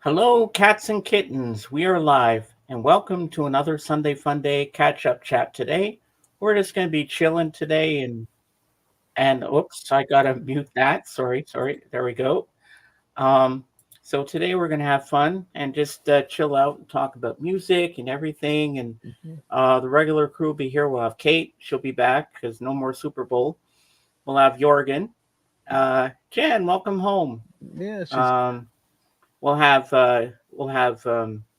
Hello, cats and kittens. We are live, and welcome to another Sunday Funday catch-up chat. Today, we're just going to be chilling today, and oops, I gotta mute that. Sorry. There we go. Um, so today we're going to have fun and just chill out and talk about music and everything. And Mhm. the regular crew will be here. We'll have Kate. She'll be back because no more Super Bowl. We'll have Jorgen. Jen, welcome home. Yeah, she's Um, we'll have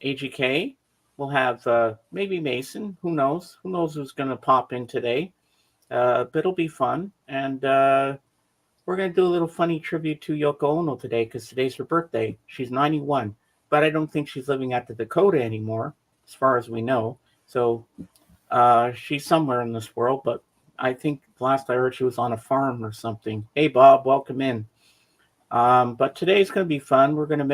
AGK. We'll have maybe Mason. Who knows? Who knows who's gonna pop in today? But it'll be fun, and we're gonna do a little funny tribute to Yoko Ono today because today's her birthday. She's 91, but I don't think she's living at the Dakota anymore, as far as we know. So she's somewhere in this world, but I think last I heard she was on a farm or something. Hey Bob, welcome in. But today's going to be fun. We're going to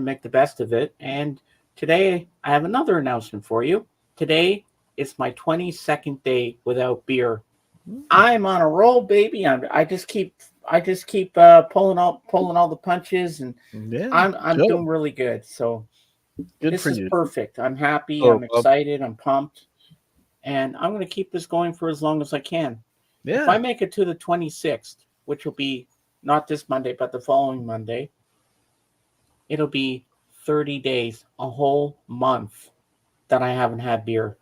make the best of it. And today I have another announcement for you. Today is my 22nd day without beer. mm, I'm on a roll, baby. I just keep pulling all the punches, and yeah, I'm chill. doing really good. So Good this for is you. perfect. I'm happy. Oh, I'm Bob. excited. I'm pumped, and I'm going to keep this going for as long as I can. If I Yeah. make it to the 26th, which will be not this Monday, but the following Monday, it'll be 30 days, a whole month that I haven't had beer.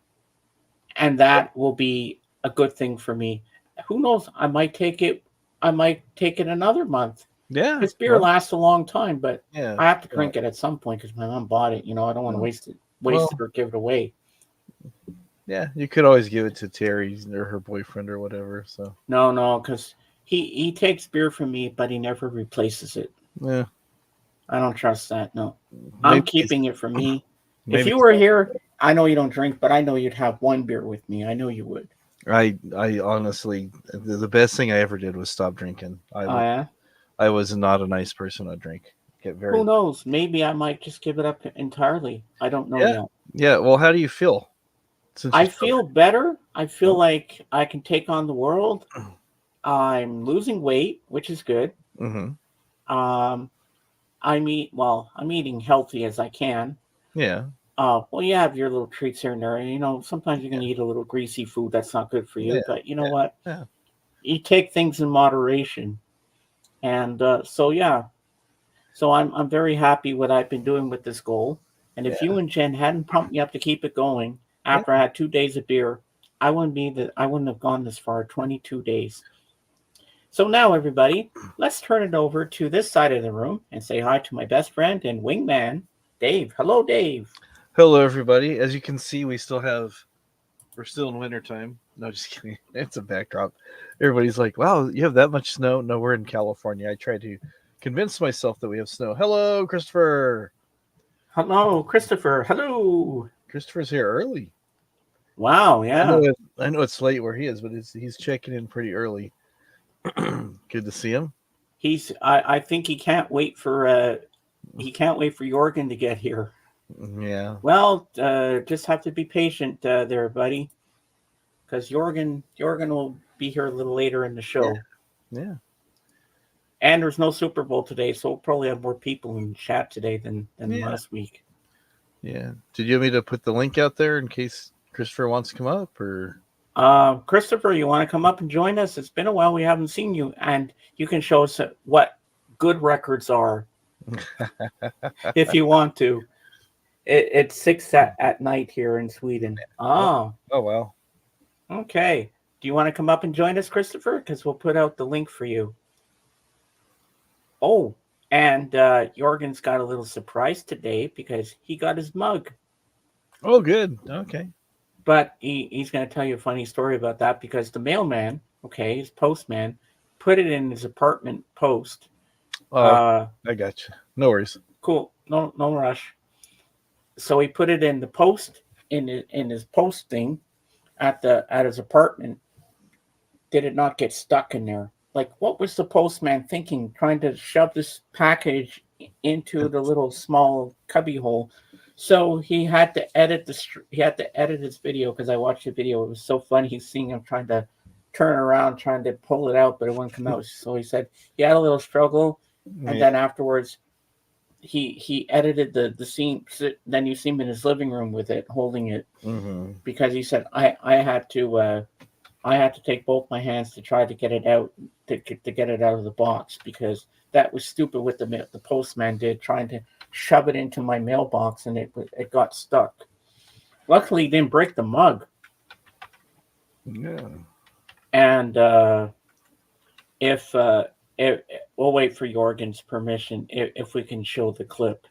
And that will be a good thing for me. Who knows? I might take it another month. Yeah. Because beer Well, lasts a long time, but yeah. I have to Well, drink it at some point because my mom bought it. I don't want to well, waste it well, or give it away. yeah. You could always give it to Terry or her boyfriend or whatever. So, No, no, because he takes beer from me, but he never replaces it. yeah. I don't trust that. No, I'm Maybe he's keeping it for me. If maybe you he's were got. here, I know you don't drink, but I know you'd have one beer with me. I know you would. I honestly, the best thing I ever did was stop drinking. Oh yeah. I was not a nice person to drink. Get very. Who knows? Maybe I might just give it up entirely. I don't know Yeah. yet. Yeah. Well, how do you feel since you I stopped feel better. I feel drinking? like I can take on the world. I'm losing weight, which is good. Mm-hmm. Um, I'm eating healthy as I can. Yeah. Well, you have your little treats here and there. Sometimes you can Yeah. eat a little greasy food that's not good for Yeah. you. But you know Yeah. what? Yeah. You take things in moderation. And so yeah, so I'm very happy what I've been doing with this goal. And if Yeah. you and Jen hadn't pumped me up to keep it going Yeah. after I had 2 days of beer, I wouldn't have gone this far. 22 days. So now everybody, let's turn it over to this side of the room and say hi to my best friend and wingman, Dave. Hello, Dave. Hello, everybody. As you can see, we're still in wintertime. No, just kidding. It's a backdrop. Everybody's like, wow, you have that much snow? No, we're in California. I try to convince myself that we have snow. Hello, Christopher. Hello, Christopher. Hello. Christopher's here early. Wow, yeah. I know it's late where he is, but he's checking in pretty early. Good to see him. I think he can't wait for Jorgen to get here. Yeah. Well, just have to be patient there, buddy, because Jorgen will be here a little later in the Yeah. show. Yeah. And there's no Super Bowl today, so we'll probably have more people in chat today than Yeah. last week. Yeah. Did you want me to put the link out there in case Christopher wants to come up or Christopher, you want to come up and join us? It's been a while we haven't seen you, and you can show us what good records are if you want to. It's 6 at night here in Sweden. oh, Oh, oh well. okay. Do you want to come up and join us, Christopher? Because we'll put out the link for you. Oh, and Jorgen's got a little surprise today because he got his mug. Oh good. Okay. But he's going to tell you a funny story about that because the mailman, okay, his postman, put it in his apartment post. Oh, Uh, I got you. No worries. cool. No, no rush. So he put it in the post in his post thing at his apartment. Did it not get stuck in there? Like, what was the postman thinking, trying to shove this package into the little small cubby hole? So he had to edit his video because I watched the video. It was so funny. He's seeing him trying to turn around, trying to pull it out, but it wouldn't come out. So he said he had a little struggle, and Yeah. then afterwards he edited the scene. Then you see him in his living room with it, holding it, Mm-hmm. because he said I had to take both my hands to try to get it out, to get it out of the box, because that was stupid what the postman did, trying to shove it into my mailbox, and it got stuck. Luckily, he didn't break the mug. Yeah. And if, if we'll wait for Jorgen's permission, if we can show the clip,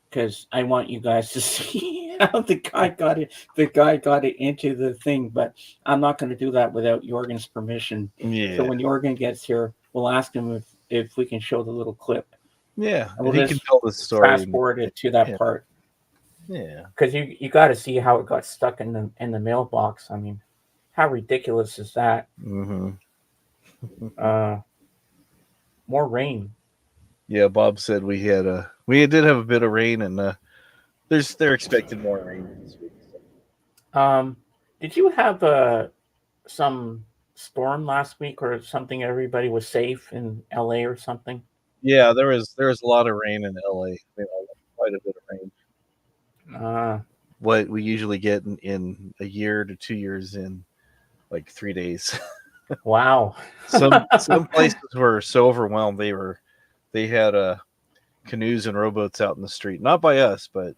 because I want you guys to see how the guy got it into the thing. But I'm not going to do that without Jorgen's permission. So Yeah. when Jorgen gets here, we'll ask him if we can show the little clip, Yeah. and And we'll he can just tell the story. fast forward it to that Yeah. part, Yeah. because you got to see how it got stuck in the mailbox. I mean, how ridiculous is that? Mm-hmm. Uh, More rain. Yeah. Bob said we did have a bit of rain, and they're expecting more rain this week. So. Um, did you have some storm last week or something? Everybody was safe in LA or something. Yeah, there was a lot of rain in LA. Quite a bit of rain. Uh, What we usually get in a year to 2 years in like 3 days. wow. Some places were so overwhelmed they had canoes and rowboats out in the street. Not by us, but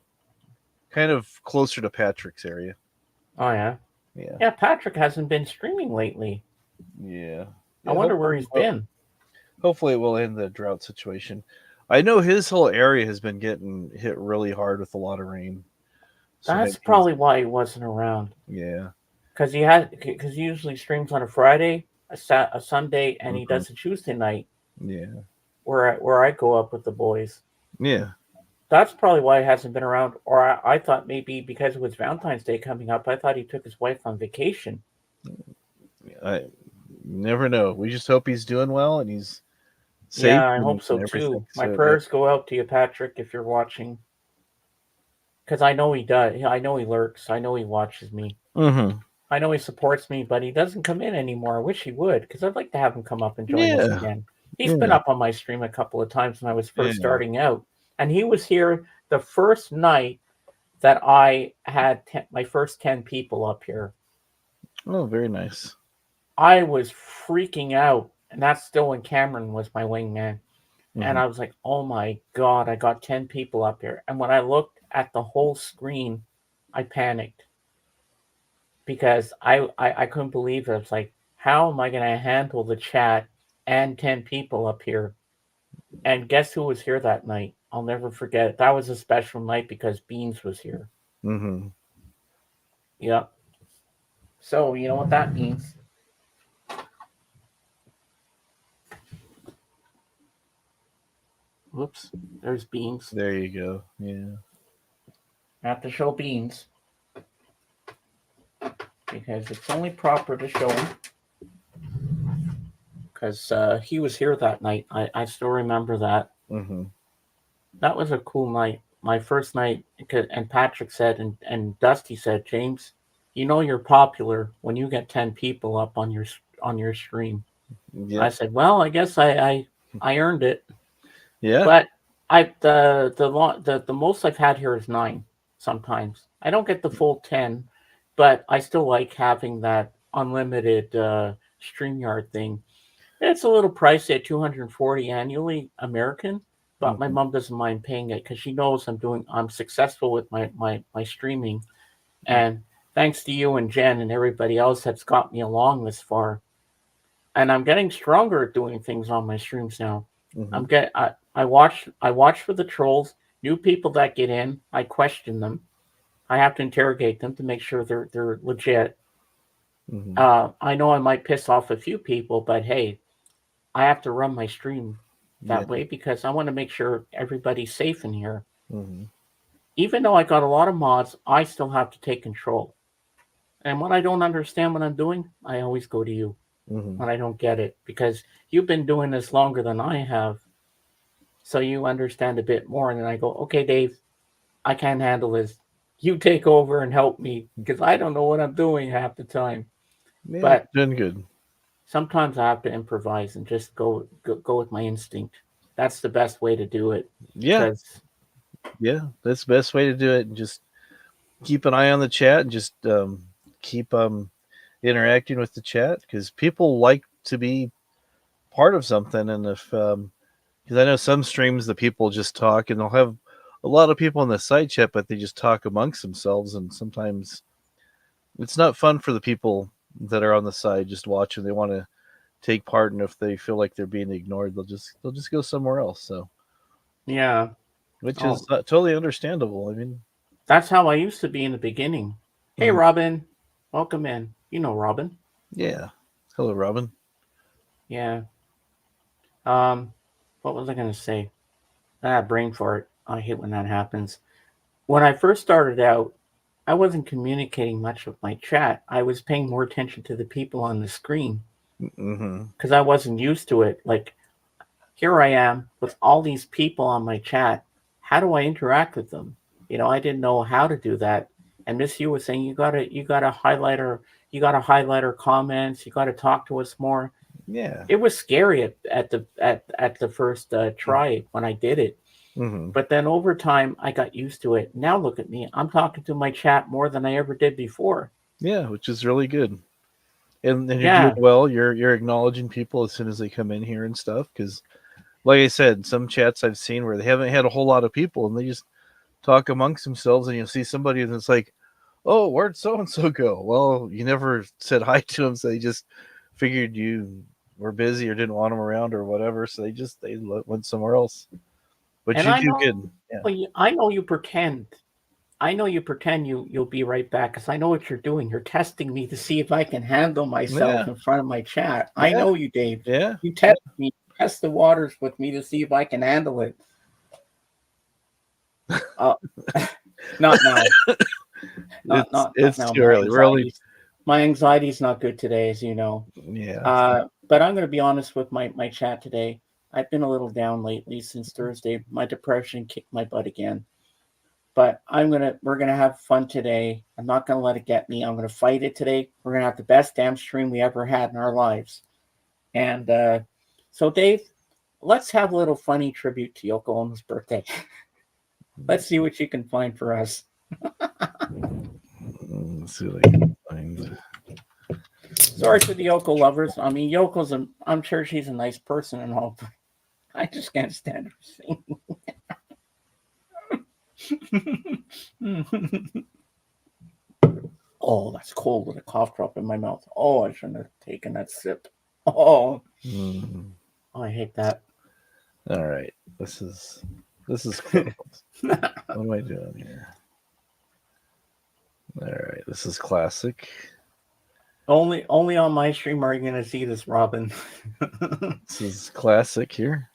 kind of closer to Patrick's area. Oh yeah, Yeah, yeah. Patrick hasn't been streaming lately. yeah, I yeah. wonder where he's been. Hopefully it will end the drought situation. I know his whole area has been getting hit really hard with a lot of rain. So maybe That's he's probably why he wasn't around. yeah. Because he usually streams on a Friday, a Sunday, and he Hmm. does a Tuesday night Yeah, where I go up with the boys. yeah. That's probably why he hasn't been around. Or I thought maybe because it was Valentine's Day coming up, I thought he took his wife on vacation. I never know. We just hope he's doing well and he's safe Yeah, I and hope so everything. too. My So that prayers go out to you, Patrick, if you're watching, because I know he does. I know he lurks. I know he watches me. hmm. I know he supports me, but he doesn't come in anymore. I wish he would, because I'd like to have him come up and join us Yeah, again. He's been yeah, up on my stream a couple of times when I was first yeah. starting out, and he was here the first night that I had my first 10 people up here. Oh, very nice. I was freaking out, and that's still when Cameron was my wingman. And Hmm. I was like, oh my God, I got 10 people up here. And when I looked at the whole screen, I panicked because I couldn't believe it. It's like, how am I going to handle the chat and 10 people up here? And guess who was here that night? I'll never forget it. That was a special night because Beans was here. Hmm. Yep. So, you know what that means? Whoops, there's Beans. There you go. Yeah. I have to show Beans because it's only proper to show him because he was here that night. I still remember that. Hmm. That was a cool night. My first night, and Patrick said, and Dusty said, James, you know you're popular when you get 10 people up on your stream. I Yep. said, well, I guess I earned it, Yeah. but the most I've had here is 9. Sometimes I don't get the full 10, but I still like having that unlimited StreamYard thing. It's a little pricey at 240 annually American, but my Hmm. mom doesn't mind paying it because she knows I'm successful with my streaming, and thanks to you and Jen and everybody else that's got me along this far, and I'm getting stronger at doing things on my streams now. Hmm. I watch for the trolls, new people that get in. I question them. I have to interrogate them to make sure they're legit. Hmm. I know I might piss off a few people, but hey, I have to run my stream Yeah. that way because I want to make sure everybody's safe in here. Hmm. Even though I got a lot of mods, I still have to take control. And when I don't understand what I'm doing, I always go to you Hmm. when I don't get it because you've been doing this longer than I have. So you understand a bit more. And then I go, okay, Dave, I can't handle this. You take over and help me because I don't know what I'm doing half the time. Yeah. But Doing good. sometimes I have to improvise and just go with my instinct. That's the best way to do it Yeah. because Yeah, that's the best way to do it. And just keep an eye on the chat and just keep interacting with the chat because people like to be part of something. And if because I know some streams the people just talk and they'll have a lot of people in the side chat, but they just talk amongst themselves, and sometimes it's not fun for the people that are on the side just watching. They want to take part, and if they feel like they're being ignored, they'll just go somewhere else. So, Yeah. which is Oh, totally understandable. I mean, that's how I used to be in the beginning. Hey, mhm. Robin, welcome in. You know Robin. Yeah. Hello, Robin. Yeah. What was I gonna say? Brain fart. I hate when that happens. When I first started out, I wasn't communicating much with my chat. I was paying more attention to the people on the screen Mm-hmm. because I wasn't used to it. Like here I am with all these people on my chat. How do I interact with them? I didn't know how to do that. And Miss Yu was saying you gotta highlight our comments. You gotta talk to us more. Yeah. It was scary at the first try when I did it. Mm-hmm. But then over time, I got used to it. Now look at me. I'm talking to my chat more than I ever did before. Yeah, which is really good. And you're doing Yeah. well. You're acknowledging people as soon as they come in here and stuff. Because, like I said, some chats I've seen where they haven't had a whole lot of people, and they just talk amongst themselves, and you'll see somebody and it's like, "Oh, where'd so and so go?" Well, you never said hi to them, so they just figured you were busy or didn't want them around or whatever. So they went somewhere else. But And you I do know good. Yeah. I know you pretend. I know you pretend you'll be right back because I know what you're doing. You're testing me to see if I can handle myself Yeah. in front of my chat. I Yeah. know you, Dave. Yeah. You Yeah. test me, test the waters with me to see if I can handle it. Uh, not now. Not It's not not it's now. too early. We're only My anxiety's not good today, as you know. yeah. But I'm going to be honest with my chat today. I've been a little down lately since Thursday. My depression kicked my butt again. But we're gonna have fun today. I'm not gonna let it get me. I'm gonna fight it today. We're gonna have the best damn stream we ever had in our lives. And so, Dave, let's have a little funny tribute to Yoko Ono's birthday. Let's see what you can find for us. Let's see what I can find. Sorry to the Yoko lovers. I mean, I'm sure she's a nice person and all, but I just can't stand her singing. Oh, that's cold with a cough drop in my mouth. Oh, I shouldn't have taken that sip. Oh, Mm. I hate that. All right. This is close. What am I doing here? All right. This is classic. Only on my stream are you gonna see this, Robin. This is classic here.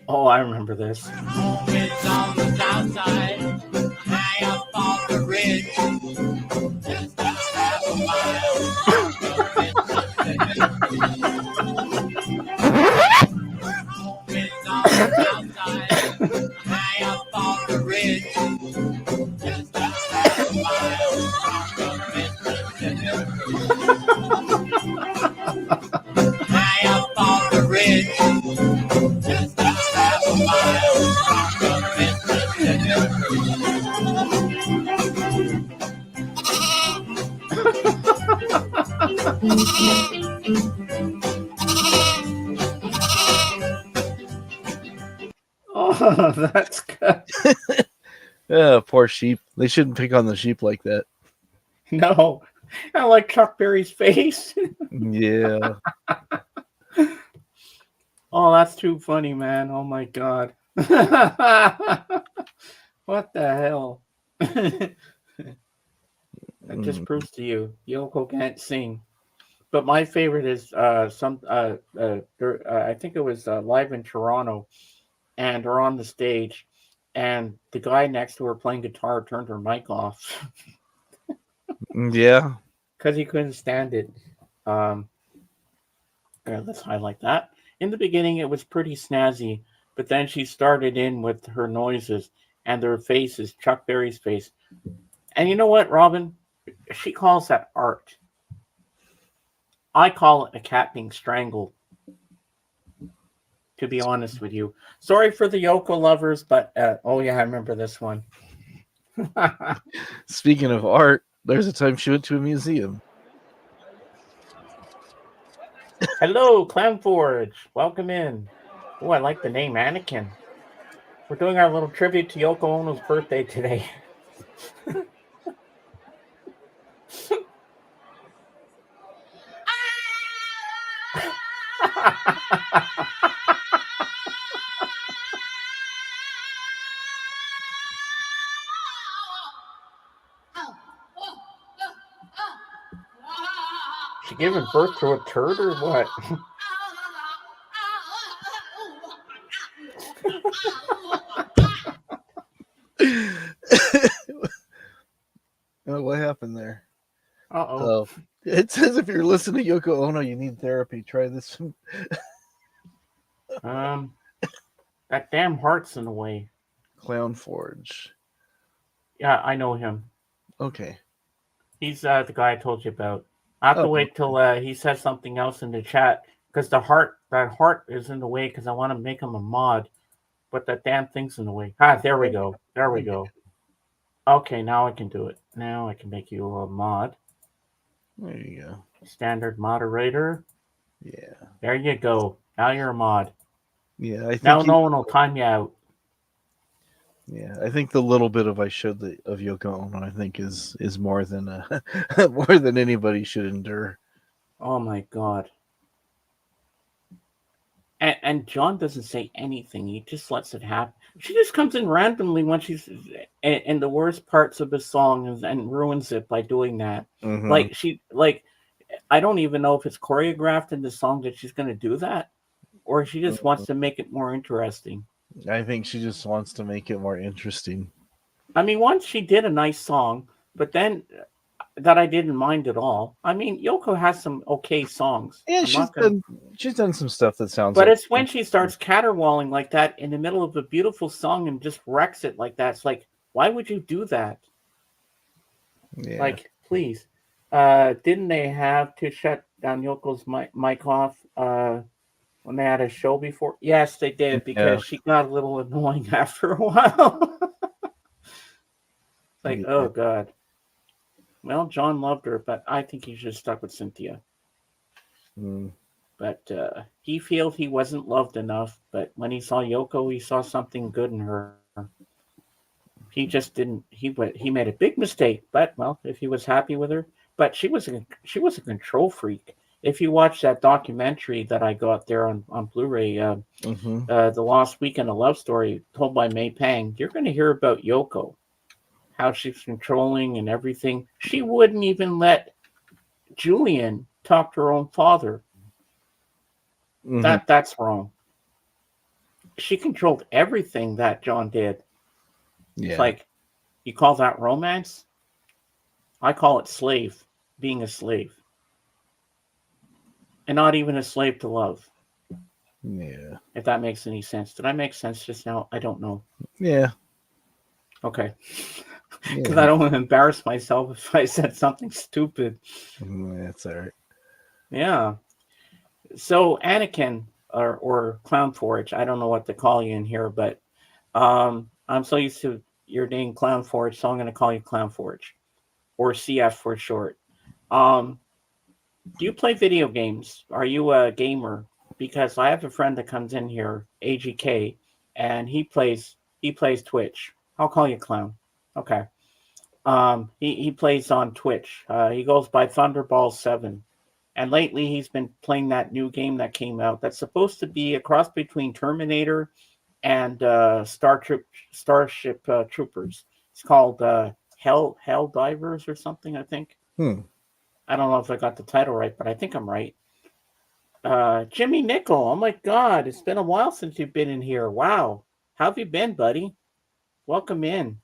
Oh, I remember this. It's on the south side, high up on the ridge. Just a half a mile It's on the south side, high up on the ridge. Just a half a mile high up on the ridge. Just a half a mile Oh, that's good. Poor sheep. They shouldn't pick on the sheep like that. No, I like Chuck Berry's face. Yeah. Oh, that's too funny, man. Oh my god. What the hell? That just Mm. proves to you Yoko can't sing. But my favorite is I think it was live in Toronto, and they're on the stage, and the guy next to her playing guitar turned her mic off Yeah. because he couldn't stand it. Um, let's highlight that. In the beginning, it was pretty snazzy, but then she started in with her noises and their faces, Chuck Berry's face. And you know what, Robin? She calls that art. I call it a cat being strangled. to be honest with you. Sorry for the Yoko lovers, but oh yeah, I remember this one. Speaking of art, there's a time she went to a museum. Hello, Clownforge. Welcome in. Oh, I like the name Anakin. We're doing our little tribute to Yoko Ono's birthday today. She giving birth to a turd or what? Oh, what happened there? Uh-oh. Oh, it says if you're listening to Yoko Ono, you need therapy. Try this. That damn heart's in the way. Clown Forge. Yeah, I know him. Okay. He's the guy I told you about. I have to Oh. wait till he says something else in the chat because that heart is in the way because I want to make him a mod, but that damn thing's in the way. Ah, there we go. There we go. Okay, now I can do it. Now I can make you a mod. There you go. Standard moderator. Yeah. There you go. Now you're a mod. Yeah, I think Now no one will time you out. Yeah, I think the little bit of I showed of Yoko Ono, I think is more than more than anybody should endure. Oh my god. And John doesn't say anything. He just lets it happen. She just comes in randomly when she's in the worst parts of the song and ruins it by doing that. Mm-hmm. I don't even know if it's choreographed in the song that she's going to do that, or she just wants to make it more interesting. I think she just wants to make it more interesting. I mean, once she did a nice song, but then that I didn't mind at all. I mean, Yoko has some okay songs. Yeah, she's done some stuff that sounds. But it's when she starts caterwauling like that in the middle of a beautiful song and just wrecks it like that. It's like, why would you do that? Yeah. Like, please. Didn't they have to shut down Yoko's mic off when they had a show before? Yes, they did because she got a little annoying after a while. Like, oh god. Well, John loved her, but I think he should have stuck with Cynthia. But he felt he wasn't loved enough. But when he saw Yoko, he saw something good in her. He just didn't. He made a big mistake. But well, if he was happy with her, but she was a control freak. If you watch that documentary that I got there on Blu-ray, The Lost Weekend, a Love Story, told by May Pang, you're going to hear about Yoko, how she's controlling and everything. She wouldn't even let Julian talk to her own father. That's wrong. She controlled everything that John did. Yeah. It's like, you call that romance? I call it being a slave. And not even a slave to love. Yeah. If that makes any sense. Did I make sense just now? I don't know. Yeah. Okay. Because I don't want to embarrass myself if I said something stupid. That's all right. Yeah. So Anakin or Clown Forge, I don't know what to call you in here, but I'm so used to your name Clown Forge, so I'm going to call you Clown Forge, or CF for short. Do you play video games? Are you a gamer? Because I have a friend that comes in here, AGK, and he plays Twitch. I'll call you Clown. Okay. He plays on Twitch. He goes by Thunderball7. And lately he's been playing that new game that came out that's supposed to be a cross between Terminator and Starship Troopers. It's called Hell Divers or something, I think. I don't know if I got the title right, but I think I'm right. Jimmy Nickel, oh my God, it's been a while since you've been in here. Wow. How have you been, buddy? Welcome in.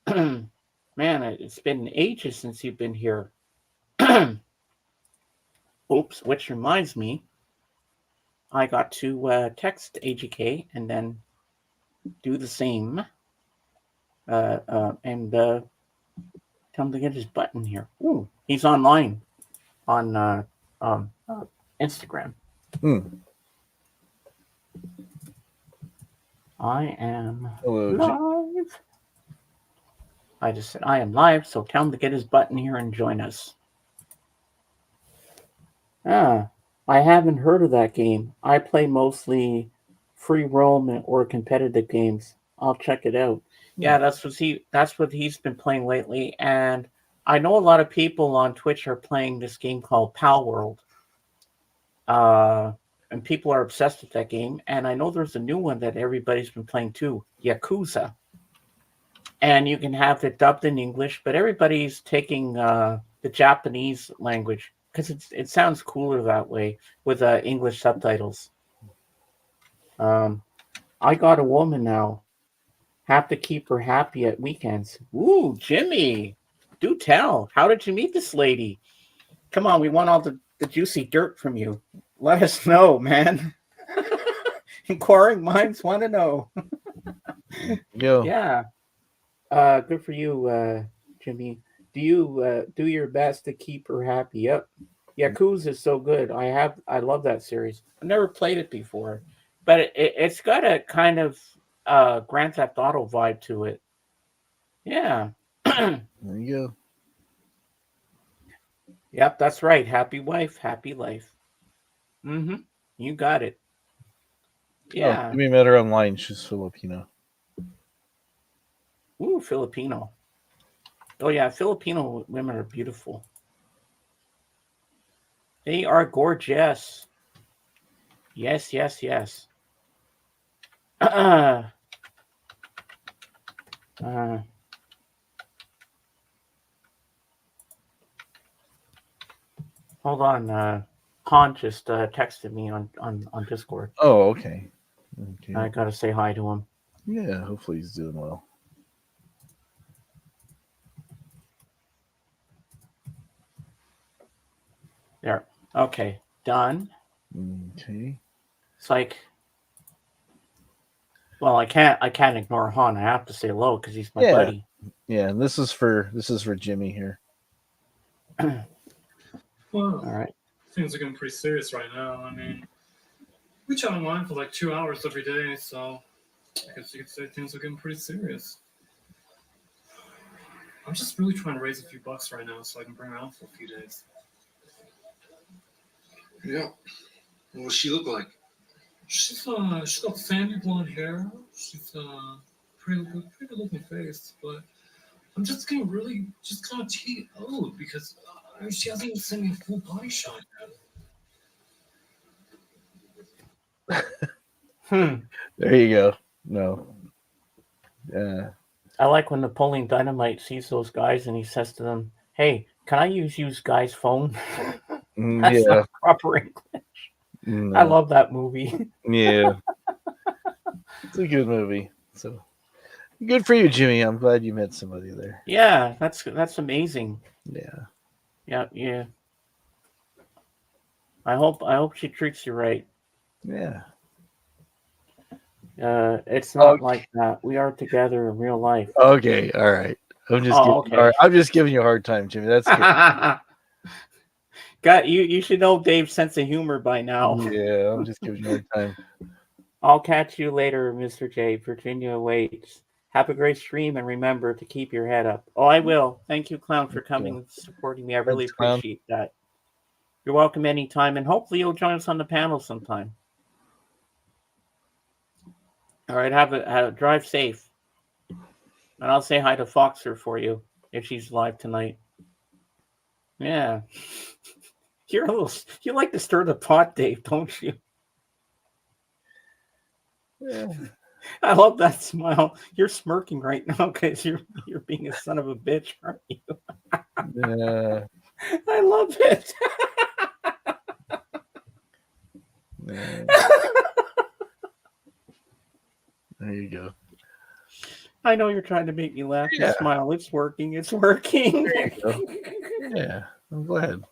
Man, it's been ages since you've been here. Oops, which reminds me, I got to text AGK and then do the same. And tell him to get his button here. Ooh, he's online on Instagram. I am Hello, live. I just said I am live, so tell him to get his button here and join us. Ah, I haven't heard of that game. I play mostly free roam or competitive games. I'll check it out. Yeah, that's what he's been playing lately, and I know a lot of people on Twitch are playing this game called Pal World. And people are obsessed with that game. And I know there's a new one that everybody's been playing too, Yakuza. And you can have it dubbed in English, but everybody's taking the Japanese language because it sounds cooler that way with English subtitles. I got a woman now. Have to keep her happy at weekends. Ooh, Jimmy, do tell. How did you meet this lady? Come on, we want all the juicy dirt from you. Let us know, man. Inquiring minds want to know. Yo. Yeah. Good for you, Jimmy. Do you do your best to keep her happy? Yep. Yakuza is so good. I love that series. I've never played it before, but it's got a kind of Grand Theft Auto vibe to it. Yeah. There you go. Yep, that's right. Happy wife, happy life. Mm-hmm. You got it. Yeah. Oh, Jimmy met her online. She's Filipino. Ooh, Filipino. Oh yeah, Filipino women are beautiful. They are gorgeous. Yes, yes, yes. Uh, hold on. Han just texted me on Discord. Oh, okay. Okay. I gotta say hi to him. Yeah, hopefully he's doing well. There. Okay. Done. Okay. It's like, well, I can't ignore Han. I have to say hello because he's my buddy. Yeah, and this is for Jimmy here. Well, All right. things are getting pretty serious right now. I mean, we chat online for like 2 hours every day, so I guess you could say things are getting pretty serious. I'm just really trying to raise a few bucks right now so I can bring her out for a few days. Yeah. What does she look like? She's got sandy blonde hair. She's pretty good looking face, but I'm just getting really just kind of TO'd because she hasn't even sent me a full body shot yet. There you go. No. Yeah. I like when Napoleon Dynamite sees those guys and he says to them, "Hey, can I use guy's phone?" That's Yeah. not proper English. No. I love that movie. Yeah. It's a good movie. So good for you, Jimmy. I'm glad you met somebody there. Yeah, that's amazing. Yeah. Yeah. I hope she treats you right. Yeah. It's not Okay. like that. We are together in real life. Okay. All right. I'm just giving you a hard time, Jimmy. That's good. Got you should know Dave's sense of humor by now. Yeah, I'm just giving you a hard time. I'll catch you later, Mr. J. Virginia waits. Have a great stream and remember to keep your head up. Oh, I will. Thank you, Clown, for coming and supporting me. I really appreciate that. You're welcome anytime, and hopefully you'll join us on the panel sometime. All right, have a drive safe. And I'll say hi to Foxer for you if she's live tonight. Yeah. You like to stir the pot, Dave, don't you? Yeah. I love that smile. You're smirking right now because you're being a son of a bitch, aren't you? Yeah. I love it. Yeah. There you go. I know you're trying to make me laugh. Yeah. Smile. It's working. It's working. There you go. Yeah, I'm glad.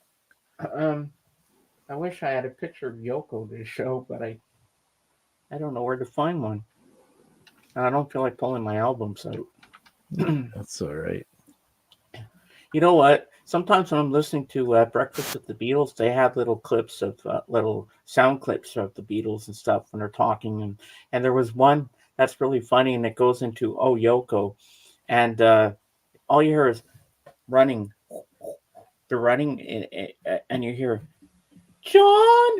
I wish I had a picture of Yoko to show, but I don't know where to find one. And I don't feel like pulling my albums out. That's all right. You know what? Sometimes when I'm listening to Breakfast with the Beatles, they have little clips of little sound clips of the Beatles and stuff when they're talking. And there was one that's really funny, and it goes into "Oh Yoko," and all you hear is running. They're running, and you hear John,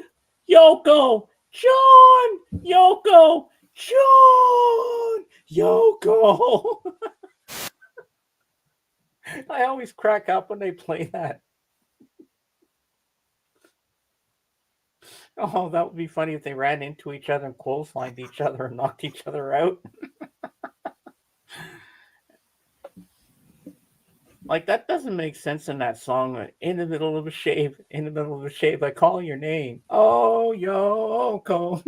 Yoko, John, Yoko, John, Yoko. I always crack up when they play that. Oh, that would be funny if they ran into each other and clotheslined each other and knocked each other out. Like, that doesn't make sense in that song. In the middle of a shave, in the middle of a shave, I call your name. Oh, Yoko.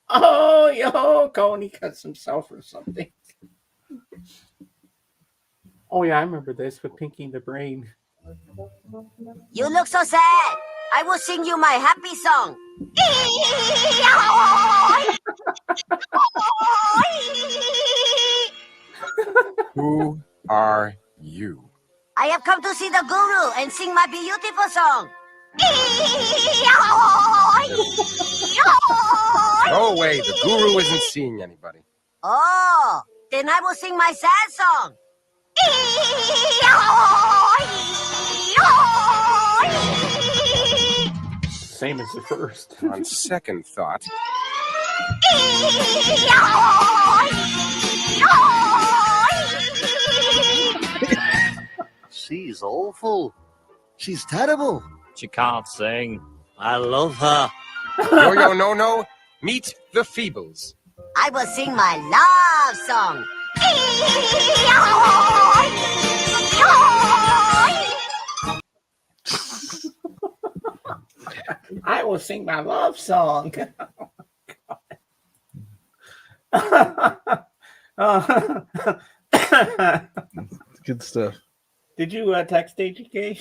Oh, Yoko. And he cuts himself or something. Oh, yeah, I remember this with Pinky and the Brain. You look so sad. I will sing you my happy song. Who are you? I have come to see the guru and sing my beautiful song. Go away. The guru isn't seeing anybody. Oh, then I will sing my sad song. Same as the first. On second thought, She's awful. She's terrible. She can't sing. I love her. Yo, no. Meet the Feebles. I will sing my love song. I will sing my love song. Good stuff. Did you text AGK?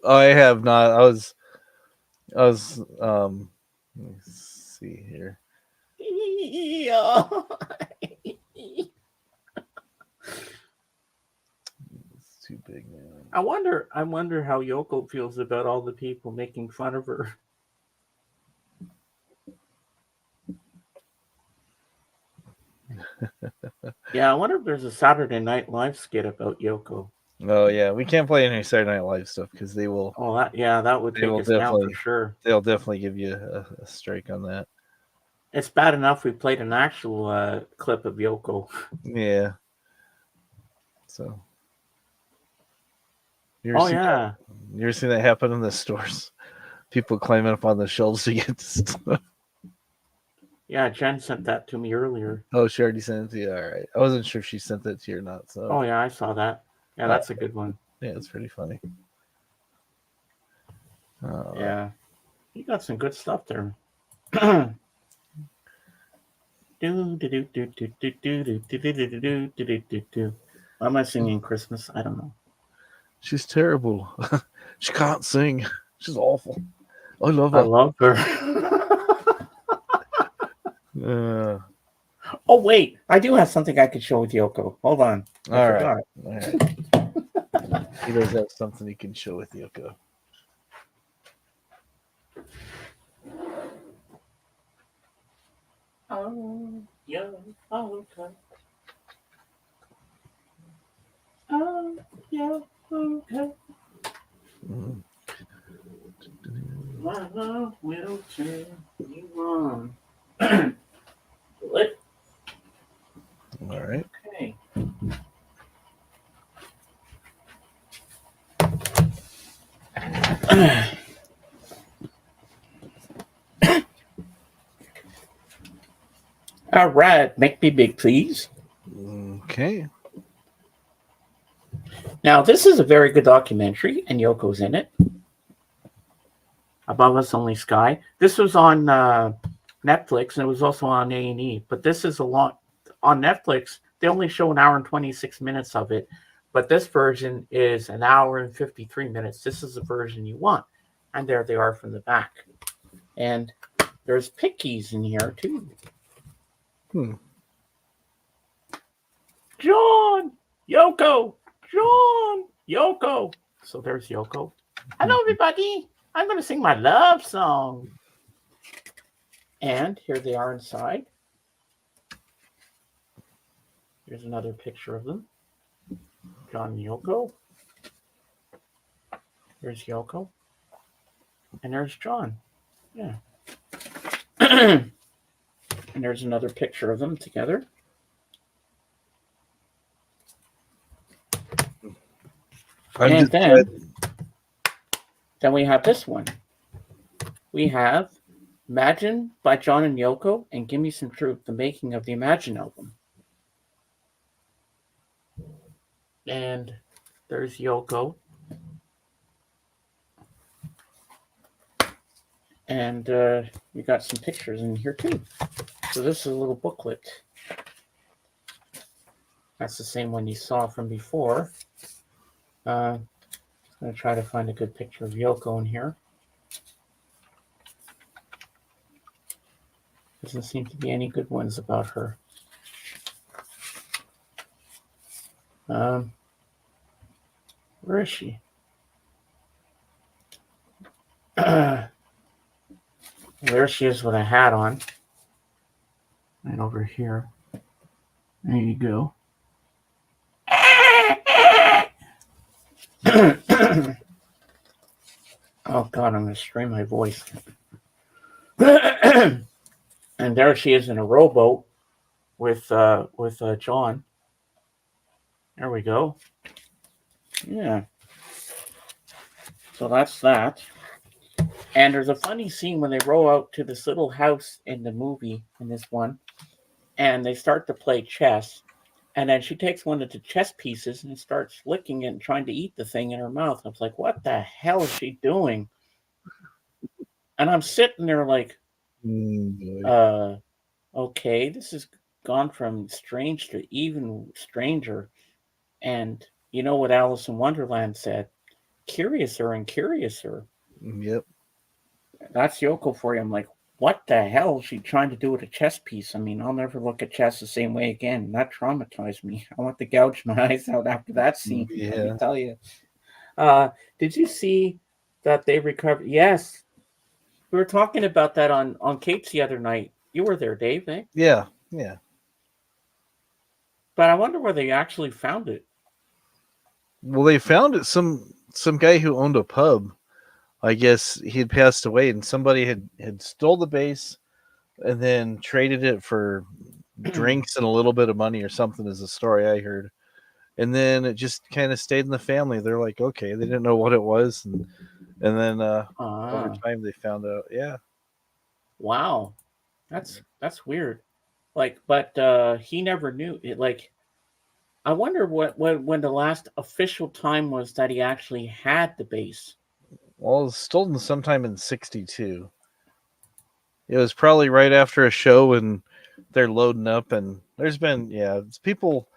Oh, I have not. I was let me see here. It's too big now. I wonder how Yoko feels about all the people making fun of her. Yeah, I wonder if there's a Saturday Night Live skit about Yoko. Oh yeah, we can't play any Saturday Night Live stuff because they will. Oh, that would They take will us down for definitely- sure. They'll definitely give you a strike on that. It's bad enough we played an actual clip of Yoko. Yeah. So. You Oh yeah, You ever seen that happen in the stores? People climbing up on the shelves to get stuff. yeah. Jen sent that to me earlier. Oh, she already sent it to you. All right. I wasn't sure if she sent that to you or not. So. Oh yeah, I saw that. Yeah, that's a good one. Yeah, it's pretty funny. Yeah, you got some good stuff there. Why am I singing Christmas? I don't know. She's terrible. She can't sing. She's awful. I love I her. love her. Oh wait, I do have something I could show with Yoko. Hold on. I All right. forgot. All right. He does have something he can show with Yoko. Oh, yeah, okay. Oh, yeah, okay. Mhm. My love will turn you on. What? All right. Okay. All right, make me big, please. Okay. Now, this is a very good documentary, and Yoko's in it. Above Us Only Sky. This was on Netflix, and it was also on A&E. But this is a lot on Netflix. They only show an hour and 26 minutes of it, but this version is an hour and 53 minutes. This is the version you want, and there they are from the back. And there's pickies in here too. John, Yoko, John, Yoko. So there's Yoko. Hello, everybody. I'm going to sing my love song. And here they are inside. Here's another picture of them. John and Yoko. There's Yoko. And there's John. Yeah. And there's another picture of them together. And then we have this one. We have Imagine by John and Yoko and Give Me Some Truth, the making of the Imagine album. And there's Yoko. And you got some pictures in here too. So this is a little booklet. That's the same one you saw from before. I'm going to try to find a good picture of Yoko in here. Doesn't seem to be any good ones about her. Where is she? There she is with a hat on. Right over here. There you go. Oh God, I'm going to strain my voice. And there she is in a rowboat with John. There we go. Yeah. So that's that. And there's a funny scene when they row out to this little house in the movie, in this one, and they start to play chess. And then she takes one of the chess pieces and starts licking it and trying to eat the thing in her mouth. I was like, what the hell is she doing? And I'm sitting there like, okay, this has gone from strange to even stranger. And you know what Alice in Wonderland said? Curiouser and curiouser. Yep. That's Yoko for you. I'm like, what the hell is she trying to do with a chess piece? I mean, I'll never look at chess the same way again. That traumatized me. I want to gouge my eyes out after that scene. Yeah. Let me tell you. Did you see that they recovered? Yes. We were talking about that on Kate's the other night. You were there, Dave, eh? Yeah. Yeah. But I wonder where they actually found it. Well, they found it. Some guy who owned a pub. I guess he had passed away, and somebody had stole the base and then traded it for drinks and a little bit of money or something, is the story I heard. And then it just kind of stayed in the family. They're like, okay, they didn't know what it was, and then over time they found out. Yeah. Wow, that's weird. Like, but he never knew it. Like, I wonder when the last official time was that he actually had the base. Well, it was stolen sometime in '62. It was probably right after a show and they're loading up, and there's been it's people.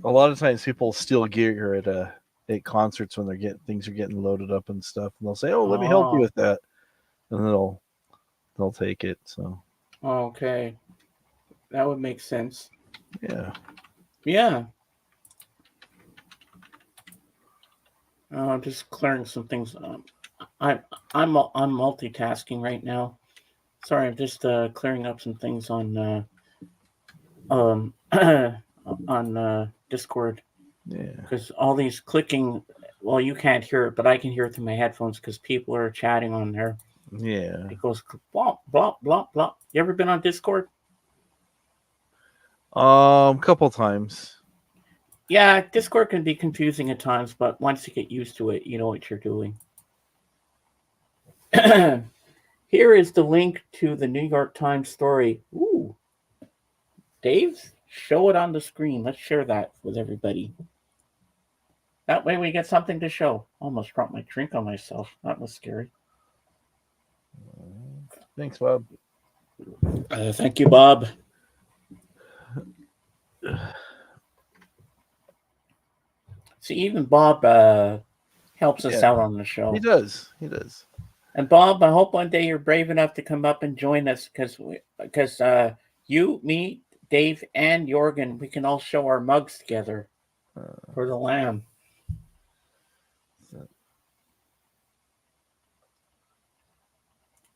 A lot of times people steal gear at concerts when things are getting loaded up and stuff, and they'll say, "Oh, let me help you with that," and they'll take it. So okay, that would make sense. Yeah. I'm just clearing some things. I'm multitasking right now. Sorry, I'm just clearing up some things on on Discord. Yeah. Because all these clicking, well, you can't hear it, but I can hear it through my headphones because people are chatting on there. Yeah. It goes blah blah blah blah. You ever been on Discord? Couple times. Yeah, Discord can be confusing at times, but once you get used to it, you know what you're doing. Here is the link to the New York Times story. Ooh. Dave, show it on the screen. Let's share that with everybody. That way we get something to show. Almost dropped my drink on myself. That was scary. Thanks, Bob. Thank you, Bob. See, even Bob helps us out on the show. He does. And Bob, I hope one day you're brave enough to come up and join us because you, me, Dave, and Jorgen, we can all show our mugs together for the lamb.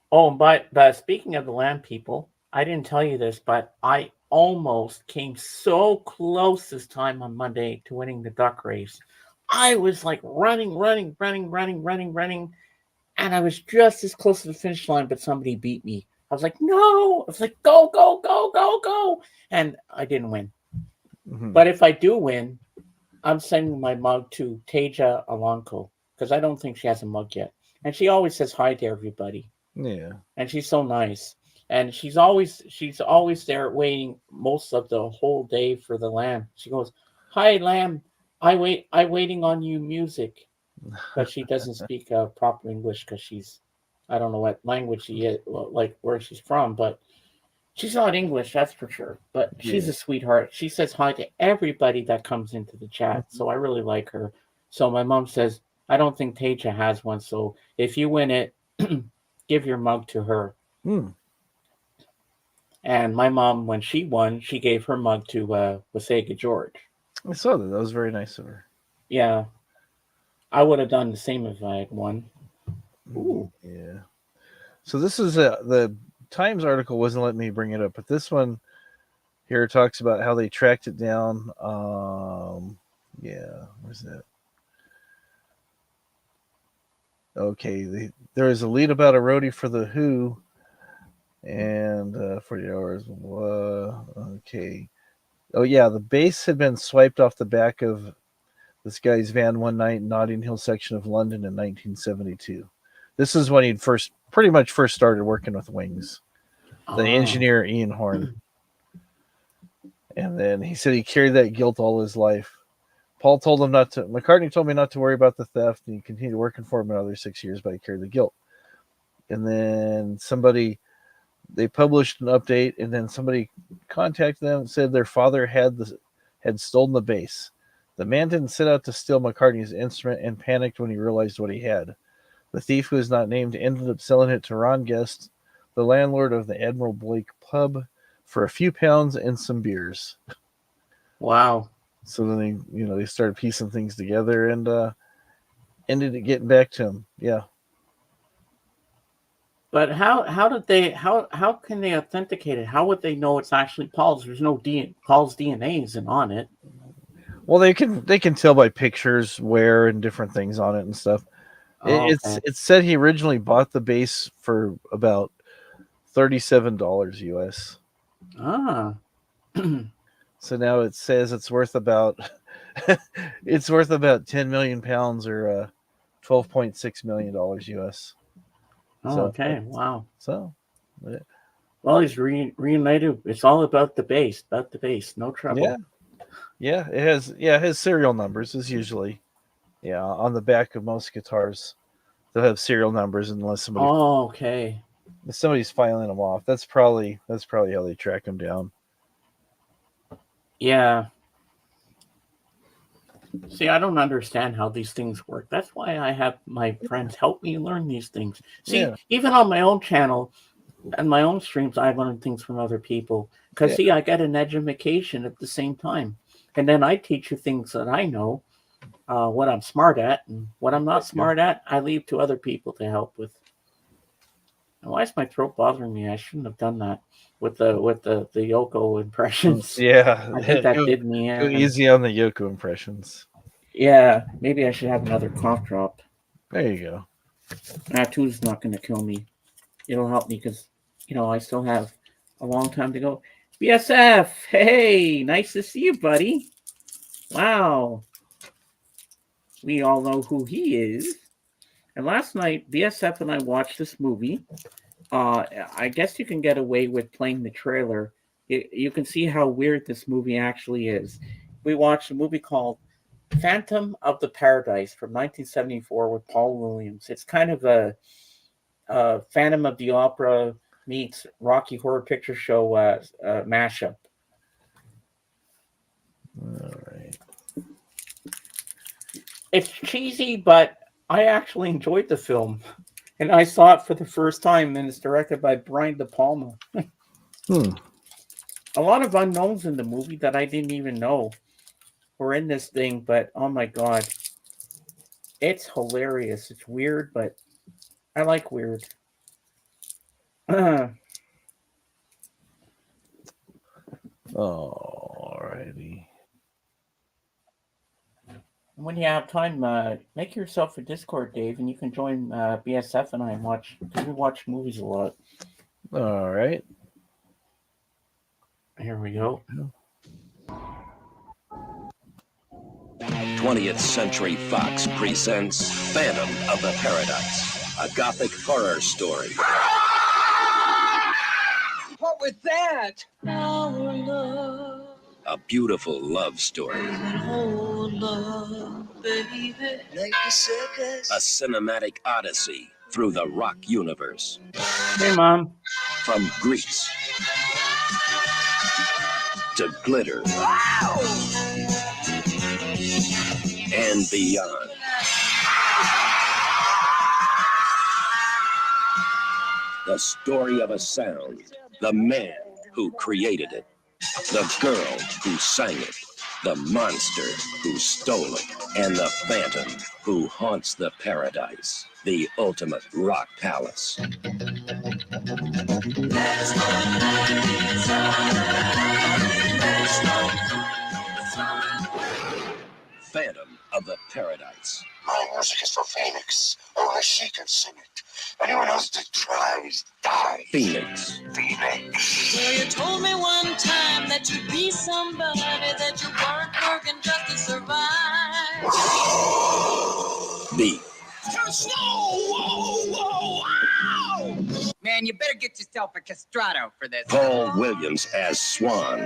Oh, but speaking of the lamb people, I didn't tell you this, but I almost came so close this time on Monday to winning the duck race. I was like running, and I was just as close to the finish line, but somebody beat me. I was like, no! I was like, go, go, go, go, go! And I didn't win. Mhm. But if I do win, I'm sending my mug to Teja Alonco because I don't think she has a mug yet. And she always says hi to everybody. Yeah. And she's so nice. And she's always there waiting most of the whole day for the lamb. She goes, "Hi, lamb. I waiting on you music." But she doesn't speak proper English because I don't know what language she is, like where she's from, but she's not English, that's for sure. But she's Yeah. a sweetheart. She says hi to everybody that comes into the chat. Mhm. So I really like her. So my mom says, I don't think Teja has one. So if you win it, give your mug to her. Hmm. And my mom, when she won, she gave her mug to Wasega George. I saw that. That was very nice of her. Yeah, I would have done the same if I had won. Ooh. Yeah. So this is the Times article wasn't letting me bring it up, but this one here talks about how they tracked it down. Yeah, where's that? Okay, there is a lead about a roadie for the Who, and 40 hours. Okay. Oh yeah, the base had been swiped off the back of this guy's van one night in Notting Hill section of London in 1972. This is when he'd pretty much first started working with Wings. The engineer Ian Horn. And then he said he carried that guilt all his life. Paul told him not to. McCartney told me not to worry about the theft, and he continued working for him another 6 years, but he carried the guilt. And then they published an update, and then somebody contacted them and said their father had stolen the bass. The man didn't set out to steal McCartney's instrument and panicked when he realized what he had. The thief, who is not named, ended up selling it to Ron Guest, the landlord of the Admiral Blake pub, for a few pounds and some beers. Wow. So then they started piecing things together and ended up getting back to him. Yeah. But how can they authenticate it? How would they know it's actually Paul's? There's no Paul's DNA isn't on it. Well, they can tell by pictures, wear, and different things on it and stuff. Okay. It's said he originally bought the base for about $37 US. Ah. So now it says it's worth about it's worth about 10 million pounds or $12.6 million US. Oh, okay. Wow. So Well, he's reunited. It's all about the bass. No trouble. yeah, it has serial numbers as usually. Yeah, on the back of most guitars, they'll have serial numbers unless somebody's filing them off. That's probably how they track them down. Yeah. See, I don't understand how these things work. That's why I have my friends help me learn these things. See, even on my own channel and my own streams, I learn things from other people. Because, see, I get an education at the same time. And then I teach you things that I know, what I'm smart at. And what I'm not smart at, I leave to other people to help with. And why is my throat bothering me? I shouldn't have done that with the Yoko impressions. Yeah. I think that did me Go in. easy on the Yoko impressions. Yeah, maybe I should have another cough drop. There you go. Two's not going to kill me. It'll help me because, I still have a long time to go. BSF, hey, nice to see you, buddy. Wow. We all know who he is. And last night, BSF and I watched this movie. I guess you can get away with playing the trailer. You can see how weird this movie actually is. We watched a movie called Phantom of the Paradise from 1974 with Paul Williams. It's kind of a Phantom of the Opera meets Rocky Horror Picture Show mashup. All right. It's cheesy, but I actually enjoyed the film. And I saw it for the first time, and it's directed by Brian De Palma. A lot of unknowns in the movie that I didn't even know were in this thing, but oh my god. It's hilarious. It's weird, but I like weird. Alrighty. When you have time, make yourself a Discord, Dave, and you can join BSF and I and watch. Because we watch movies a lot. All right. Here we go. 20th Century Fox presents Phantom of the Paradise, a gothic horror story. What was that? A beautiful love story. A cinematic odyssey through the rock universe. Hey, Mom. From Greece to glitter and beyond. The story of a sound, the man who created it, the girl who sang it, the monster who stole it, and the phantom who haunts the paradise, the ultimate rock palace. Phantom of the Paradise. My music is for Phoenix. Only she can sing it. Anyone else that tries dies. Phoenix. Phoenix. Well, you told me one time that you'd be somebody, that you weren't working just to survive. B. Man, you better get yourself a castrato for this. Paul Williams as Swan.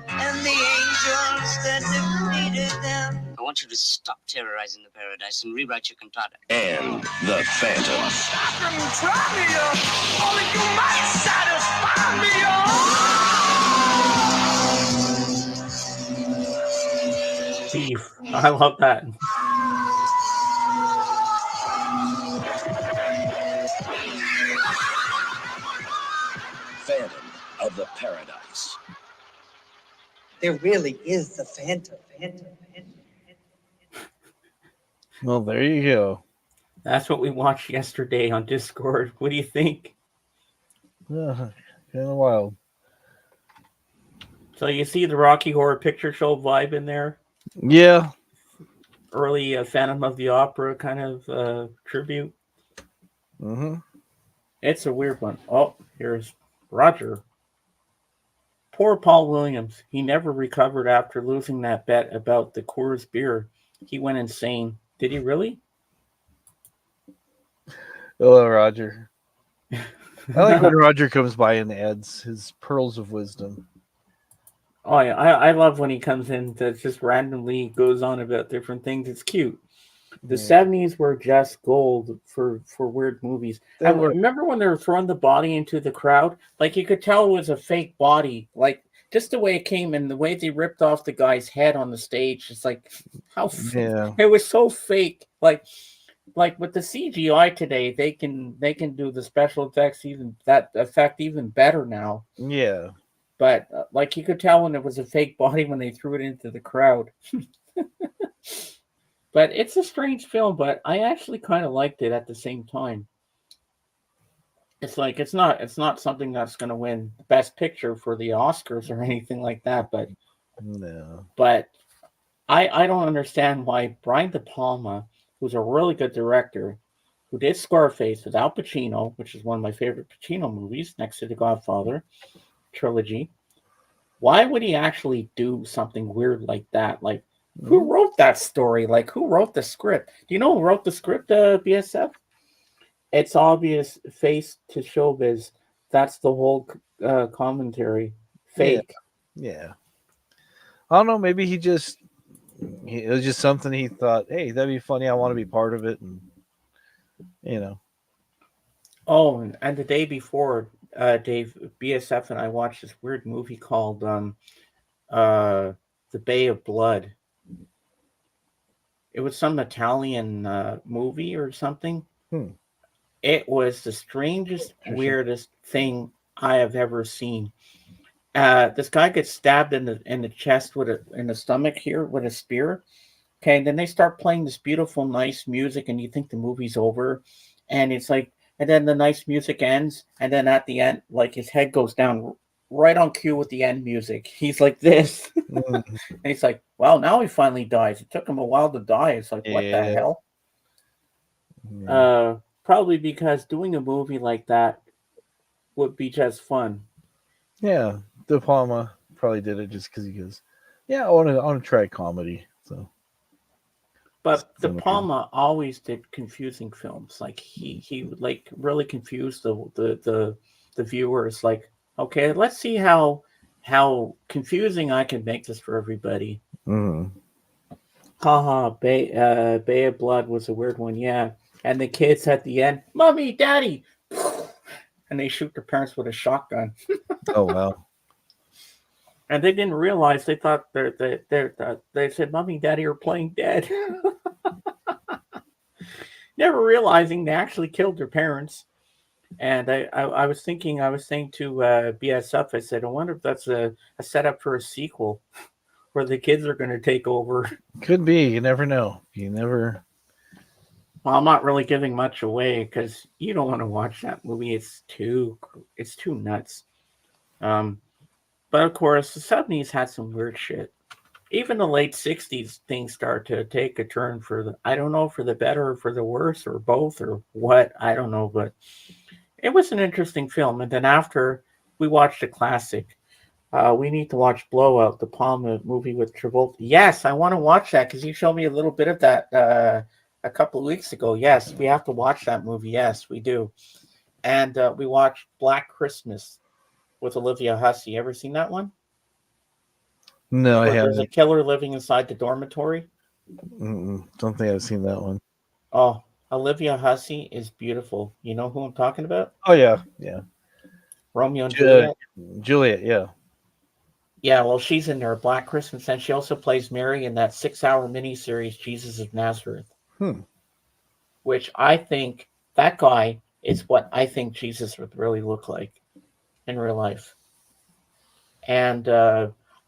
And the angels that defeated them. I want you to stop terrorizing the paradise and rewrite your cantata. And the Phantom. Only you might satisfy me, Beef. I love that. Phantom of the Paradise. There really is the Phantom. Well, there you go. That's what we watched yesterday on Discord. What do you think? Kind of wild. So you see the Rocky Horror Picture Show vibe in there? Yeah. Early Phantom of the Opera kind of tribute. Mm-hmm. It's a weird one. Oh, here's Roger. Poor Paul Williams. He never recovered after losing that bet about the Coors beer. He went insane. Did he really? Hello, Roger. I like when Roger comes by and adds his pearls of wisdom. Oh, yeah. I love when he comes in that just randomly goes on about different things. It's cute. The 70s were just gold for weird movies. I remember when they were throwing the body into the crowd? Like, you could tell it was a fake body. Like, just the way it came and the way they ripped off the guy's head on the stage. It's like, it was so fake. Like with the CGI today, they can do the special effects even better now. Yeah. But like you could tell when it was a fake body when they threw it into the crowd. But it's a strange film, but I actually kind of liked it at the same time. It's like it's not something that's going to win Best Picture for the Oscars or anything like that, but no. But I don't understand why Brian De Palma, who's a really good director, who did Scarface with Al Pacino, which is one of my favorite Pacino movies, next to The Godfather trilogy, why would he actually do something weird like that? Like, who wrote that story? Like, who wrote the script? Do you know who wrote the script, BSF? It's obvious, face to showbiz. That's the whole commentary. Fake. Yeah. I don't know. Maybe it was just something he thought, hey, that'd be funny. I want to be part of it. And, Oh, and the day before, Dave, BSF and I watched this weird movie called The Bay of Blood. It was some Italian movie or something. It was the strangest, weirdest thing I have ever seen. This guy gets stabbed in the chest in the stomach here with a spear. Okay, and then they start playing this beautiful, nice music, and you think the movie's over, and it's like, and then the nice music ends, and then at the end, like his head goes down right on cue with the end music. He's like this. Mm, And he's like, well, now he finally dies. It took him a while to die. It's like, what the yeah. hell? Yeah. Probably because doing a movie like that would be just fun. Yeah. De Palma probably did it just because he goes, yeah, I want to try comedy. So But De something weird. Palma always did confusing films. Like he would like really confuse the viewers. Like, okay, let's see how confusing I can make this for everybody. Mhm. Haha, Bay of Blood was a weird one, yeah. And the kids at the end, Mommy, Daddy, and they shoot their parents with a shotgun. Oh wow. And they didn't realize, they thought they said Mommy and Daddy are playing dead. Never realizing they actually killed their parents. And I was thinking, I was saying to BSF, I said, I wonder if that's a setup for a sequel where the kids are going to take over. Could be. You never know. You never. Well, I'm not really giving much away because you don't want to watch that movie. It's too nuts. Um, but of course, the '70s had some weird shit. Even the late '60s, things start to take a turn for the, I don't know, for the better or for the worse or both or what, I don't know, but it was an interesting film. And then after we watched a classic, we need to watch Blowout, the Palma movie with Travolta. Yes, I want to watch that because you showed me a little bit of that a couple of weeks ago. Yes, we have to watch that movie. Yes, we do. And we watched Black Christmas with Olivia Hussey. Ever seen that one? No, I Where there's a haven't. killer living inside the dormitory. Don't think I've seen that one. Oh, Olivia Hussey is beautiful. You know who I'm talking about? Oh yeah, yeah. Romeo and Ju- Juliet. Juliet, yeah. Yeah, well, she's in there, Black Christmas, and she also plays Mary in that 6-hour miniseries, Jesus of Nazareth, Hmm. which I think that guy is what I think Jesus would really look like in real life. And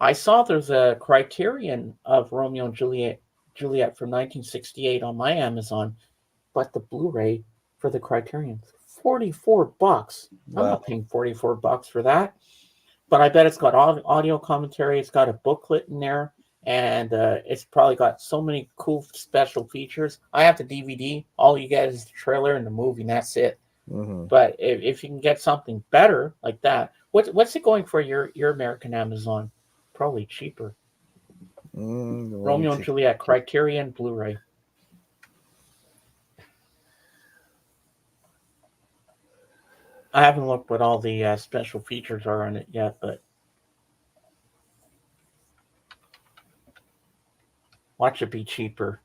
I saw there's a Criterion of Romeo and Juliet from 1968 on my Amazon, but the Blu-ray for the Criterion, $44. I'm Wow. not paying $44 for that. But I bet it's got audio commentary. It's got a booklet in there, and it's probably got so many cool special features. I have the DVD. All you get is the trailer and the movie, and that's it. Mm-hmm. But if you can get something better like that, what's it going for your American Amazon? Probably cheaper. Romeo and Juliet Criterion Blu-ray. I haven't looked what all the special features are on it yet, but watch it be cheaper.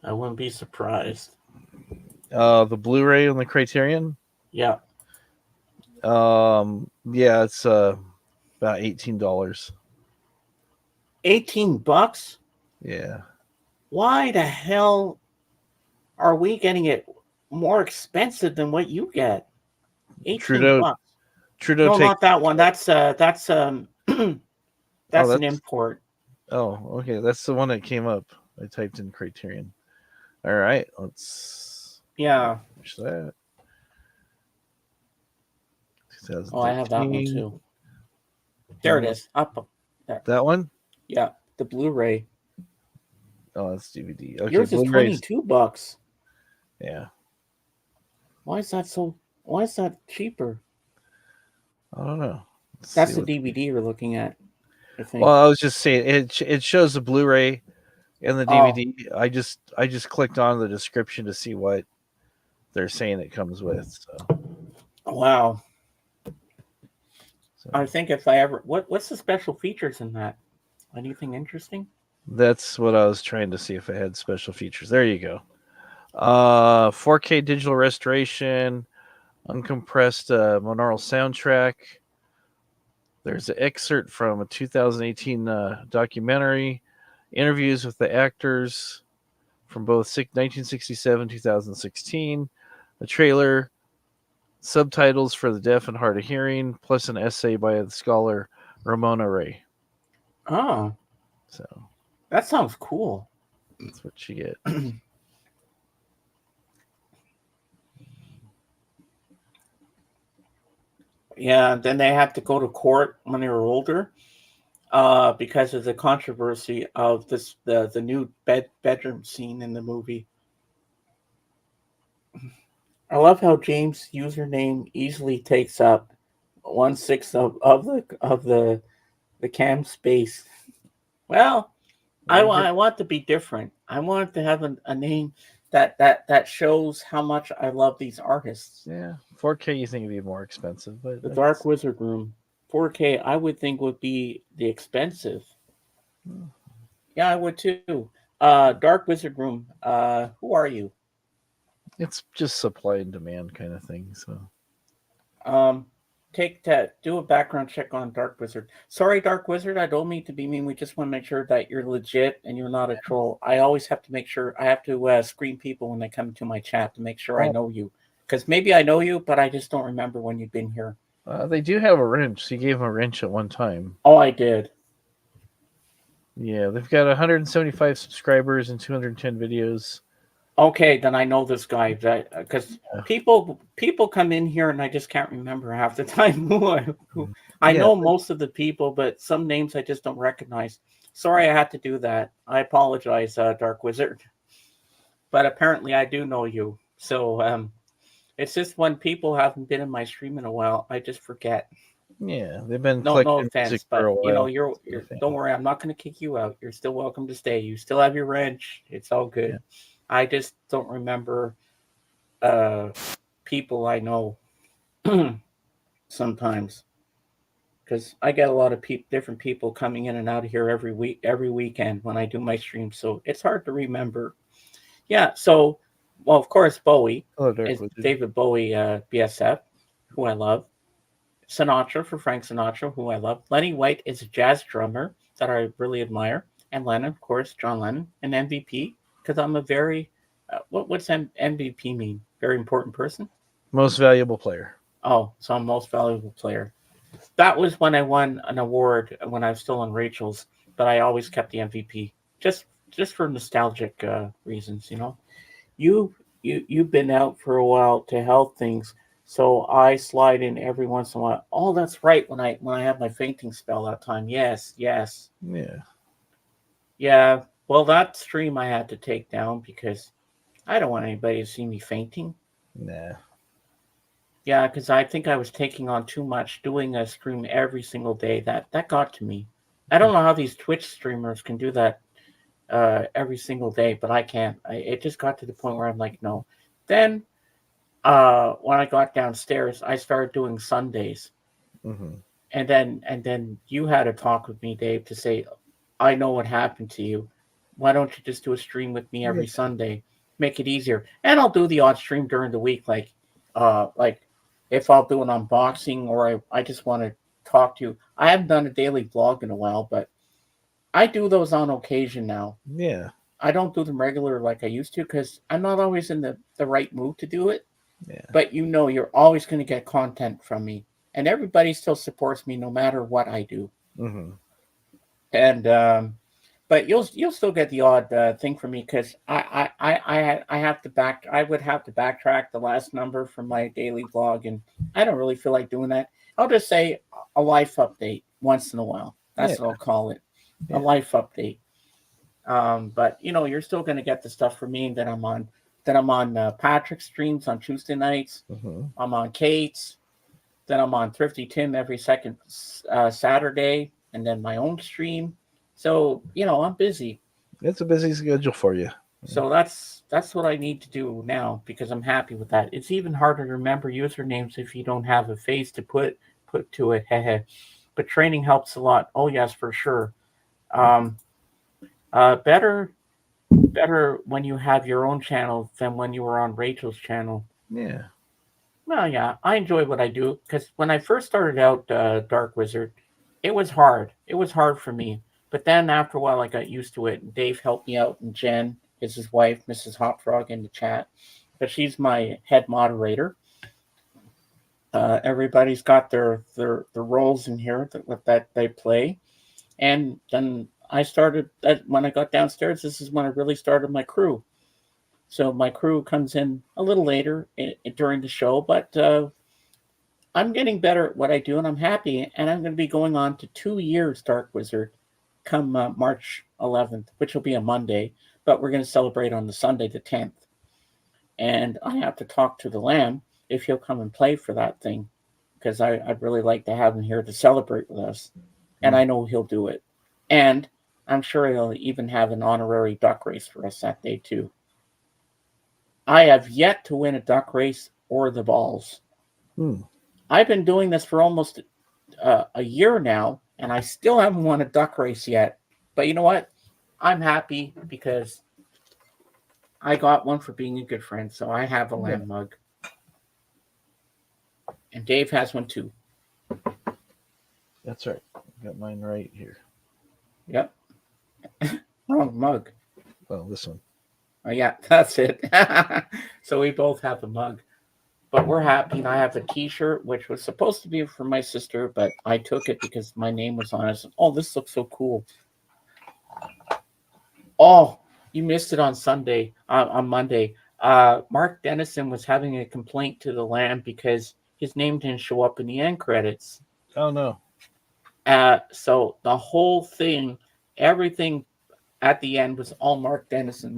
I wouldn't be surprised. The Blu-ray on the Criterion. Yeah. Yeah, it's about $18. $18? Yeah. Why the hell are we getting it more expensive than what you get? $18. Trudeau No, take. not that one. That's that's an that's import. Oh, okay. That's the one that came up. I typed in Criterion. All right, let's finish that. Oh, I have that one too. There it is. Up there. That one? Yeah, the Blu-ray. Oh, that's DVD. Okay, yours is Blu-ray's $22. Yeah. Why is that cheaper? I don't know. That's the DVD you're looking at, I think. Well, I was just saying it shows the Blu-ray and the DVD. I just clicked on the description to see what they're saying it comes with. So. Wow. So. I think if I ever what's the special features in that? Anything interesting? That's what I was trying to see if it had special features. There you go. 4K digital restoration, uncompressed monaural soundtrack. There's an excerpt from a 2018 documentary, interviews with the actors from both 1967 2016, a trailer, subtitles for the deaf and hard of hearing, plus an essay by the scholar Ramona Ray. Oh, So that sounds cool. that's what you get. Yeah, then they had to go to court when they were older, because of the controversy of the new bedroom scene in the movie. I love how James' username easily takes up 1/6 of the cam space. Well, I want to be different. I want to have a name that shows how much I love these artists. Yeah, 4K you think would be more expensive, but The Dark Wizard Room, 4K, I would think would be the expensive. Yeah, I would too. Dark Wizard Room. Who are you? it's just supply and demand kind of thing. So Um, take that. Do a background check on Dark Wizard. Sorry, Dark Wizard. I don't mean to be mean. We just want to make sure that you're legit and you're not a troll. I always have to make sure. I have to screen people when they come to my chat to make sure I know you. Because maybe I know you, but I just don't remember when you've been here. they do have a wrench. So you gave them a wrench at one time. Oh, I did. Yeah, they've got 175 subscribers and 210 videos. Okay, then I know this guy. That because people come in here and I just can't remember half the time who I know most of the people, but some names I just don't recognize. Sorry, I had to do that. I apologize, Dark Wizard. But apparently, I do know you. So it's just when people haven't been in my stream in a while, I just forget. Yeah, they've been No collecting offense, music but for a while. you're don't worry. I'm not going to kick you out. You're still welcome to stay. You still have your wrench. It's all good. Yeah. I just don't remember people I know sometimes because I get a lot of different people coming in and out of here every weekend when I do my stream, so it's hard to remember. Yeah, so well, of course, Bowie is David Bowie, BSF, who I love. Sinatra for Frank Sinatra, who I love. Lenny White is a jazz drummer that I really admire, and Lennon, of course, John Lennon, an MVP because I'm a very what's MVP mean? Very important person. Most valuable player. Oh, so I'm most valuable player. That was when I won an award when I was still on Rachel's, but I always kept the MVP just for nostalgic reasons. You know, you've been out for a while to help things, so I slide in every once in a while. Oh, that's right. When I had my fainting spell that time. Yes. Yeah. Well, that stream I had to take down because I don't want anybody to see me fainting. Nah. Yeah, because I think I was taking on too much, doing a stream every single day. That got to me. I don't know how these Twitch streamers can do that every single day, but I can't. It just got to the point where I'm like, no. Then when I got downstairs, I started doing Sundays, and then you had a talk with me, Dave, to say, I know what happened to you. Why don't you just do a stream with me every Sunday? Make it easier, and I'll do the odd stream during the week, like if I'll do an unboxing or I just want to talk to you. I haven't done a daily vlog in a while, but I do those on occasion now. Yeah. I don't do them regular like I used to because I'm not always in the right mood to do it. Yeah. But you're always going to get content from me. And everybody still supports me no matter what I do. And but you'll still get the odd thing from me because I have to I would have to backtrack the last number from my daily vlog, and I don't really feel like doing that. I'll just say a life update once in a while. That's what I'll call it, a life update. But you're still going to get the stuff from me that I'm on. Then I'm on Patrick's streams on Tuesday nights. I'm on Kate's. Then I'm on Thrifty Tim every second Saturday, and then my own stream. So I'm busy. It's a busy schedule for you. So that's what I need to do now because I'm happy with that. It's even harder to remember usernames if you don't have a face to put to it. But training helps a lot. Oh yes, for sure. Better when you have your own channel than when you were on Rachel's channel. Yeah. Well, yeah, I enjoy what I do because when I first started out Dark Wizard, it was hard. It was hard for me. But then after a while, I got used to it. Dave helped me out, and Jen is his wife, Mrs. Hot Frog, in the chat. But she's my head moderator. Everybody's got their roles in here that they play, and then I started that when I got downstairs. This is when I really started my crew. So my crew comes in a little later during the show, but I'm getting better at what I do, and I'm happy. And I'm going to be going on to 2 years Dark Wizard come March 11th, which will be a Monday, but we're going to celebrate on the Sunday, the 10th. And I have to talk to the Lamb if he'll come and play for that thing, because I'd really like to have him here to celebrate with us. And I know he'll do it. And I'm sure he'll even have an honorary duck race for us that day, too. I have yet to win a duck race or the balls. I've been doing this for almost a year now, and I still haven't won a duck race yet. But you know what? I'm happy because I got one for being a good friend, so I have a Lamb mug. And Dave has one too. That's right. Got mine right here. Yep. Wrong mug. Well, this one. Oh, yeah, that's it. So we both have a mug. But we're happy, and I have a T-shirt, which was supposed to be for my sister, but I took it because my name was on it. Said, oh, this looks so cool. Oh, you missed it on Monday. Mark Dennison was having a complaint to the Lamb because his name didn't show up in the end credits. Oh, no. So the whole thing, everything at the end was all Mark Dennison,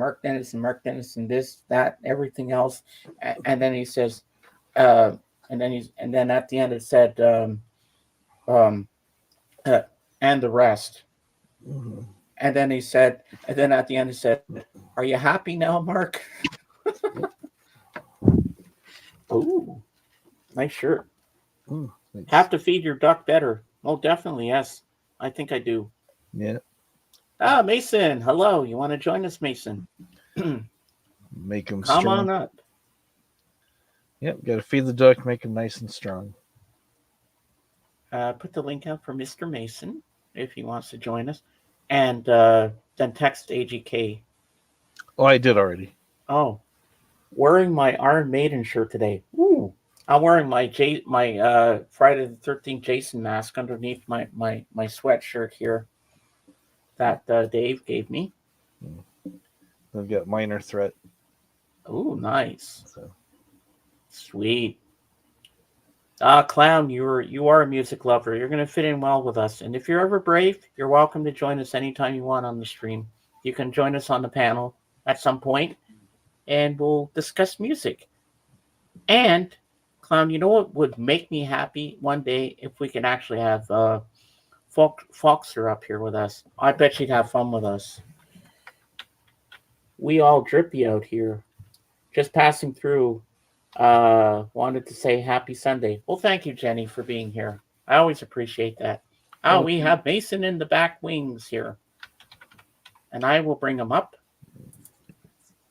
this, that, everything else. And then he says, and then at the end it said, and the rest. Mm-hmm. And then he said, and then at the end he said, "Are you happy now, Mark?" Ooh, nice shirt. Have to feed your duck better. Oh, definitely, yes. I think I do. Yeah. Mason, hello. You want to join us, Mason? Make him Come strong. on up. Yep, got to feed the duck, make him nice and strong. Put the link out for Mr. Mason if he wants to join us. And then text AGK. Oh, I did already. Oh, wearing my Iron Maiden shirt today. Ooh, I'm wearing my Friday the 13th Jason mask underneath my sweatshirt here that Dave gave me. I've got Minor Threat. Ooh, nice. So. Sweet. Clown, you are a music lover. You're going to fit in well with us. And if you're ever brave, you're welcome to join us anytime you want on the stream. You can join us on the panel at some point, and we'll discuss music. And, Clown, you know what would make me happy one day if we can actually have Foxer up here with us. I bet she'd have fun with us. We all drippy out here. Just passing through. Wanted to say happy Sunday. Well, thank you, Jenny, for being here. I always appreciate that. Oh, we have Mason in the back wings here. And I will bring him up.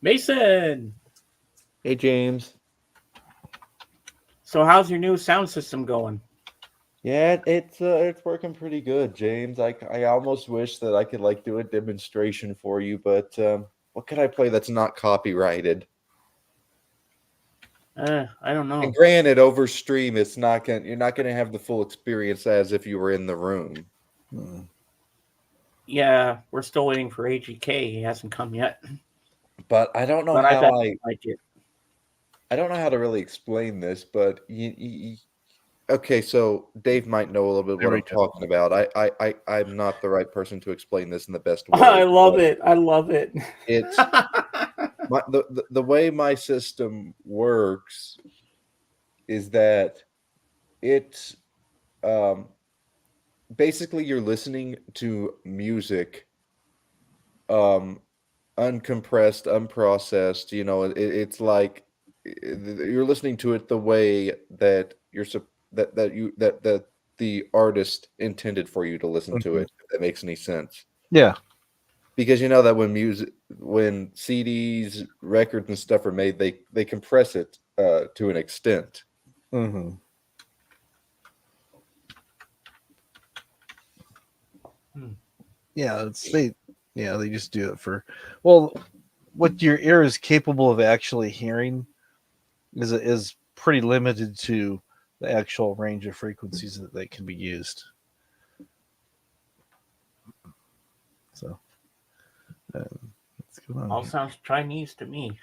Mason! Hey, James. So how's your new sound system going? Yeah, it's working pretty good, James. I almost wish that I could do a demonstration for you, but what can I play that's not copyrighted? I don't know. And granted, over stream, you're not gonna have the full experience as if you were in the room. Yeah, we're still waiting for AGK. He hasn't come yet. But I don't know but how I like it. I don't know how to really explain this, but okay, so Dave might know a little bit what I'm talking about. I'm not the right person to explain this in the best way. I love it. I love it. It's the way my system works is that it's basically you're listening to music uncompressed, unprocessed. It's like you're listening to it the way that that the artist intended for you to listen to it, if that makes any sense. Yeah. Because you know that when CDs, records, and stuff are made, they compress it to an extent. Mm-hmm. Yeah, they just do it for what your ear is capable of actually hearing is pretty limited to the actual range of frequencies that can be used. So, what's going on All here? sounds Chinese to me.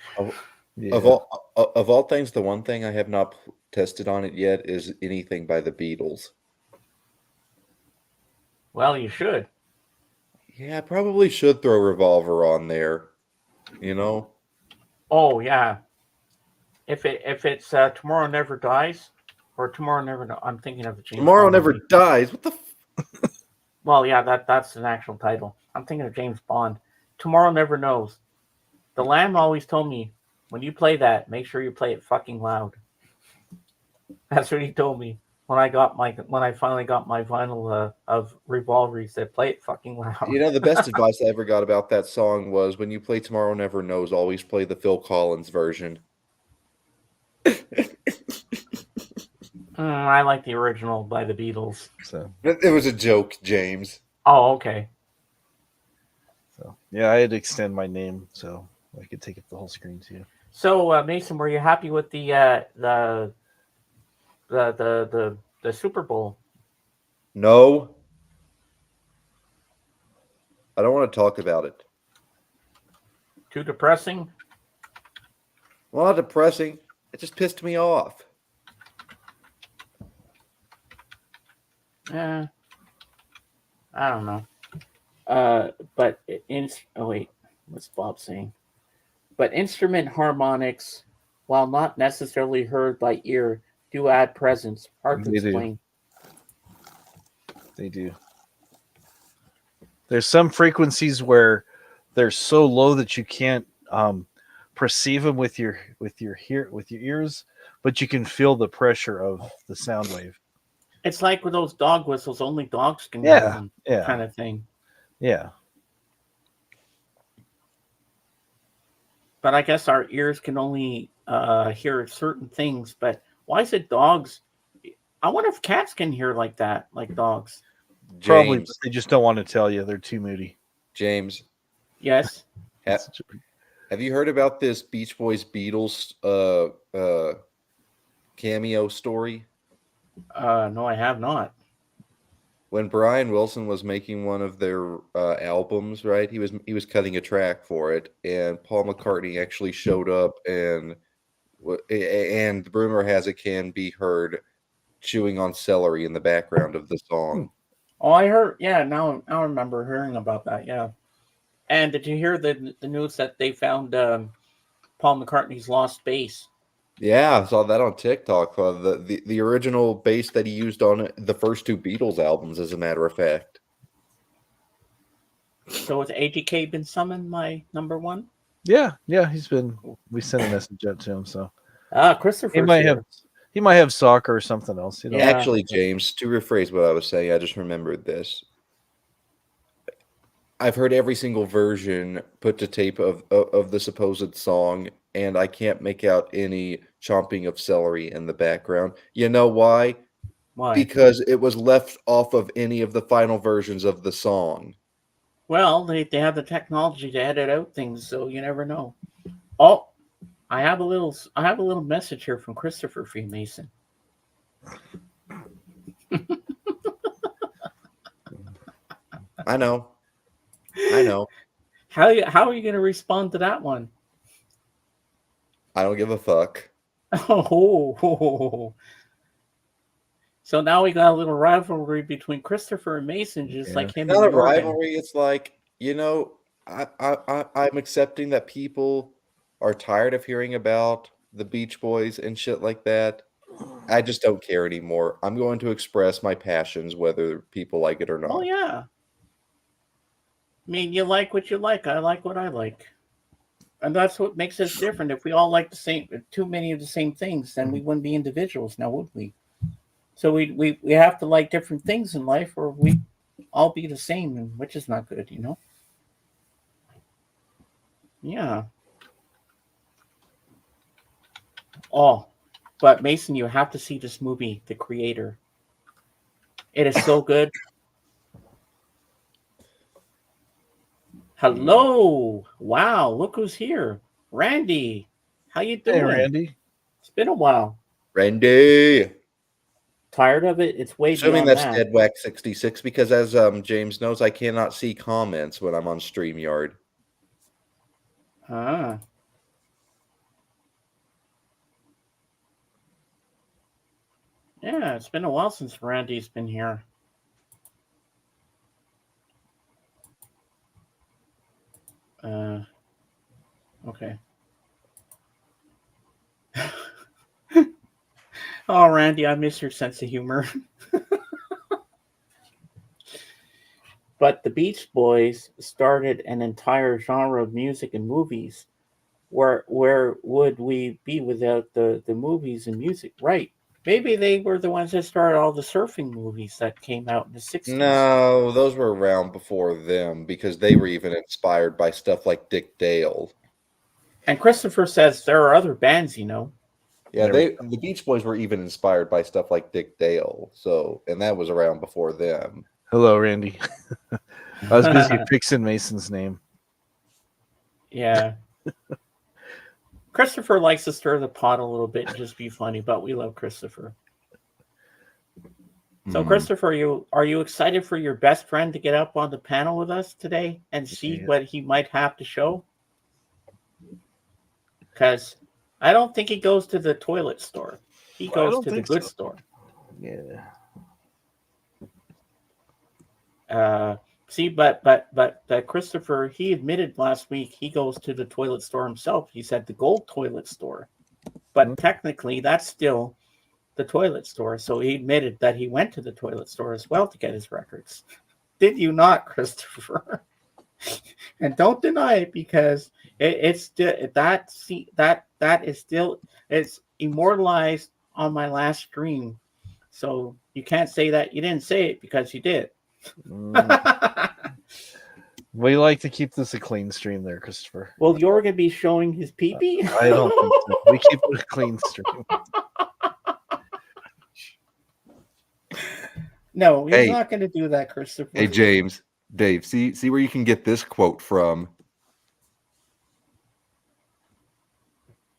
Yeah. Of all things, the one thing I have not tested on it yet is anything by the Beatles. Well, you should. Yeah, I probably should throw Revolver on there. You know? Oh yeah. If it's Tomorrow Never Dies or Tomorrow Never, I'm thinking of the James Tomorrow Bond Never movie. Dies. What the? Well, yeah, that's an actual title. I'm thinking of James Bond. Tomorrow Never Knows. The Lamb always told me, when you play that, make sure you play it fucking loud. That's what he told me when I finally got my vinyl of Revolver. He said, play it fucking loud. You know, the best advice I ever got about that song was when you play Tomorrow Never Knows, always play the Phil Collins version. I like the original by the Beatles. So it was a joke, James. Oh, okay. So yeah, I had to extend my name so I could take up the whole screen too. So Mason, were you happy with the Super Bowl? No. I don't want to talk about it. Too depressing? Well, not depressing. It just pissed me off. I don't know. But oh wait, what's Bob saying? But instrument harmonics, while not necessarily heard by ear, do add presence. Hard to explain. They do. There's some frequencies where they're so low that you can't perceive them with your ears, but you can feel the pressure of the sound wave. It's like with those dog whistles, only dogs can hear them, kind of thing. Yeah. But I guess our ears can only hear certain things. But why is it dogs? I wonder if cats can hear like that, like dogs. James. Probably, but they just don't want to tell you. They're too moody. James. Yes. Have you heard about this Beach Boys Beatles cameo story? No, I have not. When Brian Wilson was making one of their albums, right? He was cutting a track for it, and Paul McCartney actually showed up, and the rumor has it can be heard chewing on celery in the background of the song. Oh, I heard. Yeah, now I remember hearing about that. Yeah. And did you hear the news that they found Paul McCartney's lost bass? Yeah, I saw that on TikTok. The original bass that he used on the first two Beatles albums, as a matter of fact. So has AGK been summoned, my number one? Yeah, he's been. We sent a message out to him, so. Christopher. He might have soccer or something else. You know? Yeah. Actually, James, to rephrase what I was saying, I just remembered this. I've heard every single version put to tape of the supposed song, and I can't make out any chomping of celery in the background. You know why? Why? Because it was left off of any of the final versions of the song. Well, they have the technology to edit out things, so you never know. Oh, I have a little message here from Christopher Freemason. I know. How are you going to respond to that one? I don't give a fuck. Oh. So now we got a little rivalry between Christopher and Mason, just like him. Not a rivalry. It's like, I'm accepting that people are tired of hearing about the Beach Boys and shit like that. I just don't care anymore. I'm going to express my passions, whether people like it or not. Oh yeah. I mean, you like what you like. I like what I like. And that's what makes us different. If we all like too many of the same things, then we wouldn't be individuals now, would we? So we have to like different things in life, or we all be the same, which is not good, Yeah. Oh, but Mason, you have to see this movie, The Creator. It is so good. Hello. Wow, look who's here. Randy. How you doing? Hey, Randy. It's been a while. Randy. Tired of it? It's way Assuming beyond that's that. Dead Whack 66, because as James knows, I cannot see comments when I'm on StreamYard. Ah. Yeah, it's been a while since Randy's been here. Okay. Oh, Randy, I miss your sense of humor. But the Beach Boys started an entire genre of music and movies. Where would we be without the movies and music? Right. Maybe they were the ones that started all the surfing movies that came out in the 60s. No, those were around before them because they were even inspired by stuff like Dick Dale. And Christopher says there are other bands, you know. Yeah, the Beach Boys were even inspired by stuff like Dick Dale. So, and that was around before them. Hello, Randy. I was busy fixing Mason's name. Yeah. Christopher likes to stir the pot a little bit and just be funny, but we love Christopher. So, Christopher, are you excited for your best friend to get up on the panel with us today and see what he might have to show? Because I don't think he goes to the toilet store. He goes to the good store. Yeah. See, but Christopher, he admitted last week he goes to the toilet store himself. He said the gold toilet store, but technically that's still the toilet store. So he admitted that he went to the toilet store as well to get his records. Did you not, Christopher? And don't deny it, because it's immortalized on my last stream. So you can't say that you didn't say it, because you did. We like to keep this a clean stream there, Christopher. Well, you're going to be showing his pee-pee? I don't think so. We keep it a clean stream. No, he's not going to do that, Christopher. Hey, James, Dave, see where you can get this quote from.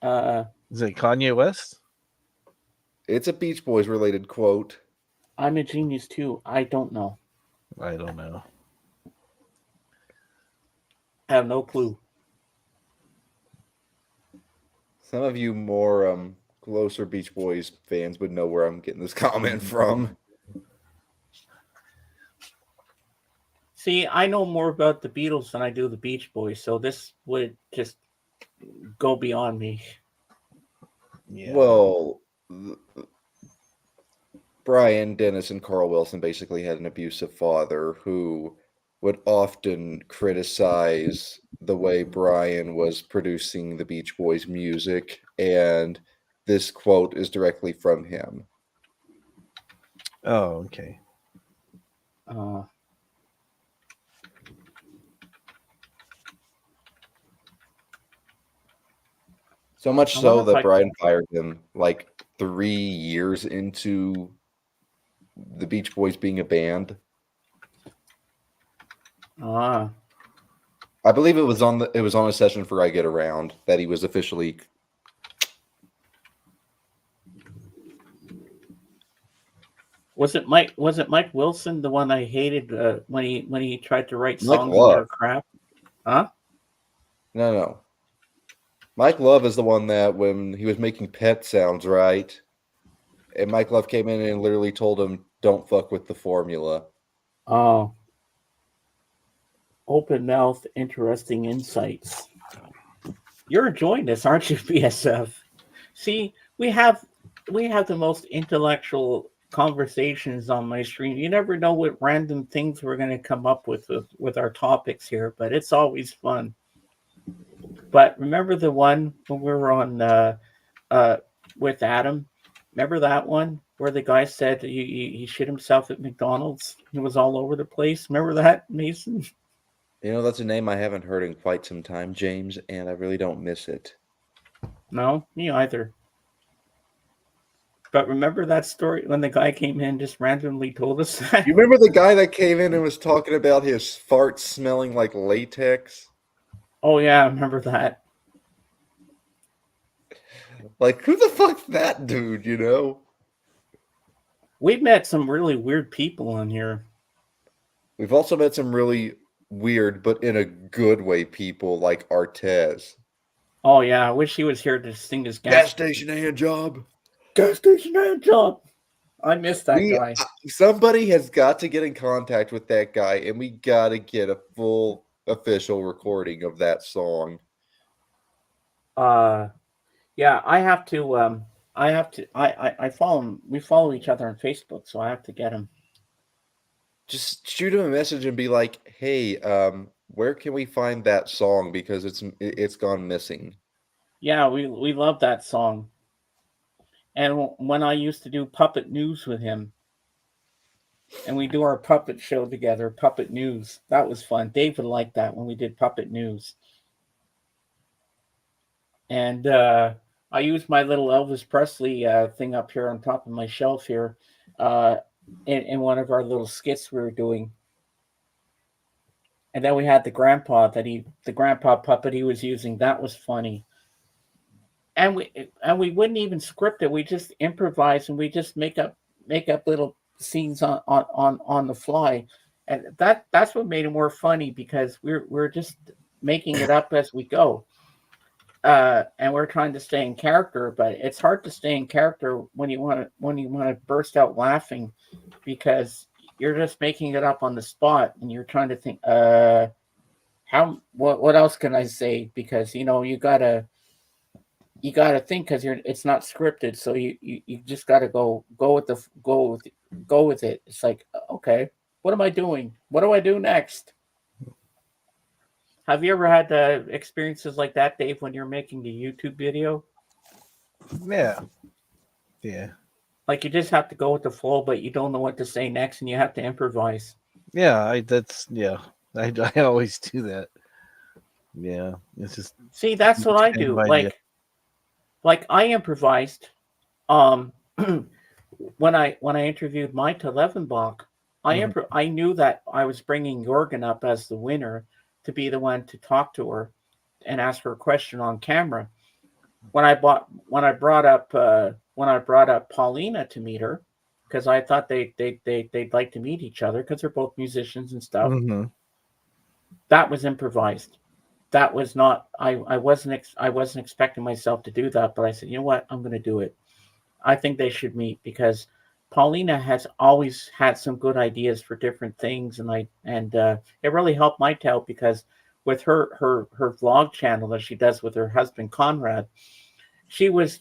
Is it Kanye West? It's a Beach Boys related quote. I'm a genius too. I don't know. I don't know. I have no clue. Some of you more closer Beach Boys fans would know where I'm getting this comment from. See, I know more about the Beatles than I do the Beach Boys, so this would just go beyond me. Yeah. Well, Brian, Dennis, and Carl Wilson basically had an abusive father who would often criticize the way Brian was producing the Beach Boys music, and this quote is directly from him. Oh, okay. So much so that Brian fired him like 3 years into the Beach Boys being a band. I believe it was on a session for I Get Around that he was officially. Was it Mike Wilson, the one I hated when he tried to write songs in their crap? Huh? No. Mike Love is the one that when he was making Pet Sounds, right? And Mike Love came in and literally told him, "Don't fuck with the formula." Oh. Open mouth, interesting insights. You're enjoying this, aren't you, BSF? See, we have the most intellectual conversations on my stream. You never know what random things we're going to come up with our topics here, but it's always fun. But remember the one when we were on with Adam? Remember that one where the guy said he shit himself at McDonald's? It was all over the place. Remember that, Mason? You know, that's a name I haven't heard in quite some time, James, and I really don't miss it. No, me either. But remember that story when the guy came in and just randomly told us that? You remember the guy that came in and was talking about his farts smelling like latex? Oh, yeah, I remember that. Like, who the fuck's that dude, you know? We've met some really weird people on here. We've also met some really weird, but in a good way, people like Artez. Oh yeah, I wish he was here to sing his Gas station hand job. Gas station hand job. I miss that guy. Somebody has got to get in contact with that guy, and we got to get a full official recording of that song. Yeah, I have to. I follow him. We follow each other on Facebook, so I have to get him. Just shoot him a message and be like, "Hey, where can we find that song? Because it's gone missing." Yeah, we love that song. And when I used to do Puppet News with him, and we do our puppet show together, Puppet News, that was fun. Dave would like that when we did Puppet News. And I used my little Elvis Presley thing up here on top of my shelf here in one of our little skits we were doing. And then we had the grandpa puppet he was using. That was funny. And we wouldn't even script it. We just improvise and we just make up little scenes on the fly. And that's what made it more funny because we're just making it up as we go. And we're trying to stay in character, but it's hard to stay in character when you want to burst out laughing because you're just making it up on the spot and you're trying to think what else can I say, because you gotta think because it's not scripted, so you just gotta go with it. It's like, okay, what am I doing? What do I do next? Have you ever had experiences like that, Dave, when you're making a YouTube video? Yeah. Like you just have to go with the flow, but you don't know what to say next, and you have to improvise. Yeah, I always do that. Yeah, it's just see, that's what I do. Like I improvised. When I interviewed Maita Levenbach, I knew that I was bringing Jorgen up as the winner to be the one to talk to her and ask her a question on camera. When I brought up Paulina to meet her, because I thought they'd like to meet each other because they're both musicians and stuff. Mm-hmm. That was improvised. That was not. I wasn't expecting myself to do that, but I said, you know what, I'm going to do it. I think they should meet because Paulina has always had some good ideas for different things, and it really helped my tale because with her vlog channel that she does with her husband Conrad, she was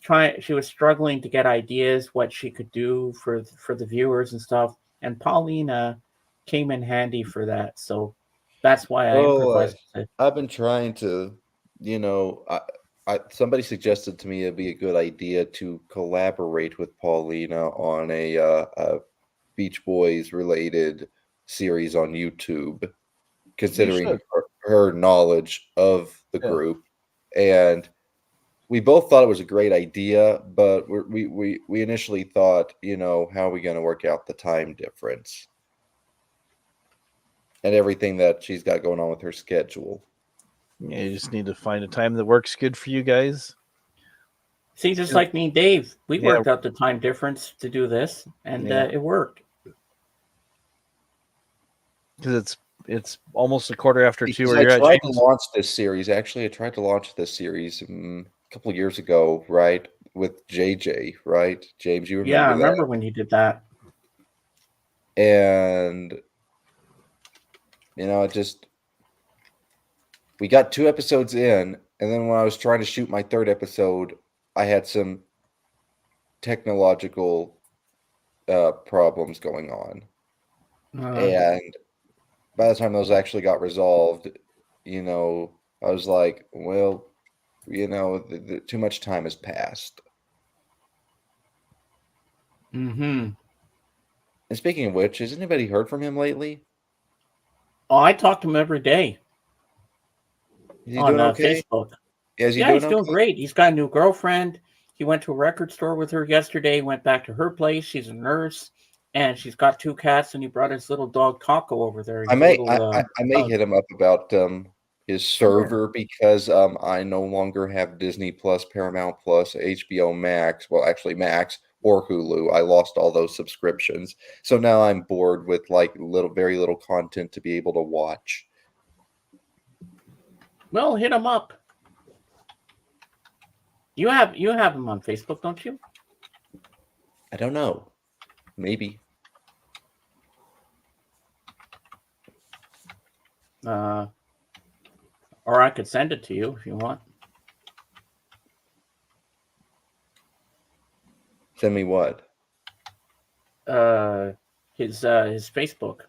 struggling to get ideas what she could do for the viewers and stuff, and Paulina came in handy for that. So that's why I improvised it. I've been trying to, somebody suggested to me it'd be a good idea to collaborate with Paulina on a Beach Boys related series on YouTube, considering her knowledge of the group. And we both thought it was a great idea, but we initially thought, how are we going to work out the time difference and everything that she's got going on with her schedule. Yeah, you just need to find a time that works good for you guys. See, just like me and Dave, we worked out the time difference to do this, and it worked. Because it's almost a quarter after 2. I tried to launch this series. Actually, I tried to launch this series a couple of years ago, right, with JJ, right? James, you remember that? Yeah, I remember when you did that. And, we got 2 episodes in, and then when I was trying to shoot my 3rd episode, I had some technological problems going on. And by the time those actually got resolved, I was like, well, too much time has passed. Mm-hmm. And speaking of which, has anybody heard from him lately? Oh, I talk to him every day. Is he doing okay? Facebook. He's doing great. He's got a new girlfriend. He went to a record store with her yesterday. Went back to her place. She's a nurse, and she's got 2 cats. And he brought his little dog Taco over there. I may hit him up about his server because I no longer have Disney Plus, Paramount Plus, HBO Max. Well, actually Max, or Hulu. I lost all those subscriptions. So now I'm bored with like very little content to be able to watch. Well, hit him up. You have him on Facebook, don't you? I don't know. Maybe. Or I could send it to you if you want. Send me what? His Facebook.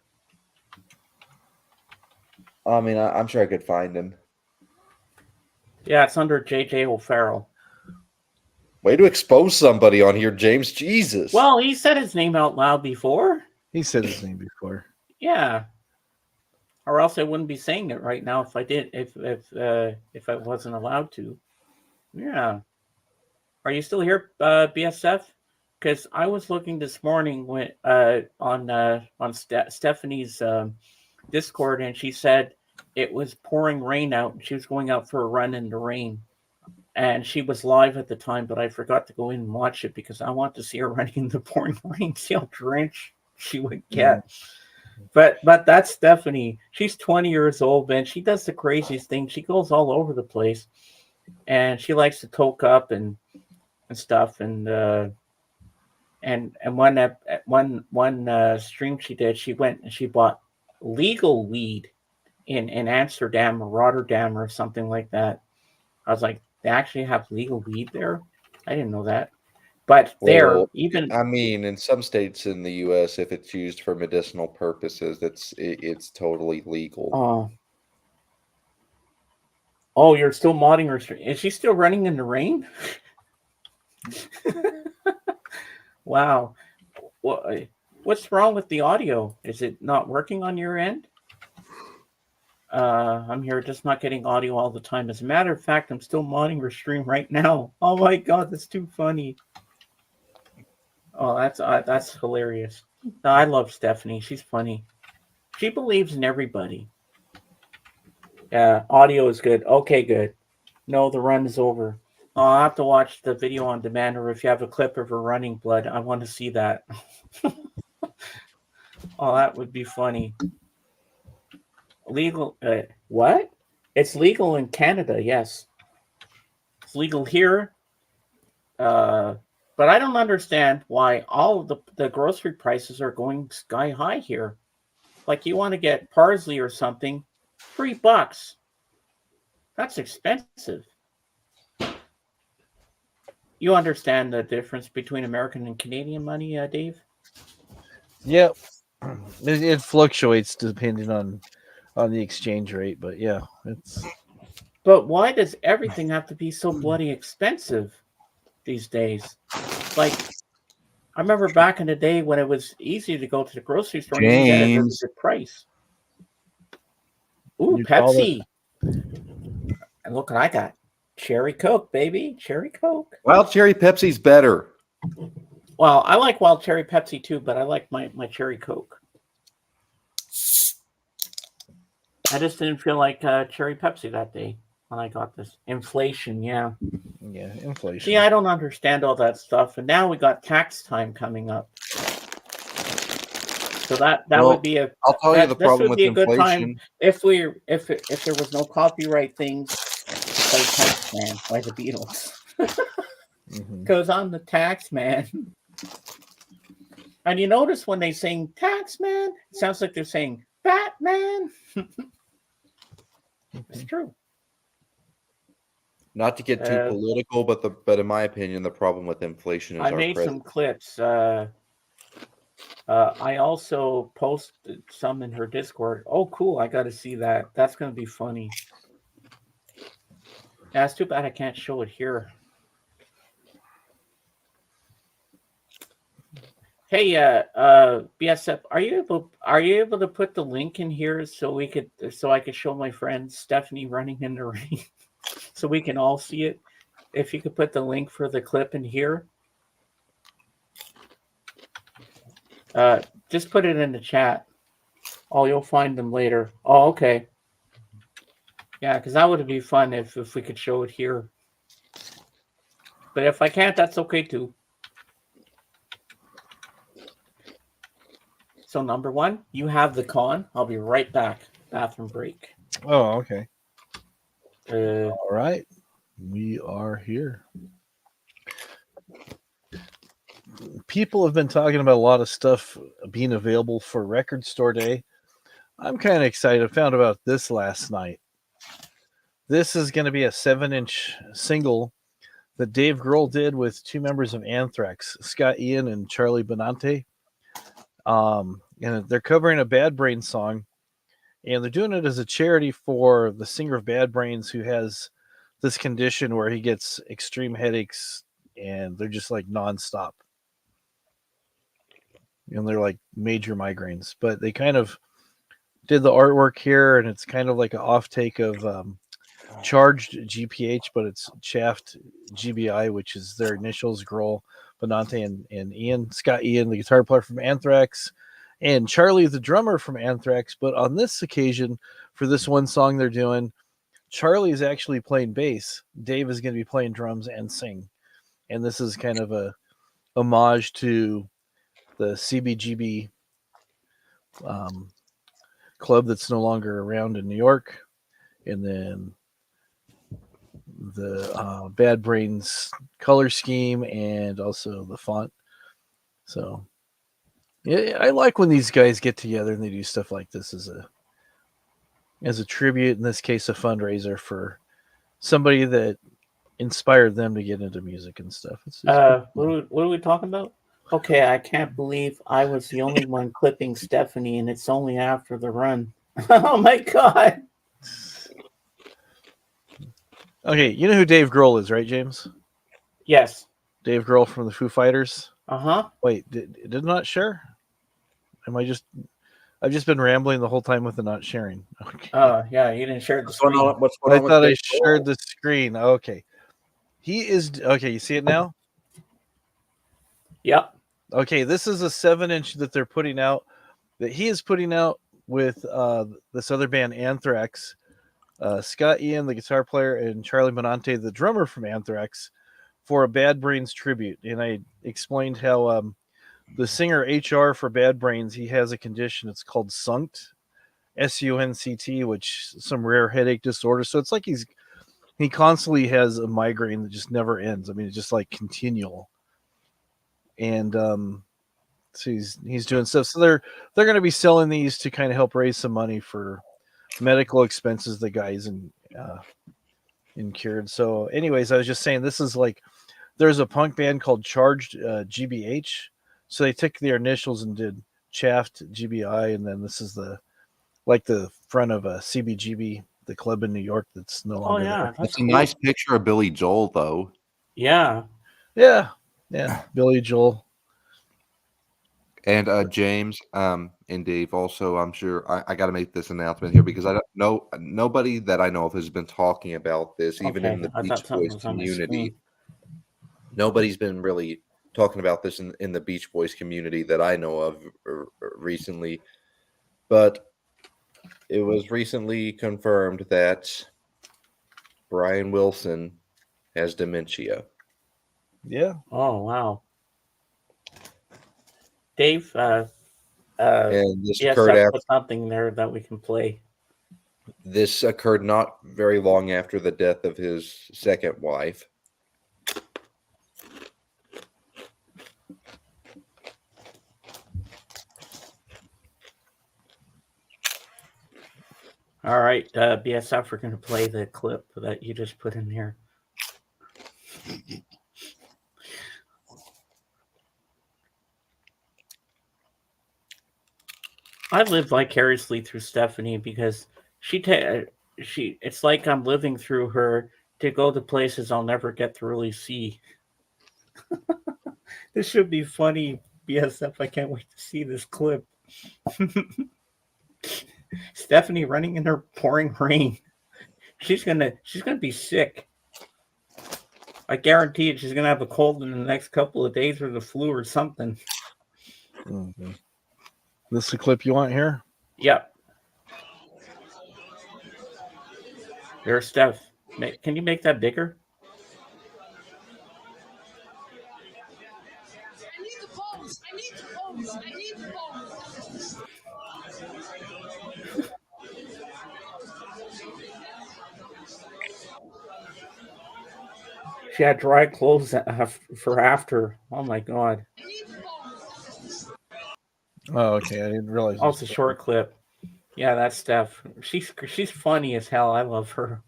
I mean, I'm sure I could find him. Yeah, it's under JJ O'Farrell. Way to expose somebody on here, James. Jesus. Well, he said his name out loud before. He said his name before. Yeah. Or else I wouldn't be saying it right now if I did, if I wasn't allowed to. Yeah. Are you still here, BSF? Because I was looking this morning when on Stephanie's Discord, and she said it was pouring rain out, and she was going out for a run in the rain, and she was live at the time, but I forgot to go in and watch it because I want to see her running in the pouring rain, see how drenched she would get. But that's Stephanie. She's 20 years old, man. She does the craziest thing. She goes all over the place, and she likes to toke up and stuff. And one stream she did, she went and she bought legal weed in Amsterdam or Rotterdam or something like that. I was like, they actually have legal weed there? I didn't know that. But Well, even I mean, in some states in the U.S., if it's used for medicinal purposes, it's totally legal. Oh, you're still modding her stream. Is she still running in the rain? Wow. What's wrong with the audio? Is it not working on your end? I'm here just not getting audio all the time. As a matter of fact, I'm still modding her stream right now. Oh my god, that's too funny. Oh, that's hilarious. No, I love Stephanie. She's funny. She believes in everybody. Yeah, audio is good. Okay, good. No, the run is over. Oh, I'll have to watch the video on demand, or if you have a clip of her running blood, I want to see that. Oh, that would be funny. Legal? What? It's legal in Canada, yes. It's legal here. But I don't understand why all of the grocery prices are going sky high here. Like you want to get parsley or something, $3. That's expensive. You understand the difference between American and Canadian money, Dave? Yep. It fluctuates depending on the exchange rate, but yeah, it's. But why does everything have to be so bloody expensive these days? Like, I remember back in the day when it was easy to go to the grocery store and you can get it at a really good price. Ooh, Pepsi. And look what I got. Cherry Coke, baby. Cherry Coke. Wild Cherry Pepsi's better. Well, I like Wild Cherry Pepsi too, but I like my Cherry Coke. I just didn't feel like Cherry Pepsi that day when I got this. Inflation, yeah. Yeah, inflation. See, I don't understand all that stuff. And now we got tax time coming up. So that would be a. I'll tell you the problem with inflation. Good time if there was no copyright things to play Tax Man by the Beatles. Because I'm the tax man. And you notice when they sing Tax Man, it sounds like they're saying Batman. It's true. Not to get too political, but in my opinion, the problem with inflation is I made some clips. I also posted some in her Discord. Oh, cool. I got to see that. That's going to be funny. Yeah, it's too bad I can't show it here. Hey, BSF, are you able to put the link in here so I could show my friend Stephanie running in the rain so we can all see it? If you could put the link for the clip in here. Just put it in the chat. Oh, you'll find them later. Oh, okay. Yeah, because that would be fun if we could show it here. But if I can't, that's okay too. So number one, you have the con. I'll be right back. Bathroom break. Oh, okay. Uh, All right. We are here. People have been talking about a lot of stuff being available for Record Store Day. I'm kind of excited. I found about this last night. This is going to be a 7-inch single that Dave Grohl did with two members of Anthrax, Scott Ian and Charlie Benante. And they're covering a Bad Brains song, and they're doing it as a charity for the singer of Bad Brains who has this condition where he gets extreme headaches and they're just like nonstop. And they're like major migraines, but they kind of did the artwork here, and it's kind of like an off take of Charged GPH, but it's Shaft GBI, which is their initials, Grohl, Benante, and Ian. Scott Ian, the guitar player from Anthrax, and Charlie, the drummer from Anthrax. But on this occasion, for this one song they're doing, Charlie is actually playing bass. Dave is going to be playing drums and sing. And this is kind of a homage to the CBGB club that's no longer around in New York. And then the Bad Brains color scheme and also the font. So yeah, I like when these guys get together and they do stuff like this as a tribute, in this case a fundraiser for somebody that inspired them to get into music and stuff. what are we talking about? Okay, I can't believe I was the only one clipping Stephanie, and it's only after the run. Oh my god! Okay, you know who Dave Grohl is, right, James? Yes. Dave Grohl from the Foo Fighters. Uh-huh. Wait, did not share? I've just been rambling the whole time with the not sharing. Okay. Yeah, you didn't share the What's going screen. on? What's going I on with thought I Dave shared Grohl? the screen. Okay. He is okay, you see it now? Yep. Okay, this is a 7-inch that they're putting out, that he is putting out with this other band, Anthrax. Scott Ian, the guitar player, and Charlie Benante, the drummer from Anthrax, for a Bad Brains tribute. And I explained how the singer HR for Bad Brains, he has a condition. It's called SUNCT, SUNCT, which is some rare headache disorder. So it's like he constantly has a migraine that just never ends. I mean, it's just like continual. And so he's doing stuff. So they're going to be selling these to kind of help raise some money for medical expenses the guys incurred. So anyways, I was just saying, this is like, there's a punk band called Charged GBH. So they took their initials and did Shaft GBI, and then this is the front of a CBGB, the club in New York that's no longer there. That's a nice picture of Billy Joel, though. Yeah. Billy Joel. And James, and Dave. Also, I'm sure I got to make this announcement here because I don't know nobody that I know of has been talking about this, even in the I Beach thought something Boys was on my community. screen. Nobody's been really talking about this in the Beach Boys community that I know of recently, but it was recently confirmed that Brian Wilson has dementia. Yeah. Oh wow. Dave, And this yes, occurred after. put something there that we can play. This occurred not very long after the death of his second wife. All right, BSF, we're going to play the clip that you just put in here. I live vicariously through Stephanie because it's like I'm living through her to go to places I'll never get to really see. This should be funny, BSF. I can't wait to see this clip. Stephanie running in her pouring rain. She's gonna be sick. I guarantee it. She's gonna have a cold in the next couple of days, or the flu, or something. Mm-hmm. This is the clip you want here? Yep. There's Steph. Can you make that bigger? I need the pose. I need the pose. She had dry clothes for after. Oh my god! Oh, okay. I didn't realize. Oh, it's a short clip. Yeah, that's Steph. She's funny as hell. I love her.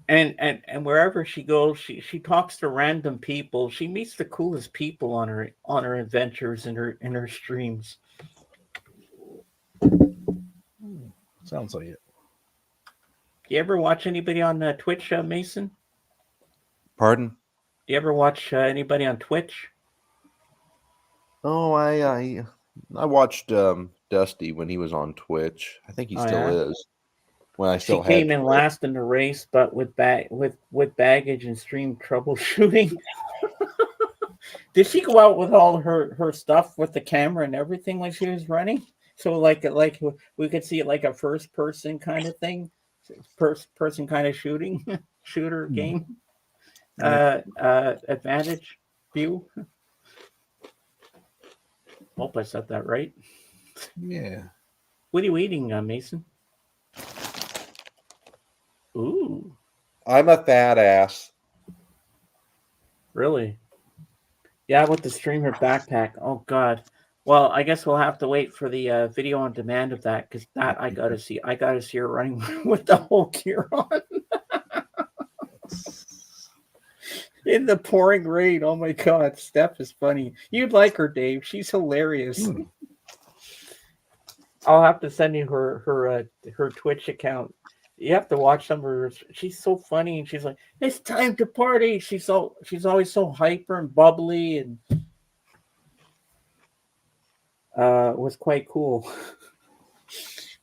And wherever she goes, she talks to random people. She meets the coolest people on her adventures in her streams. Sounds like it. Do you ever watch anybody on Twitch, Mason? Pardon? Do you ever watch anybody on Twitch? Oh, I watched Dusty when he was on Twitch. I think he Oh, still yeah? is. When I She still had came in Twitch. last in the race, but with baggage and stream troubleshooting. Did she go out with all her stuff with the camera and everything when she was running? So like we could see it like a first person kind of thing, first person kind of shooter game, advantage view. Hope I said that right. Yeah. What are you eating, Mason? Ooh, I'm a fat ass. really? Yeah, with the streamer backpack. Oh God. Well, I guess we'll have to wait for the video on demand of that because that I gotta see. I gotta see her running with the whole gear on in the pouring rain. Oh my God, Steph is funny. You'd like her, Dave. She's hilarious. I'll have to send you her Twitch account. You have to watch some of her. She's so funny, and she's like, "It's time to party." She's always so hyper and bubbly, and was quite cool.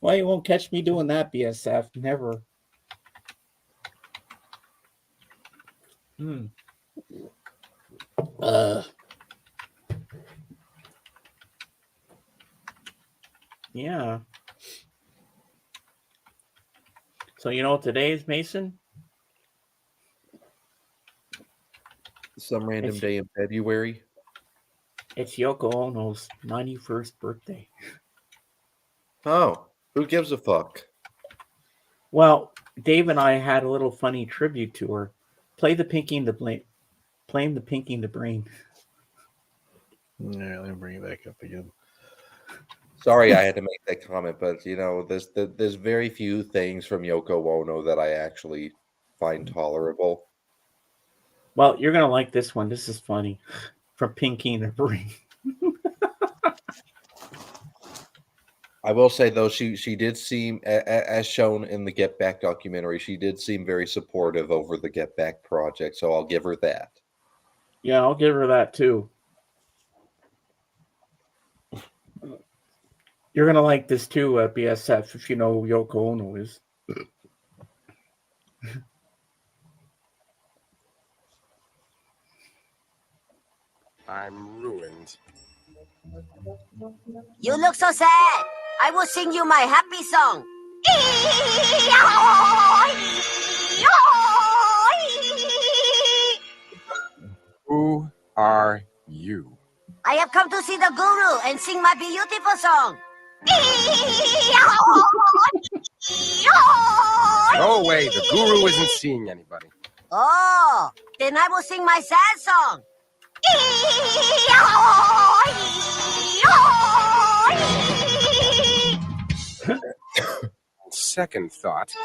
Well, you won't catch me doing that, BSF. Never. Yeah. So you know what today is, Mason? Some random day in February. It's Yoko Ono's 91st birthday. Oh, who gives a fuck? Well, Dave and I had a little funny tribute to her. Play the Pinky and the Brain. Playing the Pinky and the Brain. Yeah, let me bring it back up again. Sorry, I had to make that comment, but you know, there's very few things from Yoko Ono that I actually find tolerable. Well, you're gonna like this one. This is funny. From Pinky and the Brain. I will say though, she did seem, as shown in the Get Back documentary, she did seem very supportive over the Get Back project. So I'll give her that. Yeah, I'll give her that too. You're gonna like this too, BSF, if you know who Yoko Ono is. I'm ruined. You look so sad. I will sing you my happy song. Who are you? I have come to see the guru and sing my beautiful song. No way, the guru isn't seeing anybody. Oh, then I will sing my sad song. Second thought.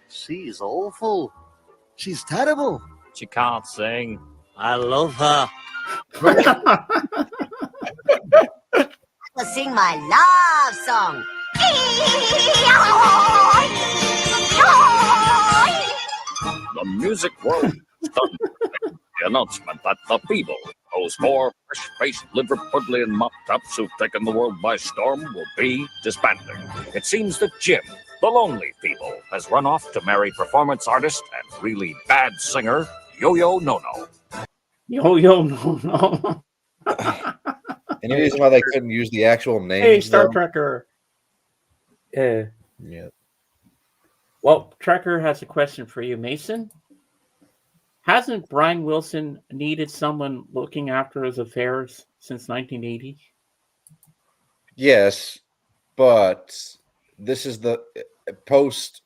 She's awful. She's terrible. She can't sing. I love her. I will sing my love song. The music world stunned. The announcement that the Feeble, those four fresh-faced, liver-puddling mop-tops who've taken the world by storm, will be disbanding. It seems that Jim, the lonely Feeble, has run off to marry performance artist and really bad singer Yo-Yo No-No. Yo-Yo No-No. Any reason why they couldn't use the actual name? Hey, Star Trekker. Yeah. Well, Trekker has a question for you, Mason. Hasn't Brian Wilson needed someone looking after his affairs since 1980? Yes, but this is the post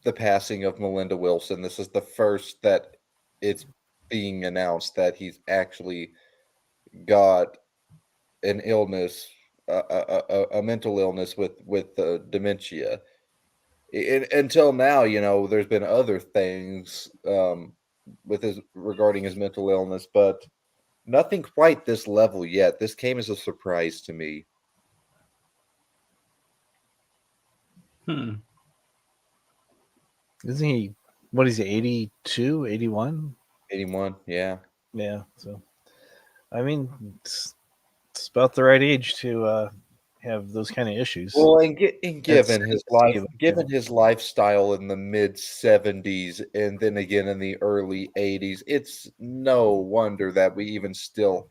the passing of Melinda Wilson. This is the first that it's being announced that he's actually got an illness, a mental illness with dementia. Until now, there's been other things with his regarding his mental illness, but nothing quite this level yet. This came as a surprise to me. Hmm. Isn't he? What is he? 82, 81? 81, yeah. Yeah. So, I mean, it's about the right age to have those kind of issues. Well, and given That's his sad to life, see, given his lifestyle in the mid 70s and then again in the early 80s, it's no wonder that we even still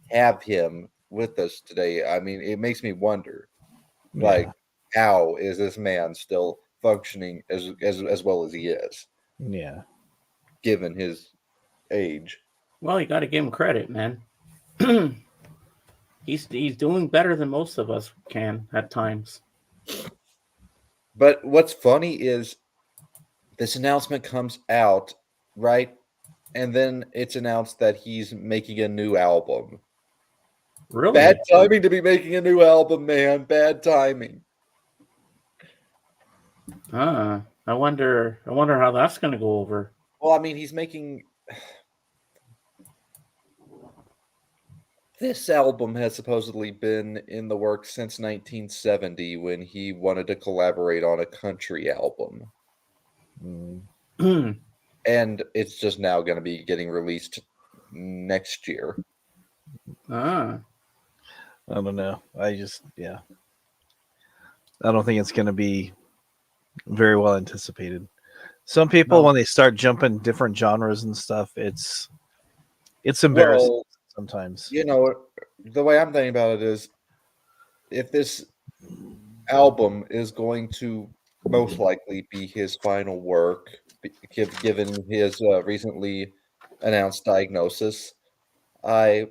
have him with us today. I mean, it makes me wonder, like, Yeah. how is this man still functioning as well as he is, Yeah. given his age? Well, you got to give him credit, man. he's doing better than most of us can at times. But what's funny is this announcement comes out, right? And then it's announced that he's making a new album. Really? Bad timing to be making a new album, man. Bad timing. I wonder how that's going to go over. Well, I mean, he's making this album has supposedly been in the works since 1970 when he wanted to collaborate on a country album. And it's just now going to be getting released next year. Ah. I don't know. I don't think it's going to be very well anticipated. Some people, when they start jumping different genres and stuff, it's embarrassing sometimes. The way I'm thinking about it is, if this album is going to most likely be his final work, given his recently announced diagnosis, I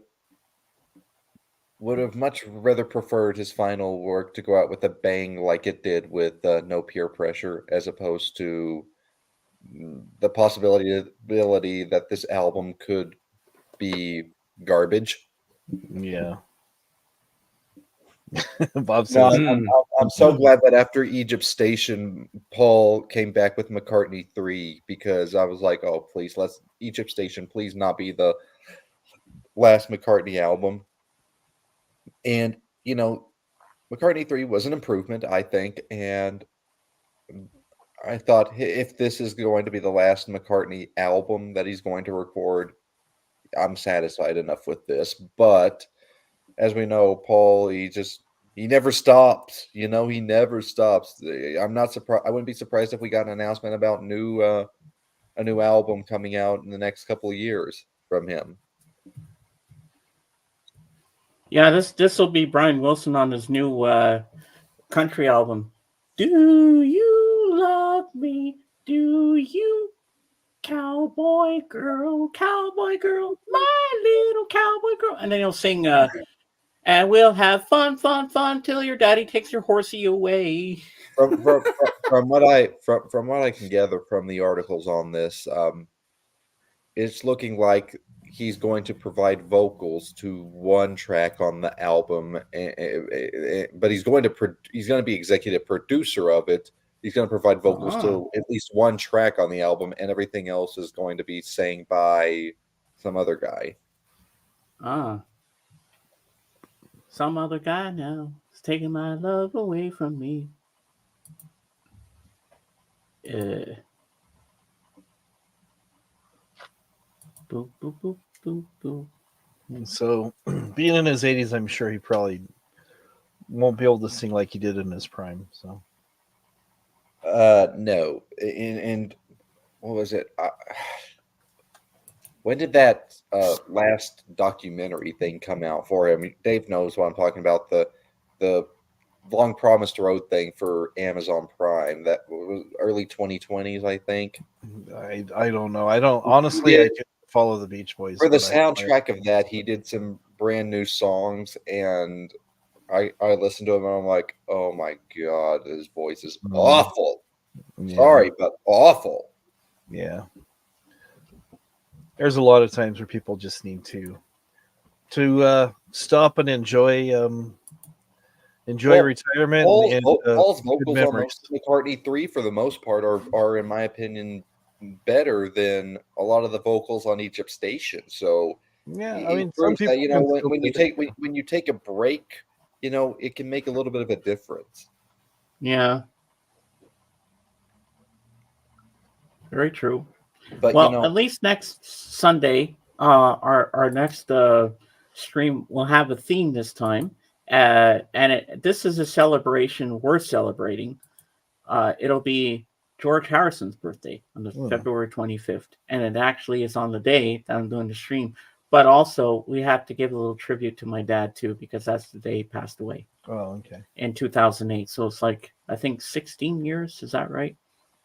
would have much rather preferred his final work to go out with a bang like it did with No Peer Pressure, as opposed to the possibility that this album could be garbage. Yeah. Bob No, says, I'm so glad that after Egypt Station, Paul came back with McCartney 3, because I was like, oh, please, let's Egypt Station please not be the last McCartney album. And, McCartney 3 was an improvement, I think, and I thought if this is going to be the last McCartney album that he's going to record, I'm satisfied enough with this. But as we know, Paul, he never stops. He never stops. I'm not surprised. I wouldn't be surprised if we got an announcement about a new album coming out in the next couple of years from him. Yeah, this will be Brian Wilson on his new country album. Do you love me? Do you, cowboy girl, my little cowboy girl? And then he'll sing, and we'll have fun till your daddy takes your horsey away. From what I can gather from the articles on this, it's looking like he's going to provide vocals to one track on the album, but he's going to be executive producer of it. He's going to provide vocals to at least one track on the album, and everything else is going to be sang by some other guy. Some other guy now is taking my love away from me. Boop, boop, boop, boop, boop. So, being in his 80s, I'm sure he probably won't be able to sing like he did in his prime. So, no, and what was it? When did that last documentary thing come out for him? Dave knows what I'm talking about. The long promised road thing for Amazon Prime. That was early 2020s, I think. I don't know. I don't honestly. I didn't follow the Beach Boys For the but soundtrack of that, he did some brand new songs, and I listened to him, and I'm like, oh my god, his voice is awful. Yeah. Sorry, but awful. Yeah. There's a lot of times where people just need to stop and enjoy retirement and Paul's good vocals on memories. McCartney 3 for the most part are in my opinion better than a lot of the vocals on Egypt Station. So Yeah, I it mean, some proves people that, can still when you do take when you take a break, it can make a little bit of a difference. Yeah. Very true. But well, at least next Sunday, our next stream will have a theme this time, and this is a celebration. We're celebrating. It'll be George Harrison's birthday on the February 25th, and it actually is on the day that I'm doing the stream. But also, we have to give a little tribute to my dad too, because that's the day he passed away. Oh, okay. In 2008, so it's like I think 16 years. Is that right?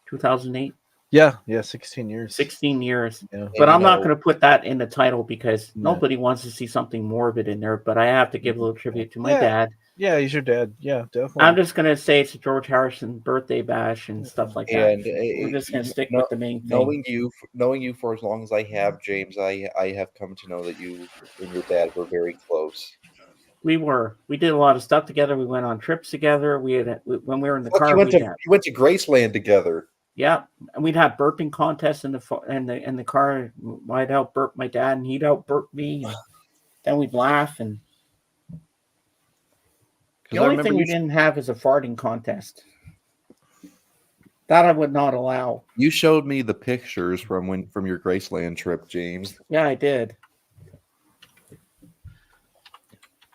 2008. Yeah, 16 years. 16 years. Yeah. But I'm not going to put that in the title because nobody wants to see something morbid in there. But I have to give a little tribute to my dad. Yeah, he's your dad. Yeah, definitely. I'm just going to say it's a George Harrison birthday bash and stuff like that. And we're just going to stick with the main thing. Knowing you for as long as I have, James, I have come to know that you and your dad were very close. We did a lot of stuff together. We went on trips together. When we were in the car, you went to Graceland together. Yeah, and we'd have burping contests in the car. I'd help burp my dad, and he'd help burp me. And then we'd laugh. And the only thing we didn't have is a farting contest. That I would not allow. You showed me the pictures from your Graceland trip, James. Yeah, I did.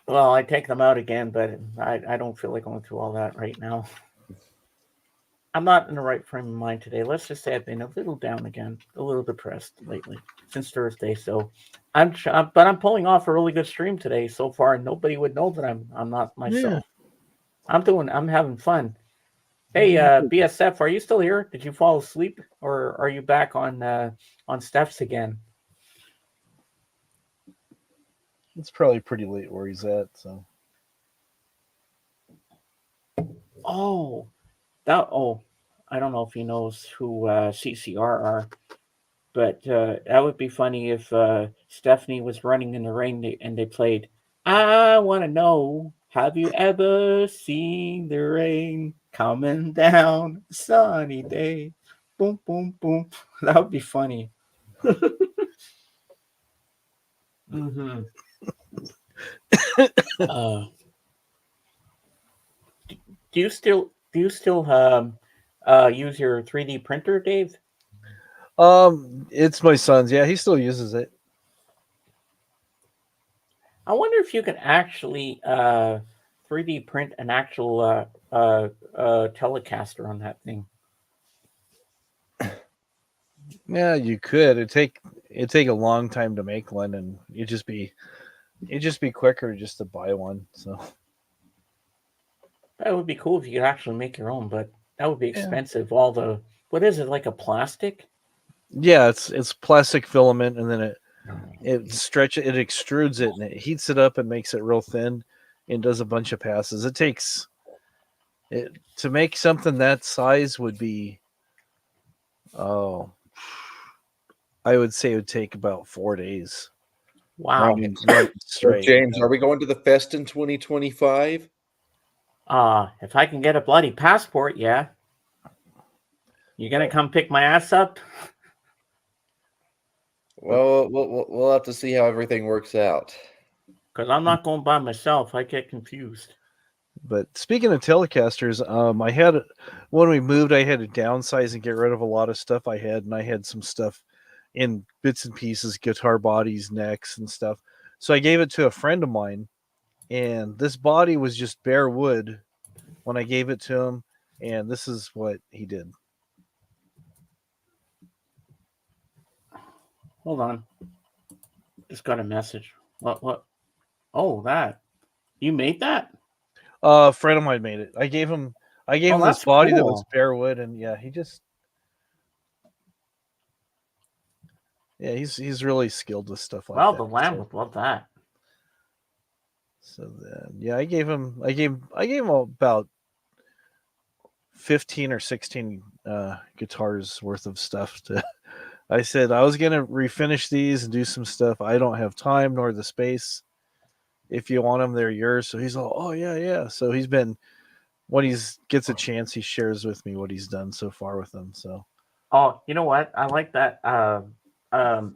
Well, I take them out again, but I don't feel like going through all that right now. I'm not in the right frame of mind today. Let's just say I've been a little down again, a little depressed lately since Thursday. So I'm pulling off a really good stream today so far, and nobody would know that I'm not myself. Yeah. I'm having fun. Hey, BSF, are you still here? Did you fall asleep, or are you back on Steph's again? It's probably pretty late where he's at. So. I don't know if he knows who CCR are, but that would be funny if Stephanie was running in the rain and they played, I want to know, have you ever seen the rain coming down a sunny day? Boom, boom, boom. That would be funny. Mm-hmm. Do you still use your 3D printer, Dave? It's my son's. Yeah, he still uses it. I wonder if you can actually 3D print an actual Telecaster on that thing. Yeah, you could. It'd take a long time to make one, and it'd just be quicker just to buy one. So that would be cool if you could actually make your own, but that would be expensive. Yeah. What is it, like a plastic? Yeah, it's plastic filament, and then it extrudes it, and it heats it up and makes it real thin, and does a bunch of passes. It takes to make something that size would be, I would say it would take about 4 days. Wow. Straight. James, are we going to the fest in 2025? If I can get a bloody passport, yeah. You gonna come pick my ass up? Well, we'll have to see how everything works out. Because I'm not going by myself. I get confused. But speaking of Telecasters, I had, when we moved, I had to downsize and get rid of a lot of stuff I had, and I had some stuff in bits and pieces, guitar bodies, necks, and stuff. So I gave it to a friend of mine, and this body was just bare wood when I gave it to him, and this is what he did. Hold on. Just got a message. What? Oh, that. You made that? A friend of mine made it. I gave him this that's body that was cool. bare wood, and yeah, he's really skilled with stuff like Well, that. the lamb would love that. So then, yeah, I gave him about 15 or 16 guitars worth of stuff to. I said I was gonna refinish these and do some stuff. I don't have time nor the space. If you want them, they're yours. So he's all, oh yeah. So he's been, when he gets a chance, he shares with me what he's done so far with them. So, Oh, you know what? I like that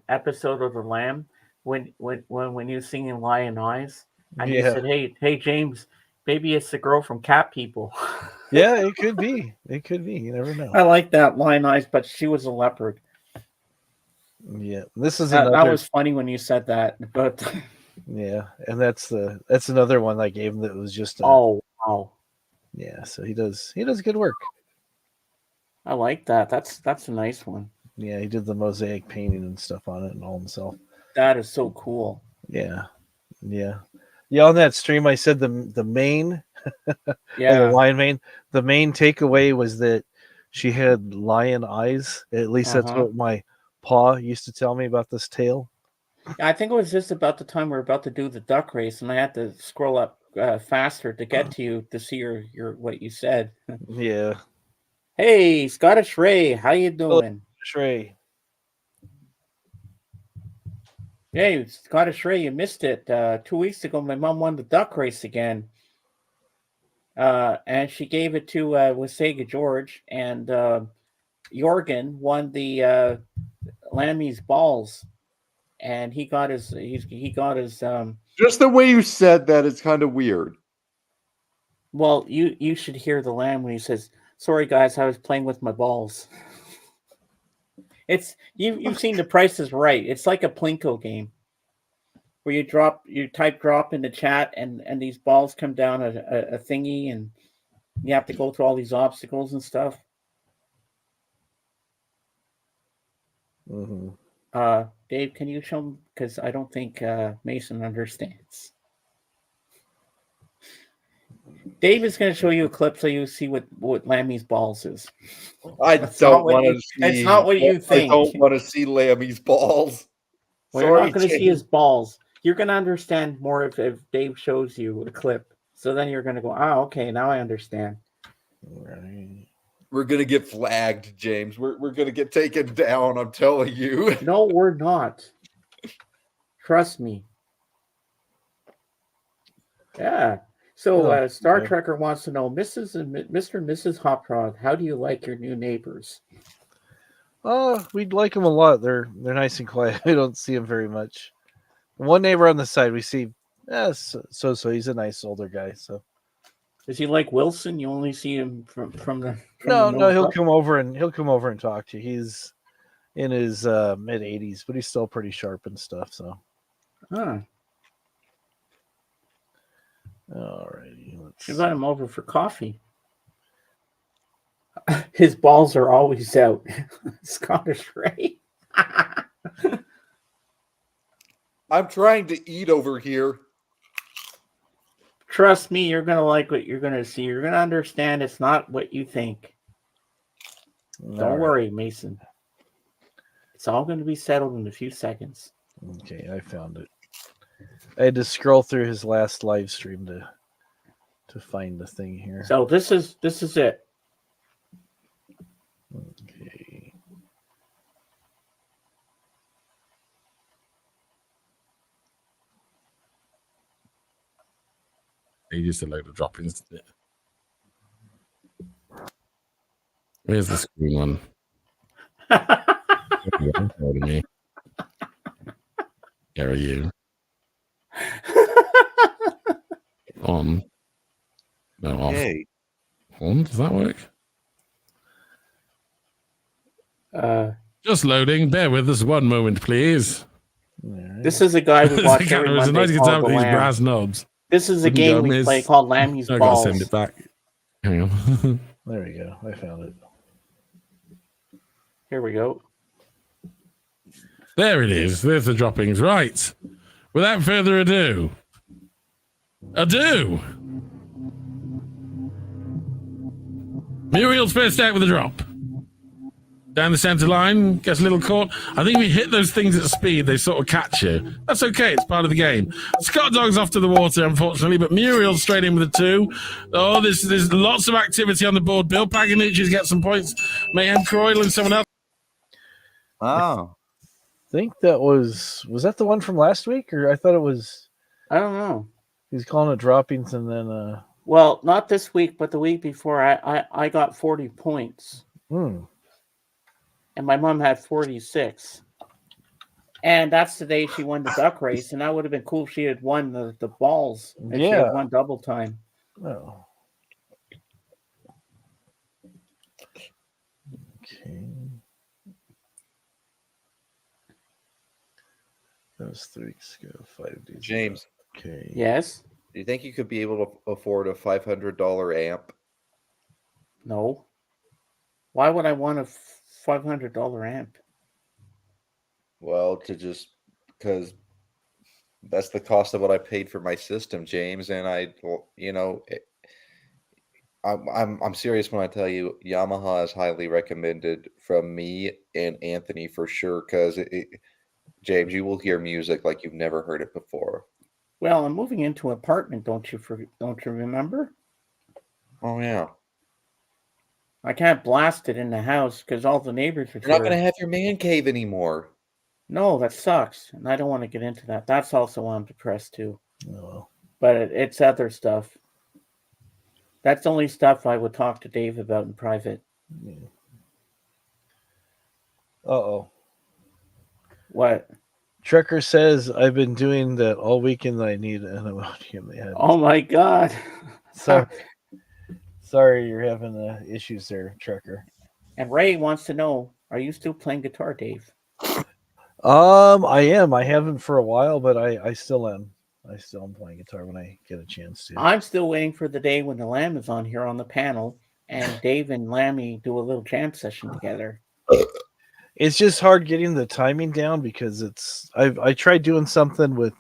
episode of the Lamb when you singing Lion Eyes, and you yeah, said, "Hey, James, maybe it's the girl from Cat People." yeah, it could be. It could be. You never know. I like that Lion Eyes, but she was a leopard. Yeah, this is That another. was funny when you said that, but Yeah, and that's another one I gave him that was just. Oh wow! Yeah, so he does good work. I like that. That's a nice one. Yeah, he did the mosaic painting and stuff on it and all himself. That is so cool. Yeah. On that stream, I said the main, Yeah, the lion mane. The main takeaway was that she had lion eyes. At least that's what my paw used to tell me about this tale. I think it was just about the time we were about to do the duck race, and I had to scroll up faster to get to you to see your what you said. Yeah. Hey, Scottish Ray, how you doing? Scottish Ray. Hey, Scottish Ray, you missed it. 2 weeks ago, my mom won the duck race again. And she gave it to Wasega George, and Jorgen won the Lammy's balls, and he got his Just the way you said that, it's kind of weird. Well, you should hear the Lamb when he says, "Sorry guys, I was playing with my balls." It's you've seen The Price is Right. It's like a Plinko game where you type drop in the chat, and these balls come down a thingy, and you have to go through all these obstacles and stuff. Mm-hmm. Dave, can you show him? Because I don't think Mason understands. Dave is going to show you a clip so you see what Lammy's balls is. I don't want to see. It's not what you think. I don't want to see Lammy's balls. Well, you're not going to see his balls. You're going to understand more if Dave shows you a clip. So then you're going to go, okay, now I understand. Right. We're going to get flagged, James. We're going to get taken down, I'm telling you. No, we're not. Trust me. Yeah. So Star Trekker wants to know, Mr. and Mrs. Hot Rod, how do you like your new neighbors? We'd like them a lot. They're nice and quiet. We don't see them very much. One neighbor on the side we see, so he's a nice older guy. So is he like Wilson? You only see him from the no, he'll come over and talk to you. He's in his mid 80s, but he's still pretty sharp and stuff. So. Alrighty, let's invite him over for coffee. His balls are always out. Scottish Ray. I'm trying to eat over here. Trust me, you're going to like what you're going to see. You're going to understand it's not what you think. Don't worry, Mason. It's all going to be settled in a few seconds. Okay, I found it. I had to scroll through his last live stream to find the thing here. So this is it. Okay. He used a load of droppings. Where's the screen one? Me. Where are you? On. No, off. Hey. On? Does that work? Just loading. Bear with us one moment, please. This is a guy we watch every Monday. It's a nice guitar with these brass knobs. This is a game we play called Lammy's Balls. I gotta send it back. Hang on. There we go. I found it. Here we go. There it is. There's the droppings. Right. Without further ado. Muriel's first out with a drop. Down the center line, gets a little caught. I think if you hit those things at speed, they sort of catch you. That's okay, it's part of the game. Scott Dog's off to the water, unfortunately, but Muriel's straight in with a 2. Oh, there's lots of activity on the board. Bill Paganucci's got some points. Mayhem Croydon and someone else. Oh. I think that was that the one from last week? Or I thought it was... I don't know. He's calling it droppings and then... Well, not this week, but the week before, I got 40 points. And my mom had 46. And that's the day she won the duck race. And that would have been cool if she had won the balls. And she had won double time. Oh. Okay. That was 3 weeks ago, 5 days James. ago. Okay. Yes? Do you think you could be able to afford a $500 amp? No. Why would I want a $500 amp? Well, because that's the cost of what I paid for my system, James. And I'm serious when I tell you Yamaha is highly recommended from me and Anthony for sure. Because James, you will hear music like you've never heard it before. Well, I'm moving into an apartment. Don't you remember? Oh yeah. I can't blast it in the house because all the neighbors are. You're not going to have your man cave anymore. No, that sucks, and I don't want to get into that. That's also why I'm depressed too. Oh. But it's other stuff. That's the only stuff I would talk to Dave about in private. Yeah. Uh-oh. What? Trucker says, I've been doing that all weekend. I need an ammonium. Oh my God. Sorry you're having issues there, Trucker. And Ray wants to know, are you still playing guitar, Dave? I am. I haven't for a while, but I still am. I still am playing guitar when I get a chance to. I'm still waiting for the day when the Lamb is on here on the panel and Dave and Lammy do a little jam session together. It's just hard getting the timing down because I tried doing something with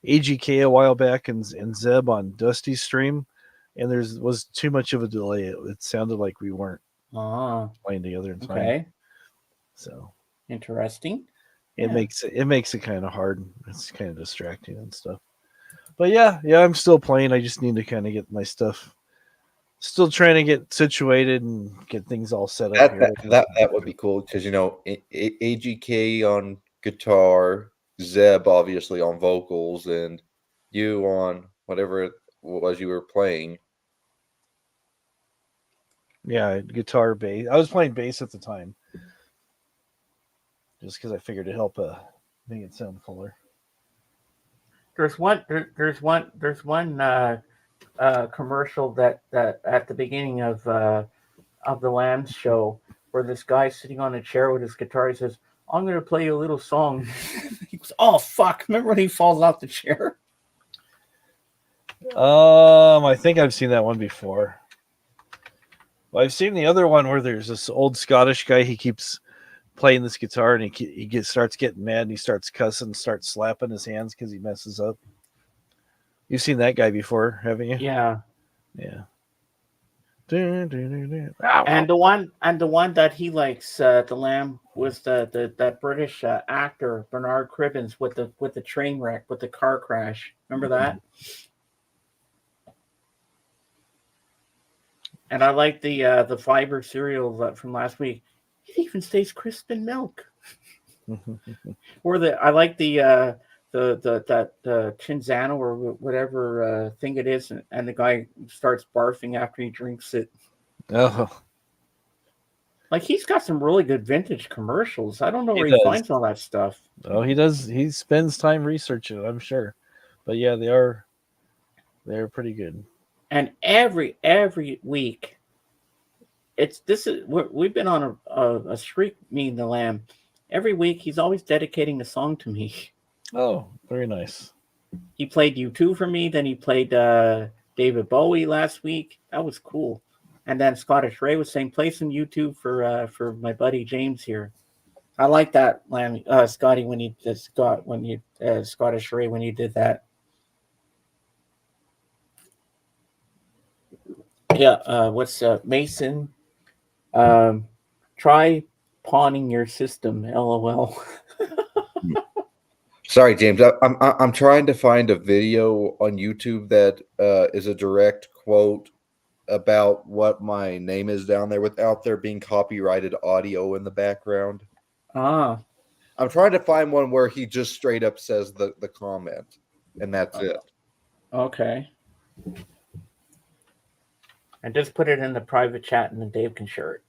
AGK a while back and Zeb on Dusty's stream, and was too much of a delay. It sounded like we weren't playing together in time. Okay. So interesting. It makes it kind of hard. It's kind of distracting and stuff. But yeah, I'm still playing. I just need to kind of get my stuff. Still trying to get situated and get things all set up. That would be cool because AGK on guitar, Zeb obviously on vocals, and you on whatever it was you were playing. Yeah, guitar, bass. I was playing bass at the time, just because I figured it helped make it sound fuller. There's one commercial that at the beginning of the Lambs show where this guy's sitting on a chair with his guitar. He says, "I'm going to play you a little song." He goes, "Oh fuck!" Remember when he falls off the chair? I think I've seen that one before. Well, I've seen the other one where there's this old Scottish guy. He keeps playing this guitar and he starts getting mad and he starts cussing, starts slapping his hands because he messes up. You've seen that guy before, haven't you? Yeah. Yeah. And the one that he likes, the Lamb, was that British actor Bernard Cribbins with the train wreck, with the car crash. Remember that? And I like the fiber cereal from last week. It even stays crisp in milk. Or I like the Chinzano or whatever thing it is, and the guy starts barfing after he drinks it. Oh, like he's got some really good vintage commercials. I don't know where He he does. finds all that stuff. Oh, he does. He spends time researching it, I'm sure. But yeah, they're pretty good. And every week, we've been on a streak, me and the Lamb. Every week, he's always dedicating a song to me. Oh, very nice. He played U2 for me. Then he played David Bowie last week. That was cool. And then Scottish Ray was saying, play some U2 for my buddy James here. I like that, Lamb, Scotty, when you did Scottish Ray when you did that. Yeah, what's Mason? Try pawning your system. LOL. Sorry, James. I'm trying to find a video on YouTube that is a direct quote about what my name is down there without there being copyrighted audio in the background. Ah. I'm trying to find one where he just straight up says the comment, and that's it. Okay. And just put it in the private chat, and then Dave can share it.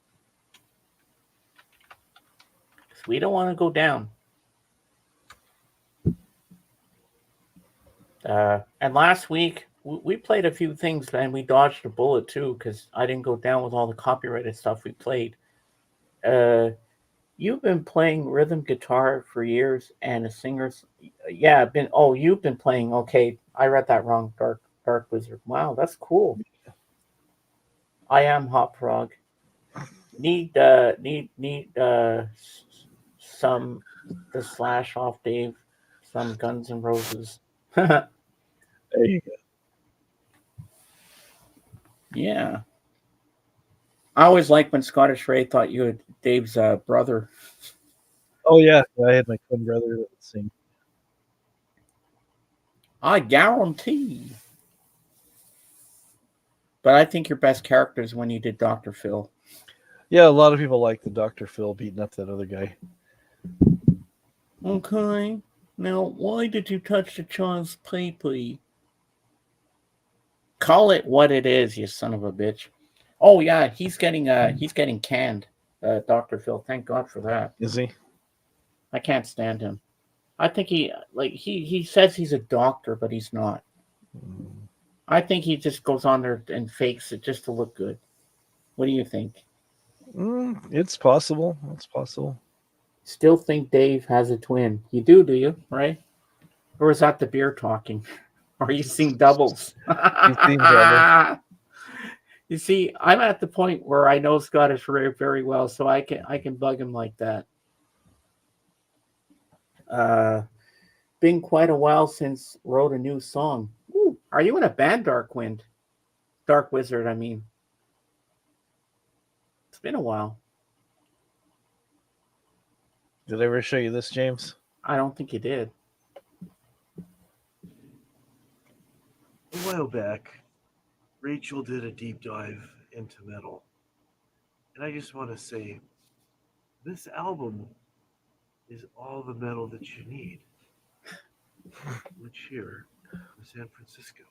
'Cause we don't want to go down. And last week we played a few things, and we dodged a bullet too, because I didn't go down with all the copyrighted stuff we played. You've been playing rhythm guitar for years, and a singer's you've been playing. Okay, I read that wrong. Dark Wizard. Wow, that's cool. I am Hop Frog. Need some the slash off Dave, some Guns N' Roses. There you go. Yeah. I always liked when Scottish Ray thought you were Dave's brother. Oh yeah, I had my twin brother that would sing. I guarantee. But I think your best character is when you did Dr. Phil. Yeah, a lot of people like the Dr. Phil beating up that other guy. Okay. Now, why did you touch the child's pee-pee? Call it what it is, you son of a bitch. Oh yeah, he's getting canned, Dr. Phil. Thank God for that. Is he? I can't stand him. I think he says he's a doctor, but he's not. I think he just goes on there and fakes it just to look good. What do you think? It's possible. It's possible. Still think Dave has a twin. You do you? Right? Or is that the beer talking? Or you seen doubles? You've seen double. You see, I'm at the point where I know Scottish Ray very well, so I can bug him like that. Been quite a while since wrote a new song. Ooh, are you in a band, Dark Wizard, I mean. It's been a while. Did I ever show you this, James? I don't think you did. A while back, Rachel did a deep dive into metal. And I just want to say, this album is all the metal that you need. Which here in San Francisco.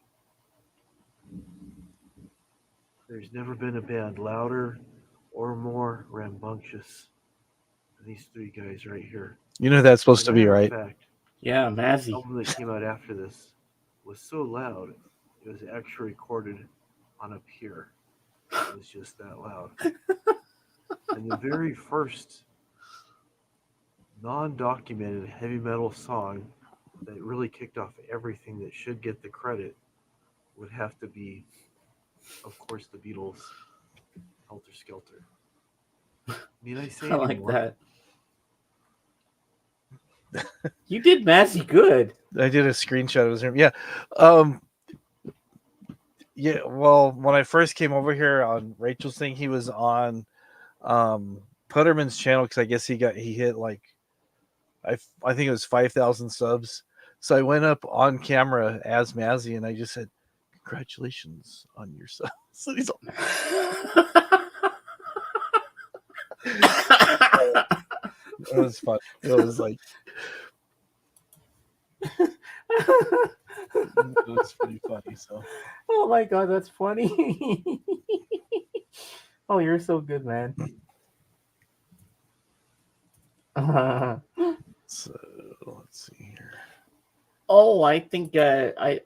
There's never been a band louder or more rambunctious than these three guys right here. You know that's supposed to be, Matter of right? fact, yeah, the Mazzy. album that came out after this was so loud, it was actually recorded on a pier. It was just that loud. And the very first non-documented heavy metal song that really kicked off everything that should get the credit would have to be, of course, the Beatles' Helter Skelter. Need I say I like anymore? that. You did Mazzy good. I did a screenshot of his room. Yeah. Yeah, well, when I first came over here on Rachel's thing, he was on Putterman's channel because I guess he hit like I think it was 5,000 subs. So I went up on camera as Mazzy and I just said, "Congratulations on your subs." So he's like, it was fun. It was like it was pretty funny. So Oh my God, that's funny. Oh, you're so good, man. So let's see here. Oh, I think I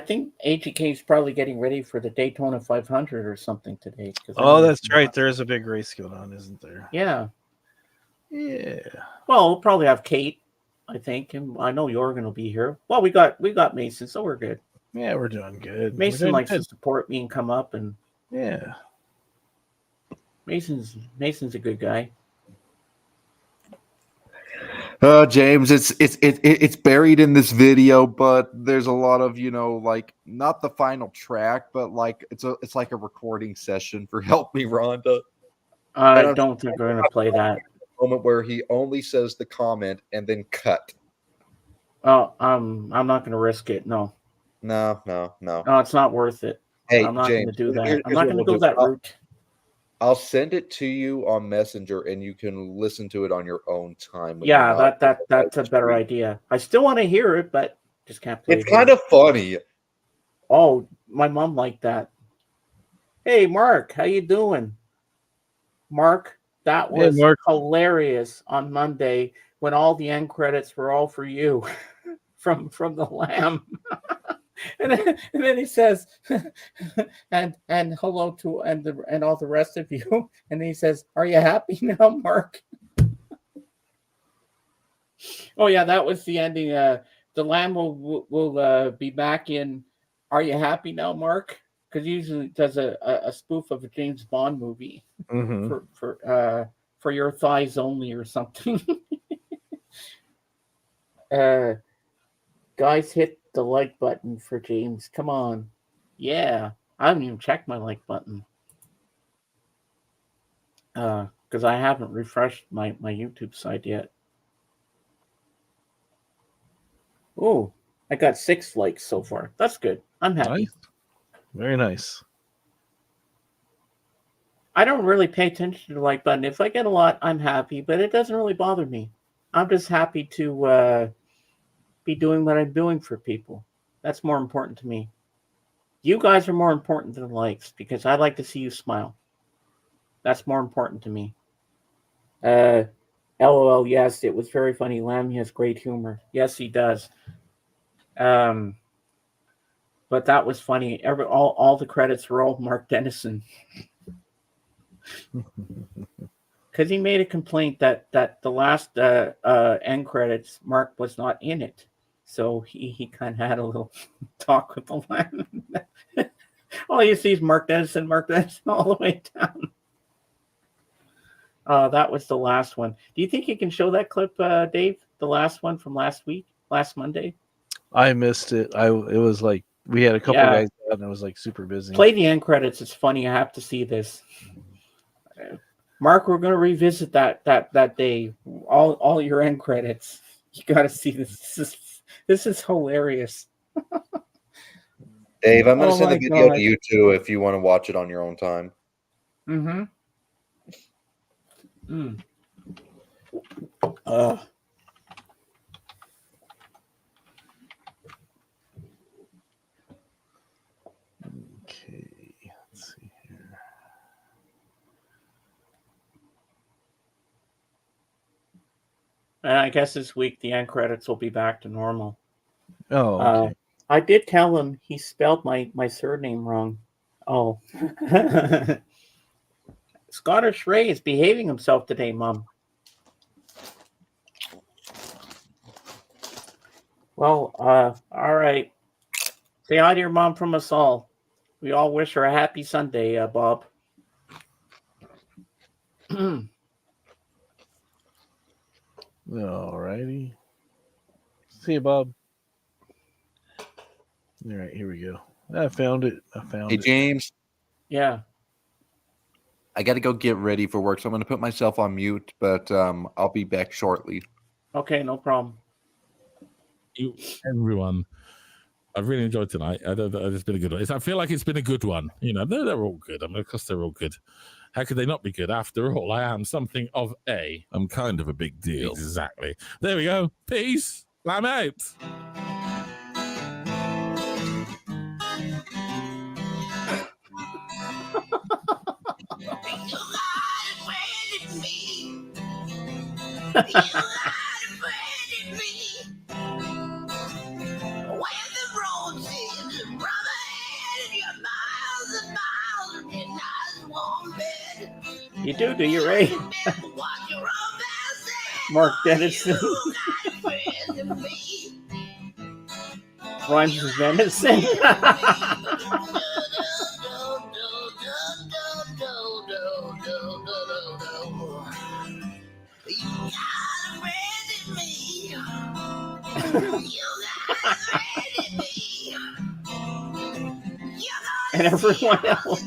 think AGK is probably getting ready for the Daytona 500 or something today. Oh, that's right. There is a big race going on, isn't there? Yeah. Yeah. Well, we'll probably have Kate, I think, and I know Jorgen will be here. Well, we got Mason, so we're good. Yeah, we're doing good. Mason likes to support me and come up, and yeah, Mason's a good guy. James, it's buried in this video, but there's a lot of, like not the final track, but like it's like a recording session for Help Me Rhonda. I don't think we're gonna play that. Moment where he only says the comment and then cut. Oh, I'm not gonna risk it. No, No, it's not worth it. Hey, I'm not James, gonna do that. here's I'm not what gonna we'll go do. that route. I'll send it to you on Messenger, and you can listen to it on your own time. When Yeah, you're not that's a better idea. I still want to hear it, but just can't play It's it here. kind of funny. Oh, my mom liked that. Hey, Mark, how you doing? Mark, that Hey, was Mark. hilarious on Monday when all the end credits were all for you from the Lamb. and then he says, and hello to and all the rest of you. And he says, "Are you happy now, Mark?" Oh yeah, that was the ending. The Lamb will be back in. Are you happy now, Mark? Because he usually does a spoof of a James Bond movie Mhm. for your thighs only or something. Guys, hit the like button for James. Come on, yeah. I haven't even checked my like button because I haven't refreshed my YouTube site yet. Oh, I got 6 likes so far. That's good. I'm happy. Nice. Very nice. I don't really pay attention to the like button. If I get a lot, I'm happy, but it doesn't really bother me. I'm just happy to be doing what I'm doing for people. That's more important to me. You guys are more important than likes because I like to see you smile. That's more important to me. LOL, yes, it was very funny. Lamb has great humor. Yes, he does. But that was funny. All the credits were all Mark Dennison. Because he made a complaint that the last end credits, Mark was not in it. So he kind of had a little talk with the Lamb. All you see is Mark Dennison all the way down. That was the last one. Do you think you can show that clip, Dave? The last one from last Monday? I missed it. It was like we had a couple Yeah. guys out and it was like super busy. Play the end credits. It's funny. I have to see this. Mark, we're going to revisit that day. All your end credits. You got to see this. This is hilarious. Dave, I'm going to Oh send the my video God. to you too if you want to watch it on your own time. Mm-hmm. Okay, let's see here. And I guess this week the end credits will be back to normal. Oh, okay. I did tell him he spelled my surname wrong. Oh. Scottish Ray is behaving himself today, Mom. Well, all right. Say hi to your mom from us all. We all wish her a happy Sunday, Bob. All righty. See you, Bob. All right, here we go. I found it. Hey, James. Yeah. I got to go get ready for work, so I'm going to put myself on mute, but I'll be back shortly. Okay, no problem. Everyone, I've really enjoyed tonight. It's been a good one. I feel like it's been a good one. You know, they're all good. I mean, of course, they're all good. How could they not be good? After all, I am something of I'm kind of a big deal. Exactly. There we go. Peace. I'm out. You do you, Ray? Mark Dennison. Rhymes with venison. And everyone else.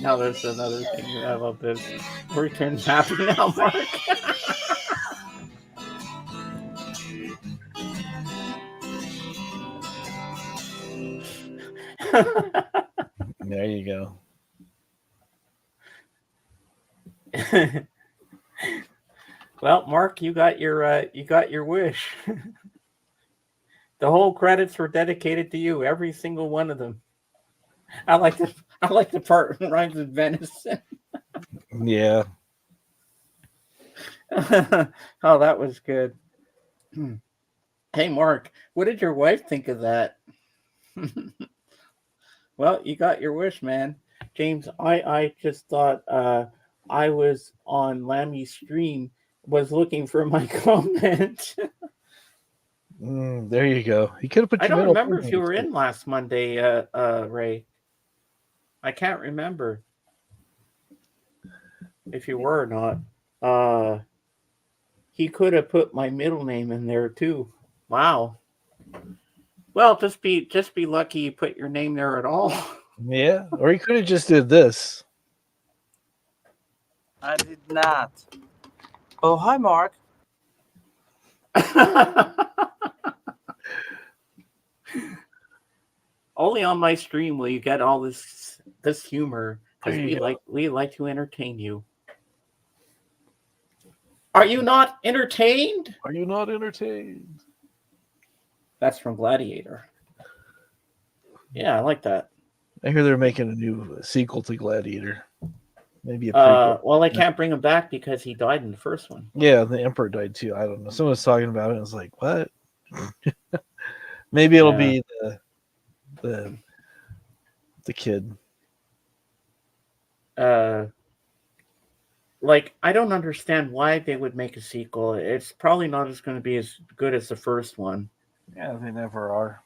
Now there's another thing. I love this. Returns happy now, Mark. There you go. Well, Mark, you got your wish. The whole credits were dedicated to you, every single one of them. I like the part that rhymes with venison. Yeah. Oh, that was good. Hey, Mark, what did your wife think of that? Well, you got your wish, man. James, I just thought I was on Lammy's stream, was looking for my comment. There you go. He could have put I your don't middle remember finger if you in were it. in last Monday, Ray. I can't remember if you were or not. He could have put my middle name in there too. Wow. Well, just be lucky you put your name there at all. Yeah, or he could have just did this. I did not. Oh, hi, Mark. Only on my stream will you get all this humor, because There you go. we like to entertain you. Are you not entertained? Are you not entertained? That's from Gladiator. Yeah, I like that. I hear they're making a new sequel to Gladiator. Maybe a prequel. Well, they can't bring him back because he died in the first one. Yeah, the Emperor died too. I don't know. Someone was talking about it. I was like, what? Maybe it'll be the kid. Like, I don't understand why they would make a sequel. It's probably not going to be as good as the first one. Yeah, they never are.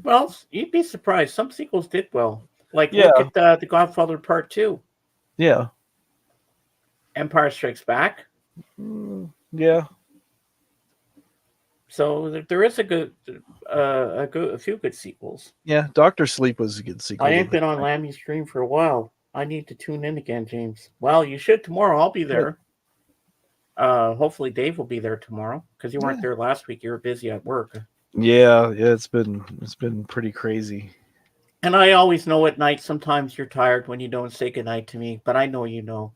Well, you'd be surprised. Some sequels did well. Like, look at The Godfather Part 2. Yeah. Empire Strikes Back. Yeah. So there is a few good sequels. Yeah, Doctor Sleep was a good sequel. I ain't been on Lammy's stream for a while. I need to tune in again, James. Well, you should tomorrow. I'll be there. Hopefully Dave will be there tomorrow, because you weren't there last week. You were busy at work. Yeah, it's been pretty crazy. And I always know at night sometimes you're tired when you don't say goodnight to me, but I know you know.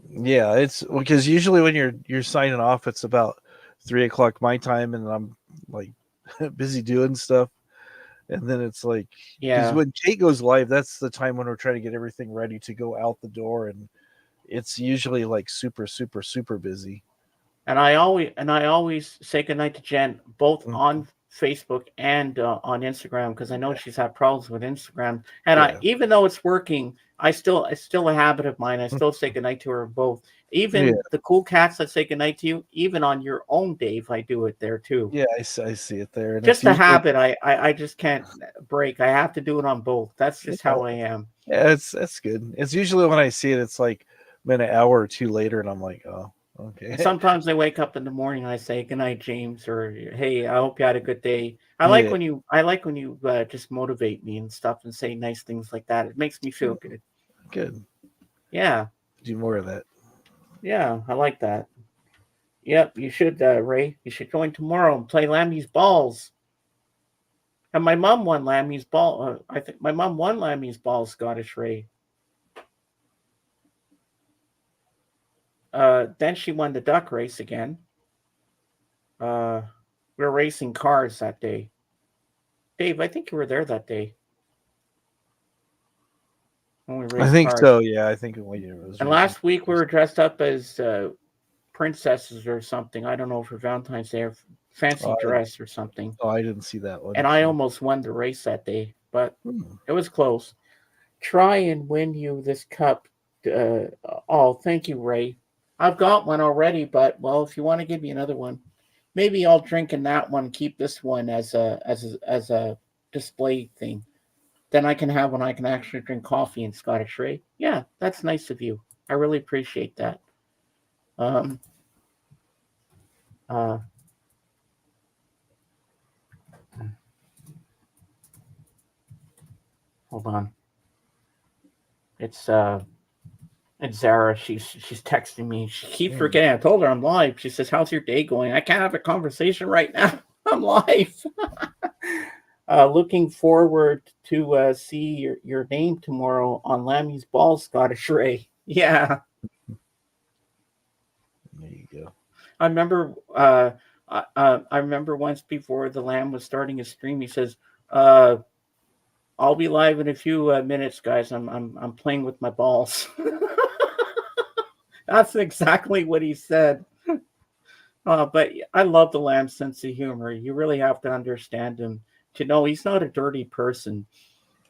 Yeah, it's because usually when you're signing off, it's about 3:00 my time, and I'm like busy doing stuff. And then it's like, because when Kate goes live, that's the time when we're trying to get everything ready to go out the door, and it's usually like super, super, super busy. And I always say goodnight to Jen, both on Facebook and on Instagram, because I know she's had problems with Instagram. And even though it's working, it's still a habit of mine. I still say goodnight to her both. Even the cool cats that say goodnight to you, even on your own, Dave, I do it there too. Yeah, I see it there. And just a habit I just can't break. I have to do it on both. That's just how I am. Yeah, that's good. It's usually when I see it, it's like been an hour or two later, and I'm like, oh, okay. And sometimes I wake up in the morning and I say goodnight, James, or hey, I hope you had a good day. I like when you just motivate me and stuff and say nice things like that. It makes me feel good. Good. Yeah. Do more of that. Yeah, I like that. Yep, you should, Ray. You should join tomorrow and play Lammy's Balls. And my mom won Lammy's Ball. I think my mom won Lammy's Balls, Scottish Ray. Then she won the duck race again. We were racing cars that day. Dave, I think you were there that day. I think cars. so. Yeah, I think it was. And last week we were dressed up as princesses or something. I don't know, for Valentine's Day, or fancy dress or something. Oh, I didn't see that one. And I almost won the race that day, but it was close. Try and win you this cup. Thank you, Ray. I've got one already, but well, if you want to give me another one, maybe I'll drink in that one. Keep this one as a display thing. Then I can have when I can actually drink coffee in Scottish Ray. Yeah, that's nice of you. I really appreciate that. Um, uh, hold on. It's it's Zara. She's texting me. She keeps forgetting. I told her I'm live. She says, "How's your day going?" I can't have a conversation right now. I'm live. Looking forward to see your name tomorrow on Lammy's Ball, Scottish Ray. Yeah. There you go. I remember I remember once before the Lamb was starting his stream, he says, I'll be live in a few minutes, guys. I'm playing with my balls." That's exactly what he said. But I love the Lamb's sense of humor. You really have to understand him to know he's not a dirty person.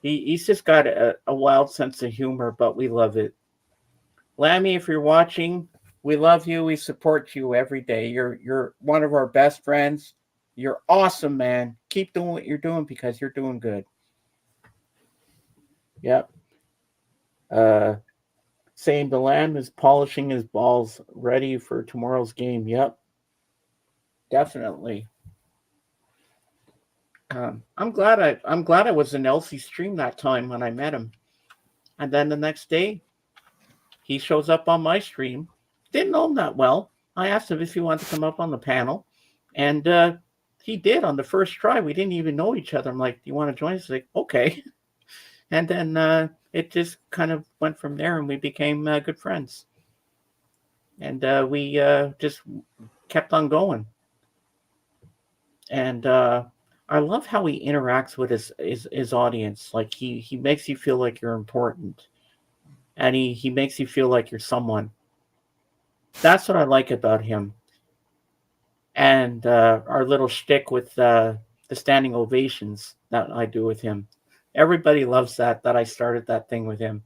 He's just got a wild sense of humor, but we love it. Lammy, if you're watching, we love you. We support you every day. You're one of our best friends. You're awesome, man. Keep doing what you're doing because you're doing good. Yep. Saying the Lamb is polishing his balls ready for tomorrow's game. Yep. Definitely. I'm glad I was in Elsie's stream that time when I met him. And then the next day, he shows up on my stream. Didn't know him that well. I asked him if he wanted to come up on the panel, and he did on the first try. We didn't even know each other. I'm like, "Do you want to join us?" He's like, "Okay." And then it just kind of went from there, and we became good friends. And we just kept on going. And I love how he interacts with his audience. Like he makes you feel like you're important, and he makes you feel like you're someone. That's what I like about him. And our little shtick with the standing ovations that I do with him. Everybody loves that I started that thing with him.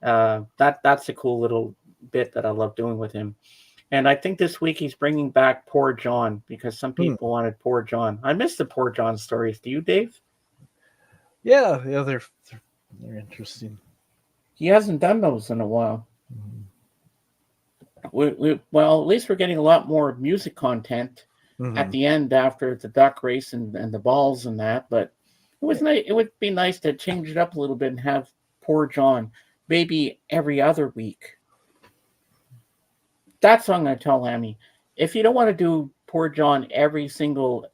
That's a cool little bit that I love doing with him. And I think this week he's bringing back Poor John because some people wanted Poor John. I miss the Poor John stories. Do you, Dave? Yeah, they're interesting. He hasn't done those in a while. Well, at least we're getting a lot more music content at the end after the duck race and the balls and that. But it was nice. It would be nice to change it up a little bit and have Poor John maybe every other week. That's what I'm going to tell Lammy. If you don't want to do Poor John every single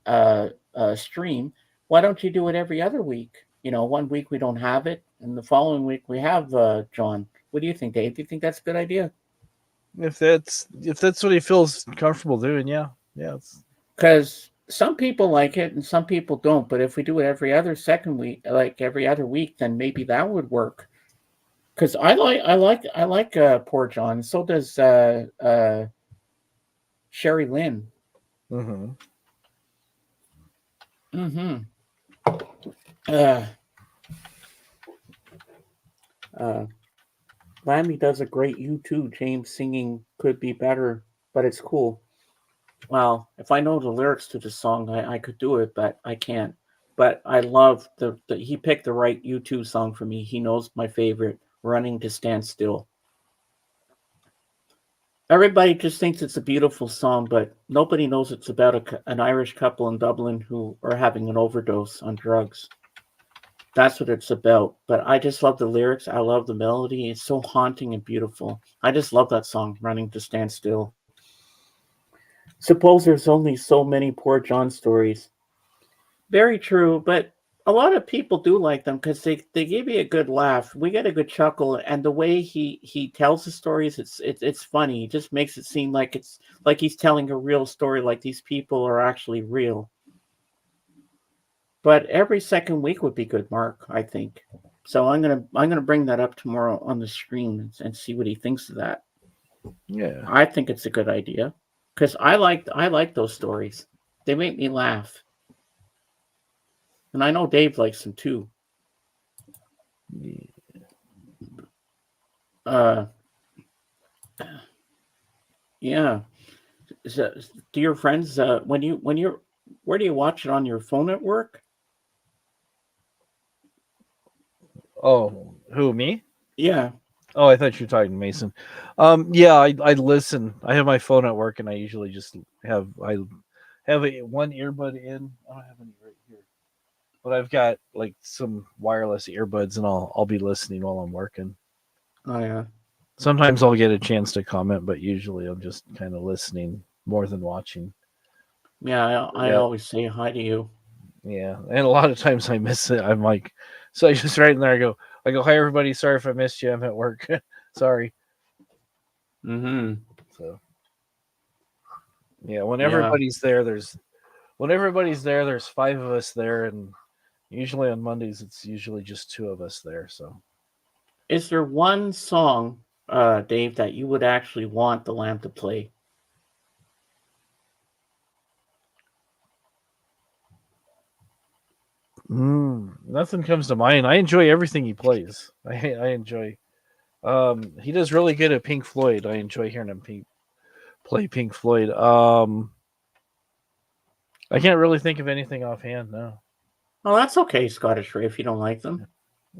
stream, why don't you do it every other week? You know, one week we don't have it, and the following week we have John. What do you think, Dave? Do you think that's a good idea? If that's what he feels comfortable doing, yeah. Because some people like it and some people don't. But if we do it every other second week, like every other week, then maybe that would work. Because I like Poor John. So does Sherry Lynn. Lammy does a great "You Too." James singing could be better, but it's cool. Well, if I know the lyrics to the song, I could do it, but I can't. But I love the he picked the right U2 song for me. He knows my favorite, "Running to Stand Still." Everybody just thinks it's a beautiful song, but nobody knows it's about an Irish couple in Dublin who are having an overdose on drugs. That's what it's about. But I just love the lyrics. I love the melody. It's so haunting and beautiful. I just love that song, "Running to Stand Still." Suppose there's only so many Poor John stories. Very true, but a lot of people do like them because they give you a good laugh. We get a good chuckle, and the way he tells the stories, it's funny. He just makes it seem like it's like he's telling a real story, like these people are actually real. But every second week would be good, Mark, I think. So I'm gonna bring that up tomorrow on the stream and see what he thinks of that. Yeah. I think it's a good idea because I like those stories. They make me laugh. And I know Dave likes them too. Yeah. So, do your friends when you're where do you watch it on your phone at work? Oh, who, me? Yeah. Oh, I thought you were talking to Mason. Yeah, I listen. I have my phone at work, and I usually just have one earbud in. I don't have any right here, but I've got like some wireless earbuds, and I'll be listening while I'm working. Oh yeah. Sometimes I'll get a chance to comment, but usually I'm just kind of listening more than watching. Yeah, I always say hi to you. Yeah, and a lot of times I miss it. I'm like, so I just right in there. I go, hi everybody. Sorry if I missed you. I'm at work. Sorry. Mm-hmm. So, yeah, when Yeah. everybody's there, there's 5 of us there, and usually on Mondays it's usually just 2 of us there. So, Is there one song, Dave, that you would actually want the Lamb to play? nothing comes to mind. I enjoy everything he plays. I enjoy. He does really good at Pink Floyd. I enjoy hearing him play Pink Floyd. I can't really think of anything offhand now. Oh, that's okay, Scottish Ray, if you don't like them.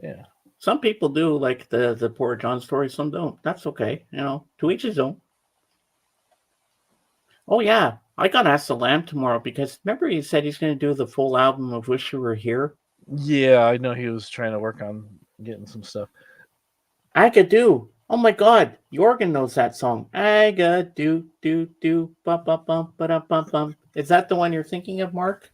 Yeah. Some people do like the Poor John story, some don't. That's okay. To each his own. Oh yeah. I gotta ask the Lamb tomorrow because remember he said he's gonna do the full album of Wish You Were Here? Yeah, I know he was trying to work on getting some stuff. I could do. Oh my God, Jorgen knows that song. I got do bum bum bum ba bum bum. Is that the one you're thinking of, Mark?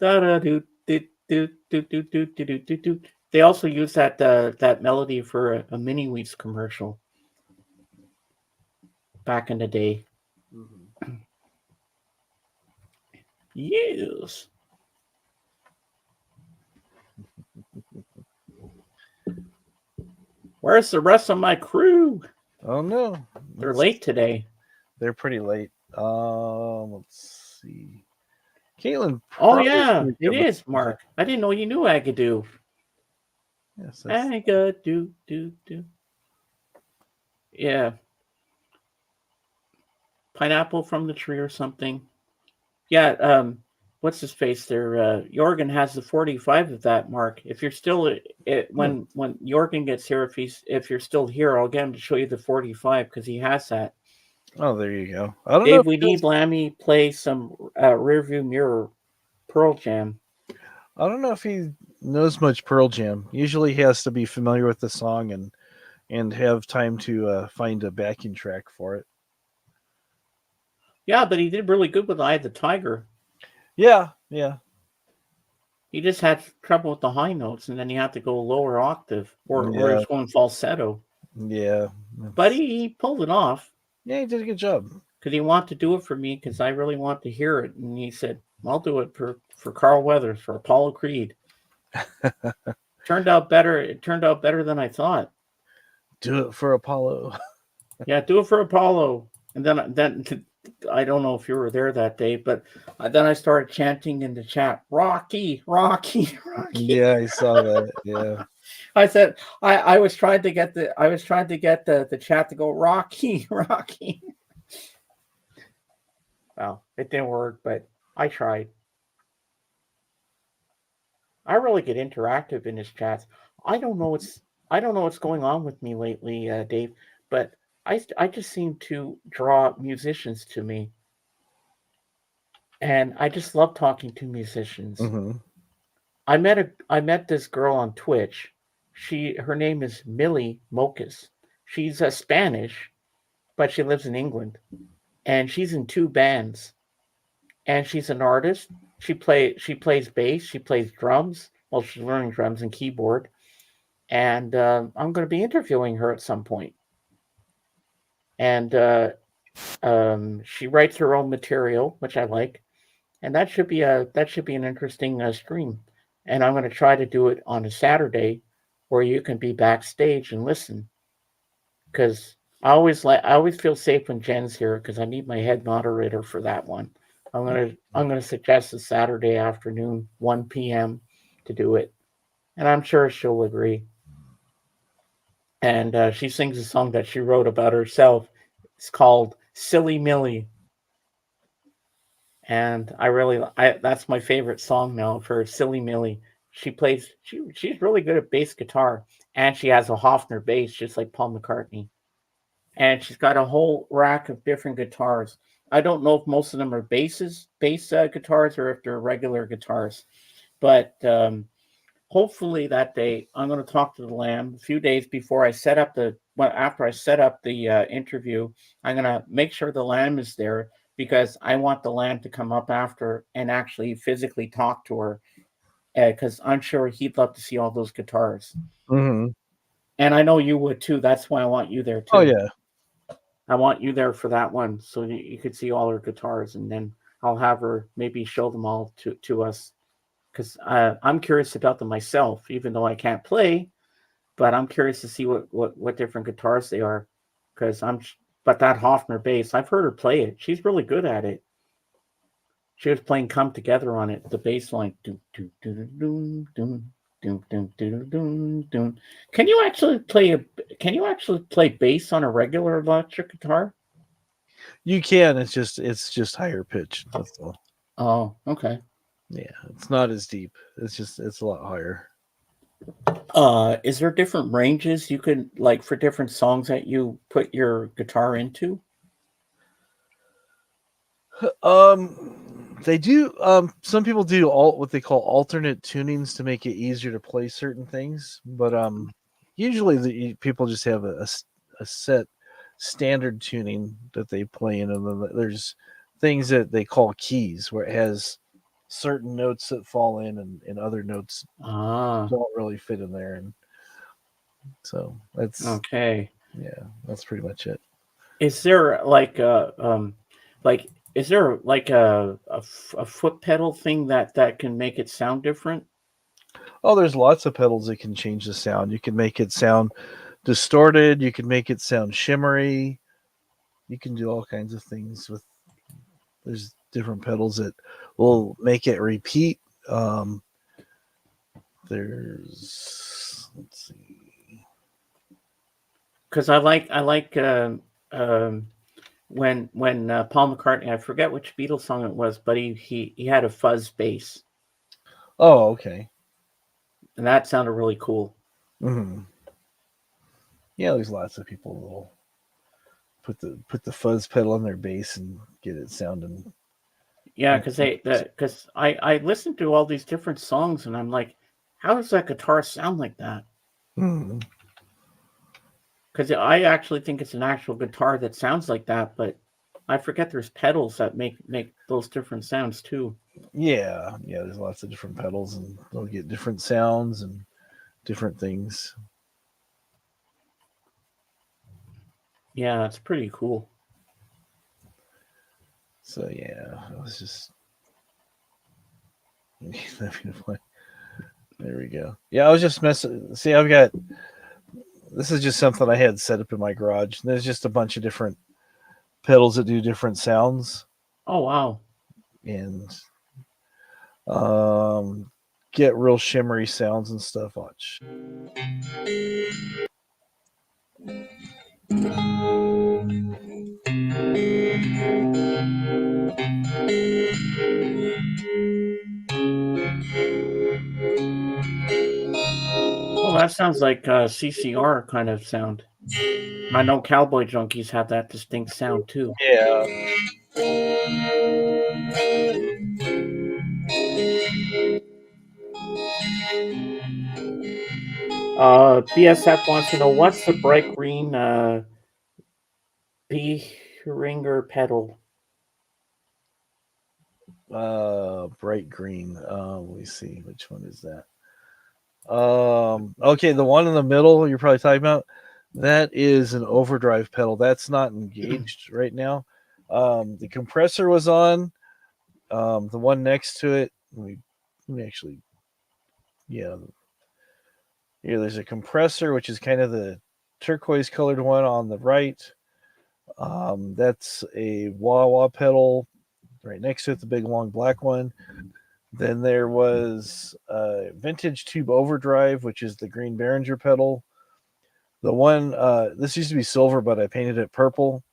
Da da do do do do do do do do do. They also use that melody for a mini wheats commercial back in the day. Yes. Where's the rest of my crew? Oh no, They're late today. They're pretty late. Let's see. Caitlin. Oh yeah, it is, Mark. I didn't know you knew Agadoo. Yes, Agadoo do. Yeah. Pineapple from the tree or something. Yeah, what's his face there? Jorgen has the 45 of that, Mark. If you're still when Jorgen gets here, if you're still here, I'll get him to show you the 45 because he has that. Oh, there you go. I don't know. Dave, we need Lammy play some rearview mirror Pearl Jam. I don't know if he knows much Pearl Jam. Usually, he has to be familiar with the song and have time to find a backing track for it. Yeah, but he did really good with Eye of the Tiger. Yeah. He just had trouble with the high notes, and then he had to go lower octave, or he was going falsetto. Yeah. But he pulled it off. Yeah, he did a good job. Because he wanted to do it for me, because I really want to hear it. And he said, I'll do it for Carl Weathers, for Apollo Creed. Turned out better. It turned out better than I thought. Do it for Apollo. Yeah, do it for Apollo. And then I don't know if you were there that day, but then I started chanting in the chat, Rocky, Rocky, Rocky. Yeah, I saw that. Yeah. I said I was trying to get the chat to go Rocky, Rocky. Well, it didn't work, but I tried. I really get interactive in his chats. I don't know what's going on with me lately, Dave, but I just seem to draw musicians to me. And I just love talking to musicians. Mm-hmm. I met this girl on Twitch. Her name is Millie Mocas. She's Spanish, but she lives in England, and she's in 2 bands. And she's an artist. She plays bass. She plays drums. Well, she's learning drums and keyboard. And I'm going to be interviewing her at some point. And she writes her own material, which I like. And that should be an interesting stream. And I'm going to try to do it on a Saturday, where you can be backstage and listen. Because I always feel safe when Jen's here, because I need my head moderator for that one. I'm gonna suggest a Saturday afternoon, 1 p.m. to do it, and I'm sure she'll agree. And she sings a song that she wrote about herself. It's called "Silly Millie," and that's my favorite song now of her, "Silly Millie." she's really good at bass guitar, and she has a Hofner bass just like Paul McCartney. And she's got a whole rack of different guitars. I don't know if most of them are bass guitars, or if they're regular guitars. But hopefully that day, I'm going to talk to the Lamb a few days before I set up after I set up the interview. I'm going to make sure the Lamb is there, because I want the Lamb to come up after and actually physically talk to her, because I'm sure he'd love to see all those guitars. Mm-hmm. And I know you would too. That's why I want you there too. Oh yeah. I want you there for that one, so you could see all her guitars, and then I'll have her maybe show them all to us, because I'm curious about them myself, even though I can't play. But I'm curious to see what different guitars they are, because But that Hofner bass, I've heard her play it. She's really good at it. She was playing "Come Together" on it. The bass line. Doom, doom, doom, doom, doom, doom, doom, doom, doom, doom. Can you actually play bass on a regular electric guitar? You can. It's just higher pitched. That's all. Oh, okay. Yeah, it's not as deep. It's a lot higher. Is there different ranges you could like for different songs that you put your guitar into? They do. Some people do what they call alternate tunings to make it easier to play certain things. But usually people just have a set standard tuning that they play in, and then there's things that they call keys, where it has certain notes that fall in, and other notes don't really fit in there, and so that's okay. Yeah, that's pretty much it. Is there like a foot pedal thing that can make it sound different? Oh, there's lots of pedals that can change the sound. You can make it sound distorted. You can make it sound shimmery. You can do all kinds of things with. There's different pedals that will make it repeat. Let's see. Because I like when Paul McCartney, I forget which Beatles song it was, but he had a fuzz bass. Oh, okay. And that sounded really cool. Mm-hmm. Yeah, there's lots of people that will put the fuzz pedal on their bass and get it sounding. Yeah, because I listened to all these different songs, and I'm like, how does that guitar sound like that? Mm-hmm. Because I actually think it's an actual guitar that sounds like that, but I forget there's pedals that make those different sounds too. Yeah, there's lots of different pedals, and they'll get different sounds and different things. Yeah, it's pretty cool. So yeah, it was just. There we go. Yeah, I was just messing. See, I've got. This is just something I had set up in my garage. There's just a bunch of different pedals that do different sounds. Oh wow! And get real shimmery sounds and stuff. Watch. Well, that sounds like CCR kind of sound. I know Cowboy Junkies have that distinct sound too. Yeah. BSF wants to know what's the bright green B-ringer pedal. Bright green. Let me see, which one is that? Okay, the one in the middle you're probably talking about, that is an overdrive pedal. That's not engaged right now. The compressor was on. The one next to it, let me actually, yeah. Here, there's a compressor, which is kind of the turquoise colored one on the right. That's a wah-wah pedal. Right next to it, the big long black one. Then there was a vintage tube overdrive, which is the green Behringer pedal. The one, this used to be silver, but I painted it purple.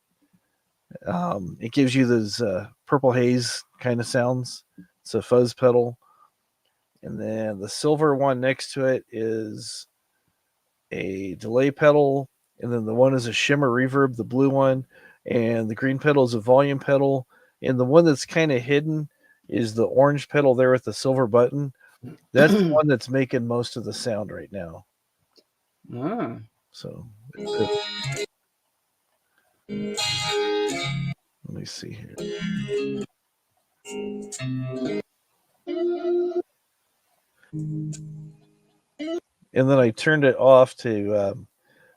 It gives you those purple haze kind of sounds. It's a fuzz pedal. And then the silver one next to it is a delay pedal. And then the one is a shimmer reverb, the blue one. And the green pedal is a volume pedal. And the one that's kind of hidden is the orange pedal there with the silver button. That's the one that's making most of the sound right now. Ah. So let me see here. And then I turned it off to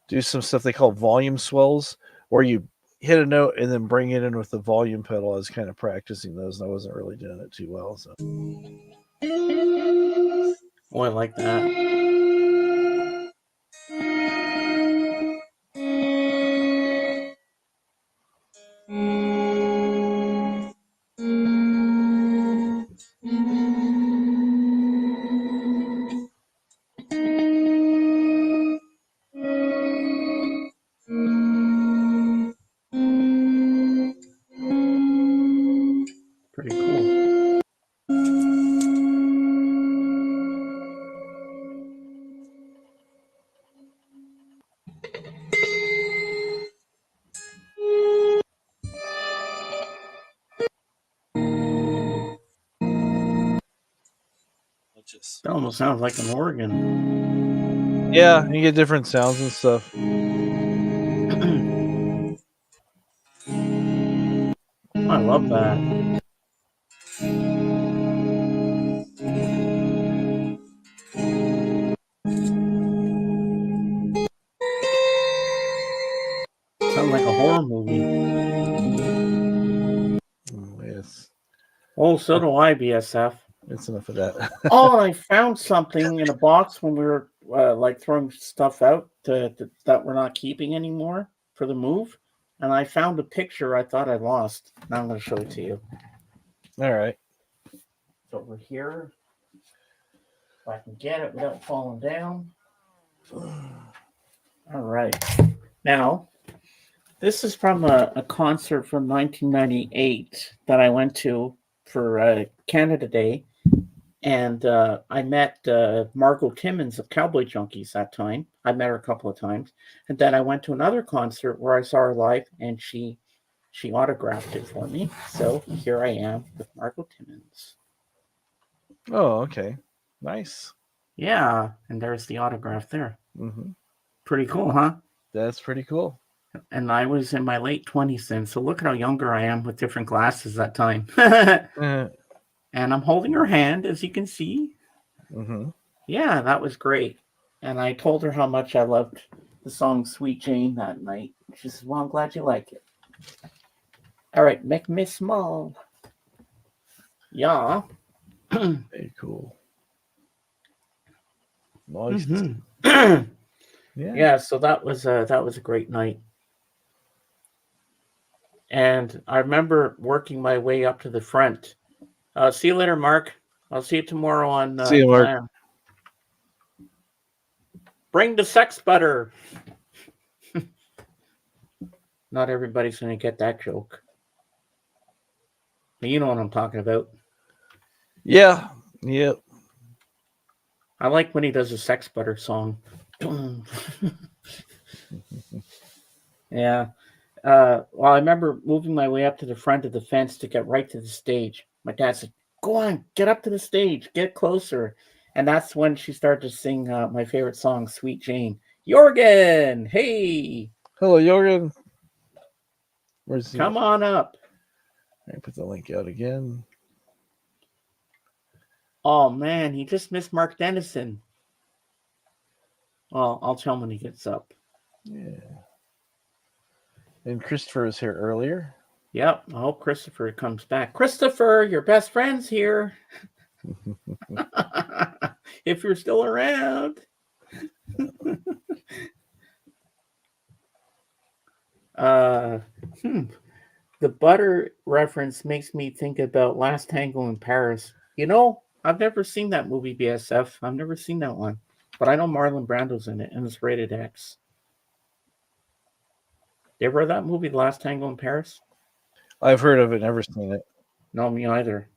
do some stuff they call volume swells, where you hit a note and then bring it in with the volume pedal. I was kind of practicing those, and I wasn't really doing it too well. So, Oh, I like that. Pretty cool. That almost sounds like an organ. yeah, you get different sounds and stuff. I love that. Sounds like a horror movie. Oh, yes. Oh, so do I, BSF. That's enough of that. Oh, and I found something in a box when we were like throwing stuff out that we're not keeping anymore for the move. And I found a picture I thought I lost. Now I'm going to show it to you. All right. It's over here. If I can get it without falling down. All right. Now, this is from a concert from 1998 that I went to for Canada Day. And I met Margot Timmons of Cowboy Junkies that time. I met her a couple of times. And then I went to another concert where I saw her live, and she autographed it for me. So here I am with Margot Timmons. Oh, okay. Nice. Yeah, and there's the autograph there. Mm-hmm. Pretty cool, huh? That's pretty cool. And I was in my late 20s then, so look at how younger I am with different glasses that time. And I'm holding her hand, as you can see. Mm-hmm. Yeah, that was great. And I told her how much I loved the song Sweet Jane that night. She said, well, I'm glad you like it. All right, make me small. Yeah. Very cool. Nice. Mm-hmm. Yeah, so that was a great night. And I remember working my way up to the front. See you later, Mark. I'll see you tomorrow on See you, Mark. Glam. Bring the sex butter. Not everybody's going to get that joke. But you know what I'm talking about. Yeah. Yep. I like when he does a sex butter song. Yeah. Well, I remember moving my way up to the front of the fence to get right to the stage. My dad said, go on, get up to the stage, get closer. And that's when she started to sing my favorite song, Sweet Jane. Jorgen, hey. Hello, Jorgen. Where's he? Come on up. I put the link out again. Oh, man, he just missed Mark Dennison. Well, I'll tell him when he gets up. Yeah. And Christopher was here earlier. Yep, I hope Christopher comes back. Christopher, your best friend's here. If you're still around. The butter reference makes me think about Last Tango in Paris. You know, I've never seen that movie, BSF. I've never seen that one. But I know Marlon Brando's in it, and it's rated X. You ever heard that movie, The Last Tango in Paris? I've heard of it, never seen it. No, me either.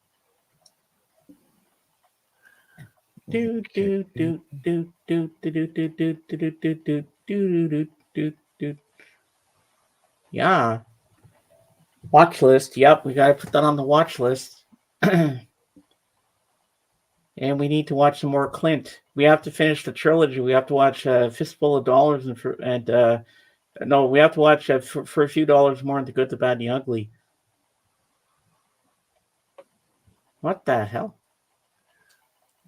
Do do do do do do do do do do do do do do do. Yeah. Watch list. Yep, we gotta put that on the watch list. And we need to watch some more Clint. We have to finish the trilogy. We have to watch Fistful of Dollars no, we have to watch for a few dollars more The Good, the Bad, and the Ugly. What the hell?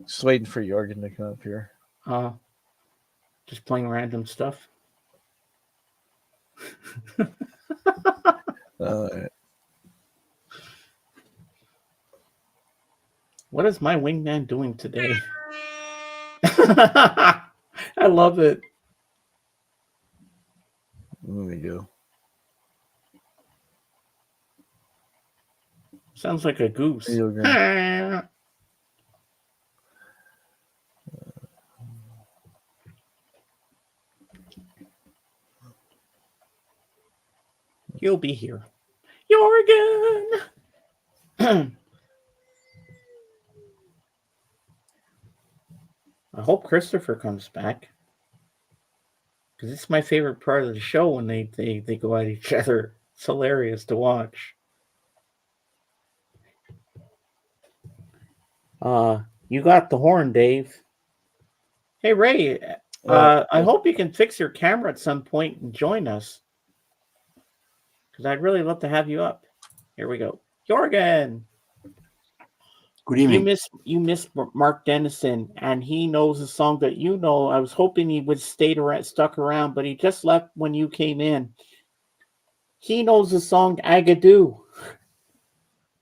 Just waiting for Jorgen to come up here. Just playing random stuff. What is my wingman doing today? I love it. There we go. Sounds like a goose. He'll be here. Jorgen! I hope Christopher comes back. Because it's my favorite part of the show when they go at each other. It's hilarious to watch. You got the horn, Dave. Hey, Ray. I hope you can fix your camera at some point and join us. Because I'd really love to have you up. Here we go. Jorgen! Good evening. You miss Mark Dennison, and he knows a song that you know. I was hoping he would stuck around, but he just left when you came in. He knows the song Agadoo.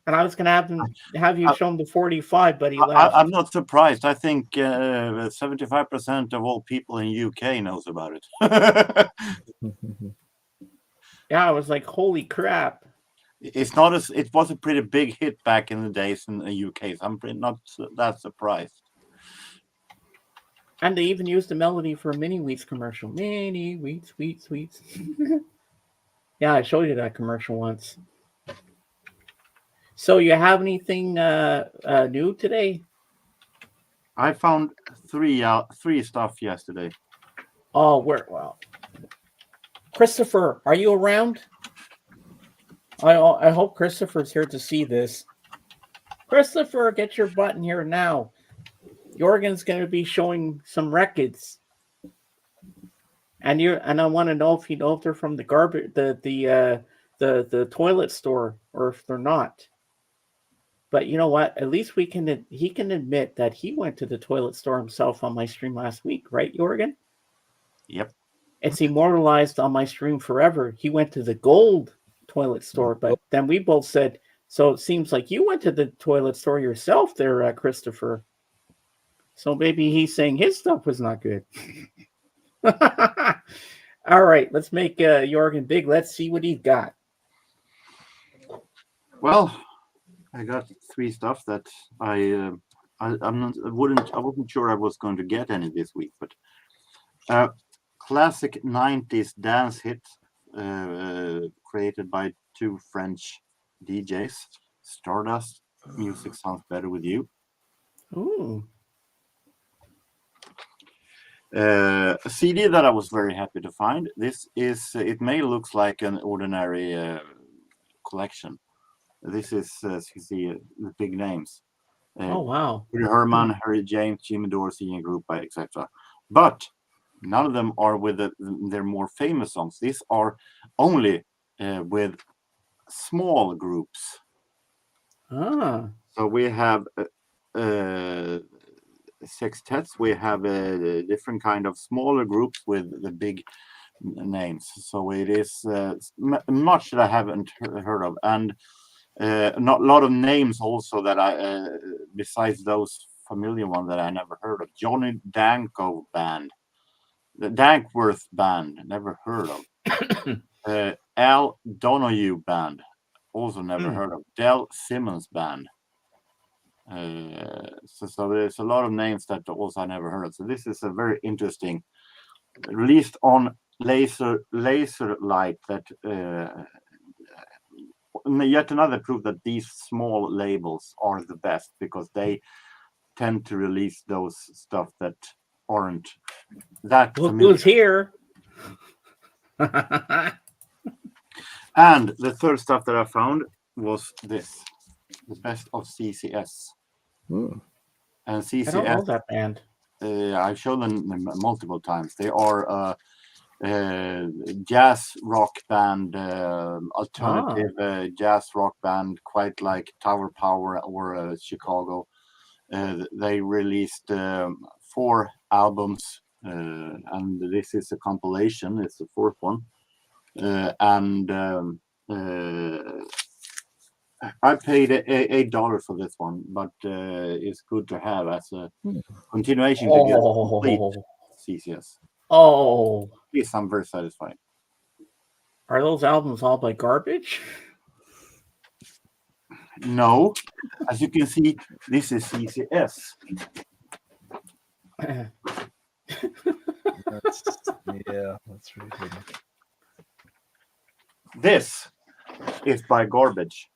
And I was going to have you show him the 45, but he left. I'm not surprised. I think 75% of all people in UK knows about it. Yeah, I was like, holy crap. It's not as it was a pretty big hit back in the days in the UK. So I'm not that surprised. And they even used the melody for a Mini Wheats commercial. Mini Wheats, Wheats, Wheats. Yeah, I showed you that commercial once. So you have anything new today? I found three stuff yesterday. Oh, well, Christopher, are you around? I hope Christopher's here to see this. Christopher, get your button here now. Jorgen's going to be showing some records, and I want to know if you know if they're from the garbage, the toilet store, or if they're not. But you know what? At least he can admit that he went to the toilet store himself on my stream last week, right, Jorgen? Yep. It's immortalized on my stream forever. He went to the gold toilet store, but then we both said, so it seems like you went to the toilet store yourself there, Christopher. So maybe he's saying his stuff was not good. All right, let's make Jorgen big. Let's see what he's got. Well, I got three stuff that I wasn't sure I was going to get any this week, but classic 90s dance hit created by two French DJs. Stardust, Music Sounds Better With You. Ooh. A CD that I was very happy to find. This is, it may look like an ordinary collection. This is, as you see, the big names. Oh, wow. Herman, Harry James, Jimmy Dorsey, and Group, etc. But none of them are with their more famous songs. These are only with small groups. Ah. So we have sextets. We have a different kind of smaller groups with the big names. So it is much that I haven't heard of, and not a lot of names also that I besides those familiar ones that I never heard of. Johnny Danko Band, the Dankworth Band, never heard of. Al Donoghue Band, also never heard of. Del Simmons Band. So there's a lot of names that also I never heard of. So this is a very interesting, released on laser light, that yet another proof that these small labels are the best, because they tend to release those stuff that aren't that Look familiar. who's here. And the third stuff that I found was this, the best of CCS. And CCS, I don't know that band. I've shown them multiple times. They are jazz rock band, alternative jazz rock band, quite like Tower Power or Chicago. They released 4 albums, and this is a compilation. It's the 4th one, and I paid $8 for this one, but it's good to have as a continuation to get complete CCS. Oh, yes, I'm very satisfied. Are those albums all by Garbage? No, as you can see, this is CCS. That's really good. This is by Garbage.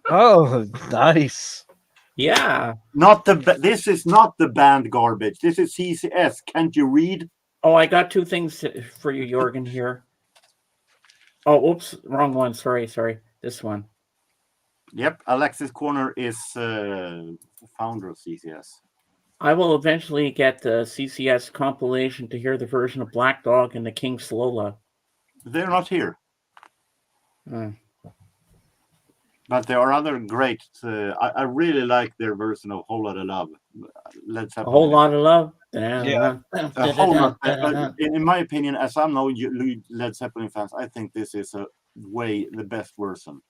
Oh, nice. Yeah. This is not the band Garbage. This is CCS. Can't you read? Oh, I got 2 things for you, Jorgen, here. Oh, oops, wrong one. Sorry. This one. Yep, Alexis Corner is founder of CCS. I will eventually get the CCS compilation to hear the version of Black Dog and the King Slola. They're not here. But there are other great. I really like their version of "Whole Lot of Love." Let's have A Whole Lot of Love. Yeah, a whole lot. In my opinion, as I'm no Led Zeppelin fans, I think this is the best version.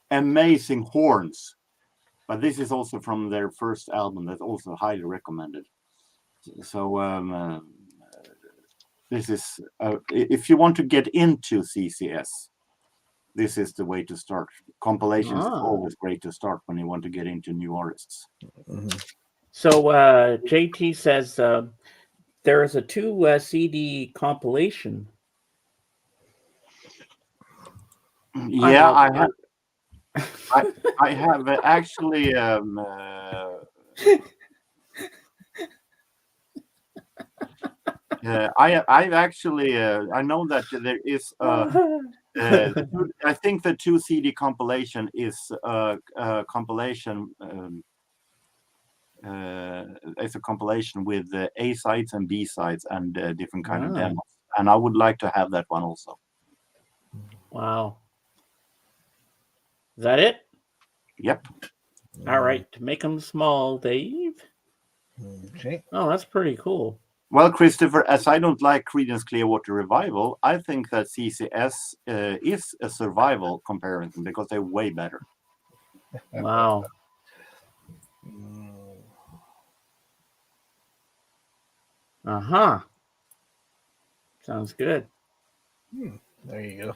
Amazing horns, but this is also from their first album. That's also highly recommended. So this is if you want to get into CCS. This is the way to start. Compilations is always great to start when you want to get into new artists. So JT says there is a 2 CD compilation. Yeah, I have actually. I've actually. I know that there is. I think the 2 CD compilation is a compilation. It's a compilation with A sides and B sides and different kind of demos. And I would like to have that one also. Wow. Is that it? Yep. All right. To make them small, Dave. Okay. Oh, that's pretty cool. Well, Christopher, as I don't like Creedence Clearwater Revival, I think that CCS is a survival comparison because they're way better. Wow. Sounds good. There you go.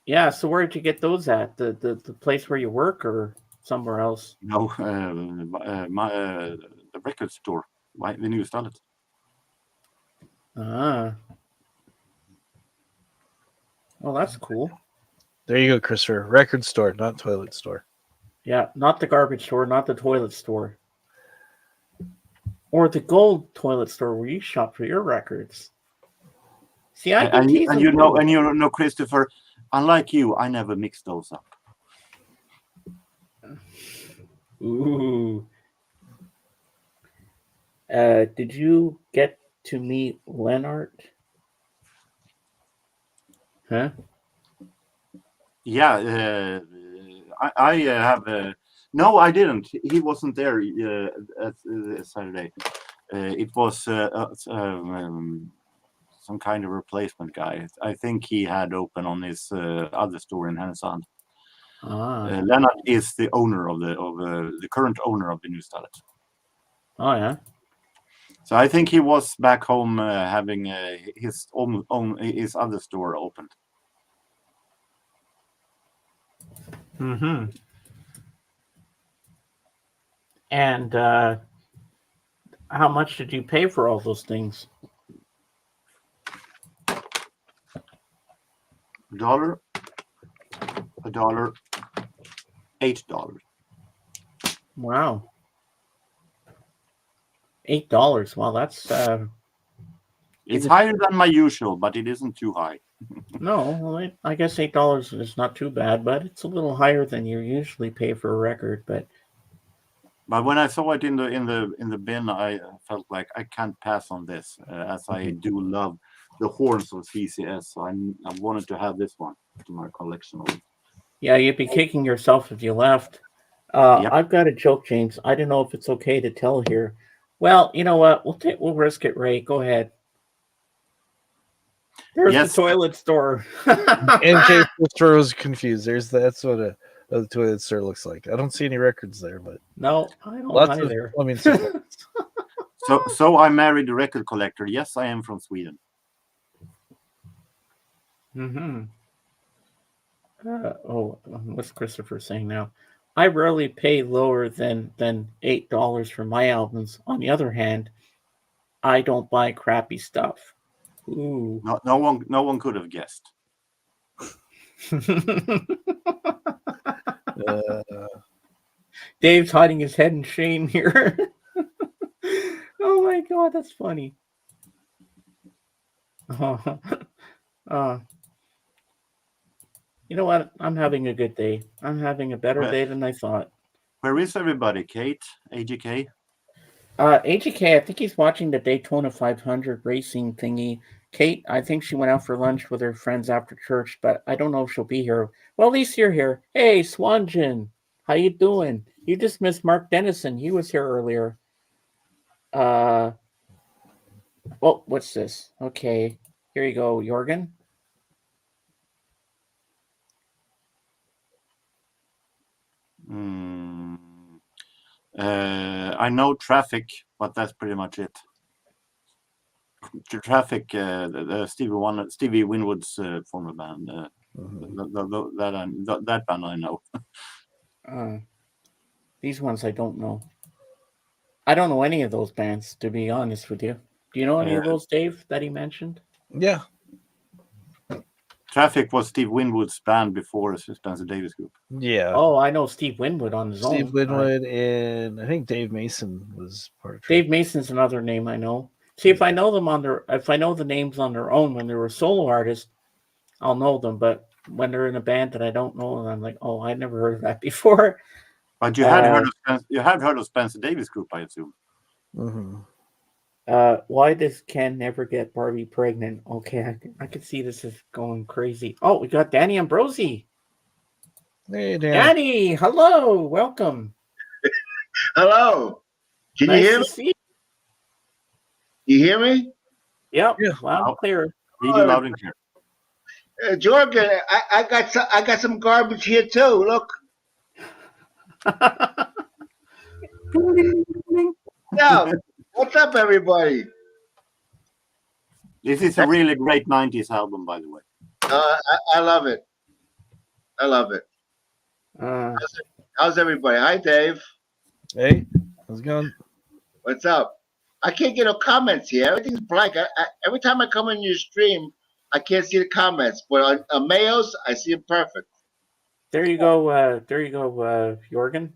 Yeah. So where did you get those at? The place where you work or somewhere else? No, the record store. The new Stallet. Well, that's cool. There you go, Christopher. Record store, not toilet store. Yeah, not the garbage store, not the toilet store. Or the gold toilet store where you shop for your records. See, I can tease and you know, Christopher, unlike you, I never mix those up. Ooh. Did you get to meet Leonard? Huh? Yeah, I have. No, I didn't. He wasn't there at Saturday. It was some kind of replacement guy. I think he had open on his other store in Härnösand. Leonard is the owner of the current owner of the new Stallet. Oh yeah. So I think he was back home having his his other store opened. Mm-hmm. And how much did you pay for all those things? $1, $1, $8. Wow. $8. Well, that's It's higher than my usual, but it isn't too high. no. Well, I guess $8 is not too bad, but it's a little higher than you usually pay for a record. But when I saw it in the bin, I felt like I can't pass on this, as I do love the horns of CCS. So I wanted to have this one to my collection. yeah, you'd be kicking yourself if you left. Yep. I've got a joke, James. I don't know if it's okay to tell here. Well, you know what? We'll risk it, Ray. Go ahead. There's Yes. the toilet store. In case the store was confused, that's what a toilet store looks like. I don't see any records there, but no, I don't lots either. of plumbing supplies. So I married a record collector. Yes, I am from Sweden. Mm-hmm. What's Christopher saying now? I rarely pay lower than $8 for my albums. On the other hand, I don't buy crappy stuff. Ooh. No one could have guessed. Dave's hiding his head in shame here. Oh my god, that's funny. You know what? I'm having a good day. I'm having a better day than I thought. Where is everybody? Kate, AGK? AGK, I think he's watching the Daytona 500 racing thingy. Kate, I think she went out for lunch with her friends after church, but I don't know if she'll be here. Well, at least you're here. Hey, Swanjan, how you doing? You just missed Mark Dennison. He was here earlier. Well, what's this? Okay, here you go, Jorgen. I know Traffic, but that's pretty much it. Traffic, Stevie Winwood's former band. That band I know. These ones I don't know. I don't know any of those bands, to be honest with you. Do you know any of those, Dave, that he mentioned? Yeah. Traffic was Steve Winwood's band before Spencer Davis Group. Yeah. Oh, I know Steve Winwood on his own. Steve Winwood and I think Dave Mason was part of it. Dave Mason's another name I know. See, if I know them if I know the names on their own when they were solo artists, I'll know them. But when they're in a band that I don't know, I'm like, oh, I never heard of that before. But you had heard of Spencer Davis Group, I assume. Mm-hmm. Why does Ken never get Barbie pregnant? Okay, I can see this is going crazy. Oh, we got Danny Ambrosi. Hey, Danny, hello, welcome. Hello. Can Nice you hear to me? see you. You hear me? Yep, loud and clear. Loud and clear. Jorgen, I got some garbage here too. Look. Yeah. What's up, everybody? This is a really great 90s album, by the way. I love it. I love it. How's everybody? Hi, Dave. Hey, how's it going? What's up? I can't get no comments here. Everything's blank. Every time I come in your stream, I can't see the comments. But on Mayo's, I see it perfect. There you go. Jorgen.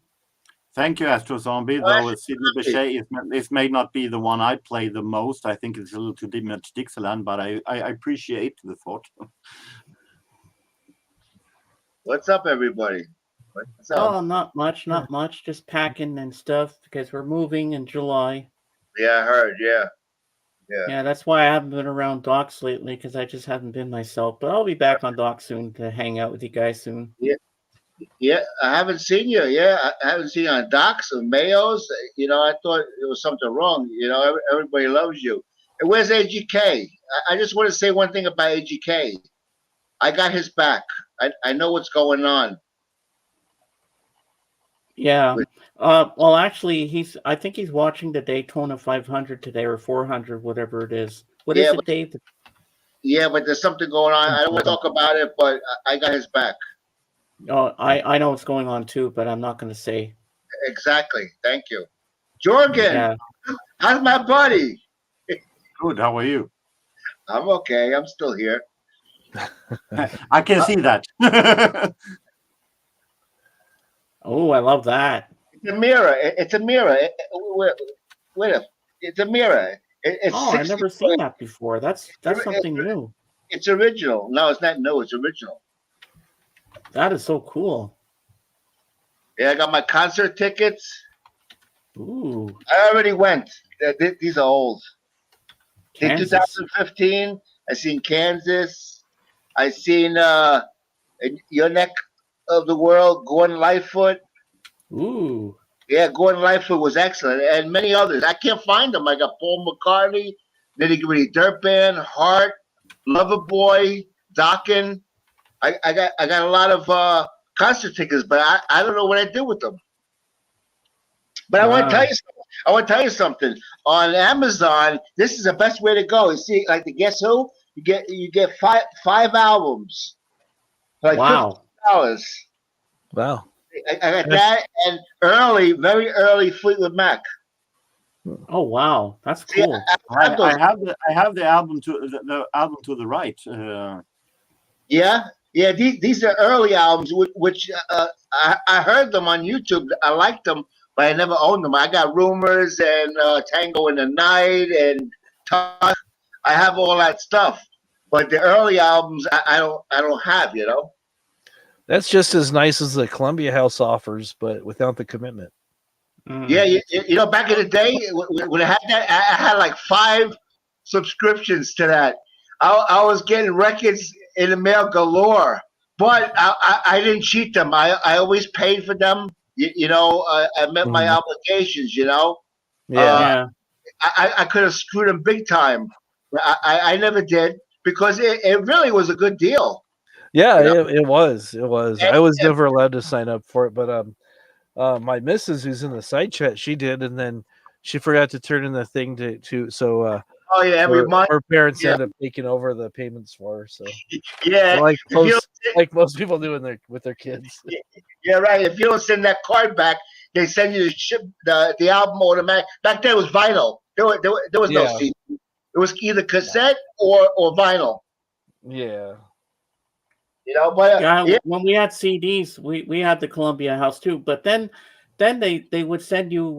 Thank you, Astro Zombie. Though Sidney Bechet this may not be the one I play the most. I think it's a little too much Dixieland, but I appreciate the thought. What's up, everybody? What's up? Oh, not much. Just packing and stuff because we're moving in July. Yeah, I heard. Yeah. Yeah, that's why I haven't been around Docs lately because I just haven't been myself. But I'll be back on Docs soon to hang out with you guys soon. Yeah, I haven't seen you. Yeah, I haven't seen you on Docs or Mayo's. You know, I thought there was something wrong. You know, everybody loves you. And where's AGK? I just want to say one thing about AGK. I got his back. I know what's going on. Yeah. Well, actually, I think he's watching the Daytona 500 today or 400, whatever it is. What is it, Dave? Yeah, but there's something going on. I don't want to talk about it, but I got his back. Oh, I know what's going on too, but I'm not going to say. Exactly. Thank you. Jorgen, how's my buddy? Good. How are you? I'm okay. I'm still here. I can see that. Oh, I love that. It's a mirror. It's a mirror. It's a mirror. It's Oh, I've 60 never seen that before. That's something new. It's original. No, it's not new. It's original. That is so cool. Yeah, I got my concert tickets. Ooh. I already went. These are old. In Kansas. 2015, I seen Kansas. I seen in your neck of the world, Gordon Lightfoot. Ooh. Yeah, Gordon Lightfoot was excellent, and many others. I can't find them. I got Paul McCartney, Nitty Gritty Dirt Band, Heart, Loverboy, Dokken. I got a lot of concert tickets, but I don't know what I did with them. But I want to tell you something. I want to tell you something. On Amazon, this is the best way to go. You see, like the Guess Who? You get five albums, for like $50. Wow. I got that and very early Fleetwood Mac. Oh wow, that's cool. I have the album to the album to the right. Yeah. These are early albums, which I heard them on YouTube. I liked them, but I never owned them. I got Rumors and Tango in the Night and Talk. I have all that stuff, but the early albums I don't have. You know. That's just as nice as the Columbia House offers, but without the commitment. Yeah, you know, back in the day when I had that, I had like 5 subscriptions to that. I was getting records in the mail galore, but I didn't cheat them. I always paid for them. You know, I met my obligations. You know, Yeah. I could have screwed them big time. I never did because it really was a good deal. Yeah, You know? it was. It was. I was never allowed to sign up for it, but my missus, who's in the side chat, she did, and then she forgot to turn in the thing so oh yeah, every month her parents end up taking over the payments for her. So yeah, so like most people do with their kids. Yeah, right. If you don't send that card back, they send you the album automatic. Back then it was vinyl. There was no CD. It was either cassette or vinyl. Yeah. You know, but when we had CDs, we had the Columbia House too. But then they would send you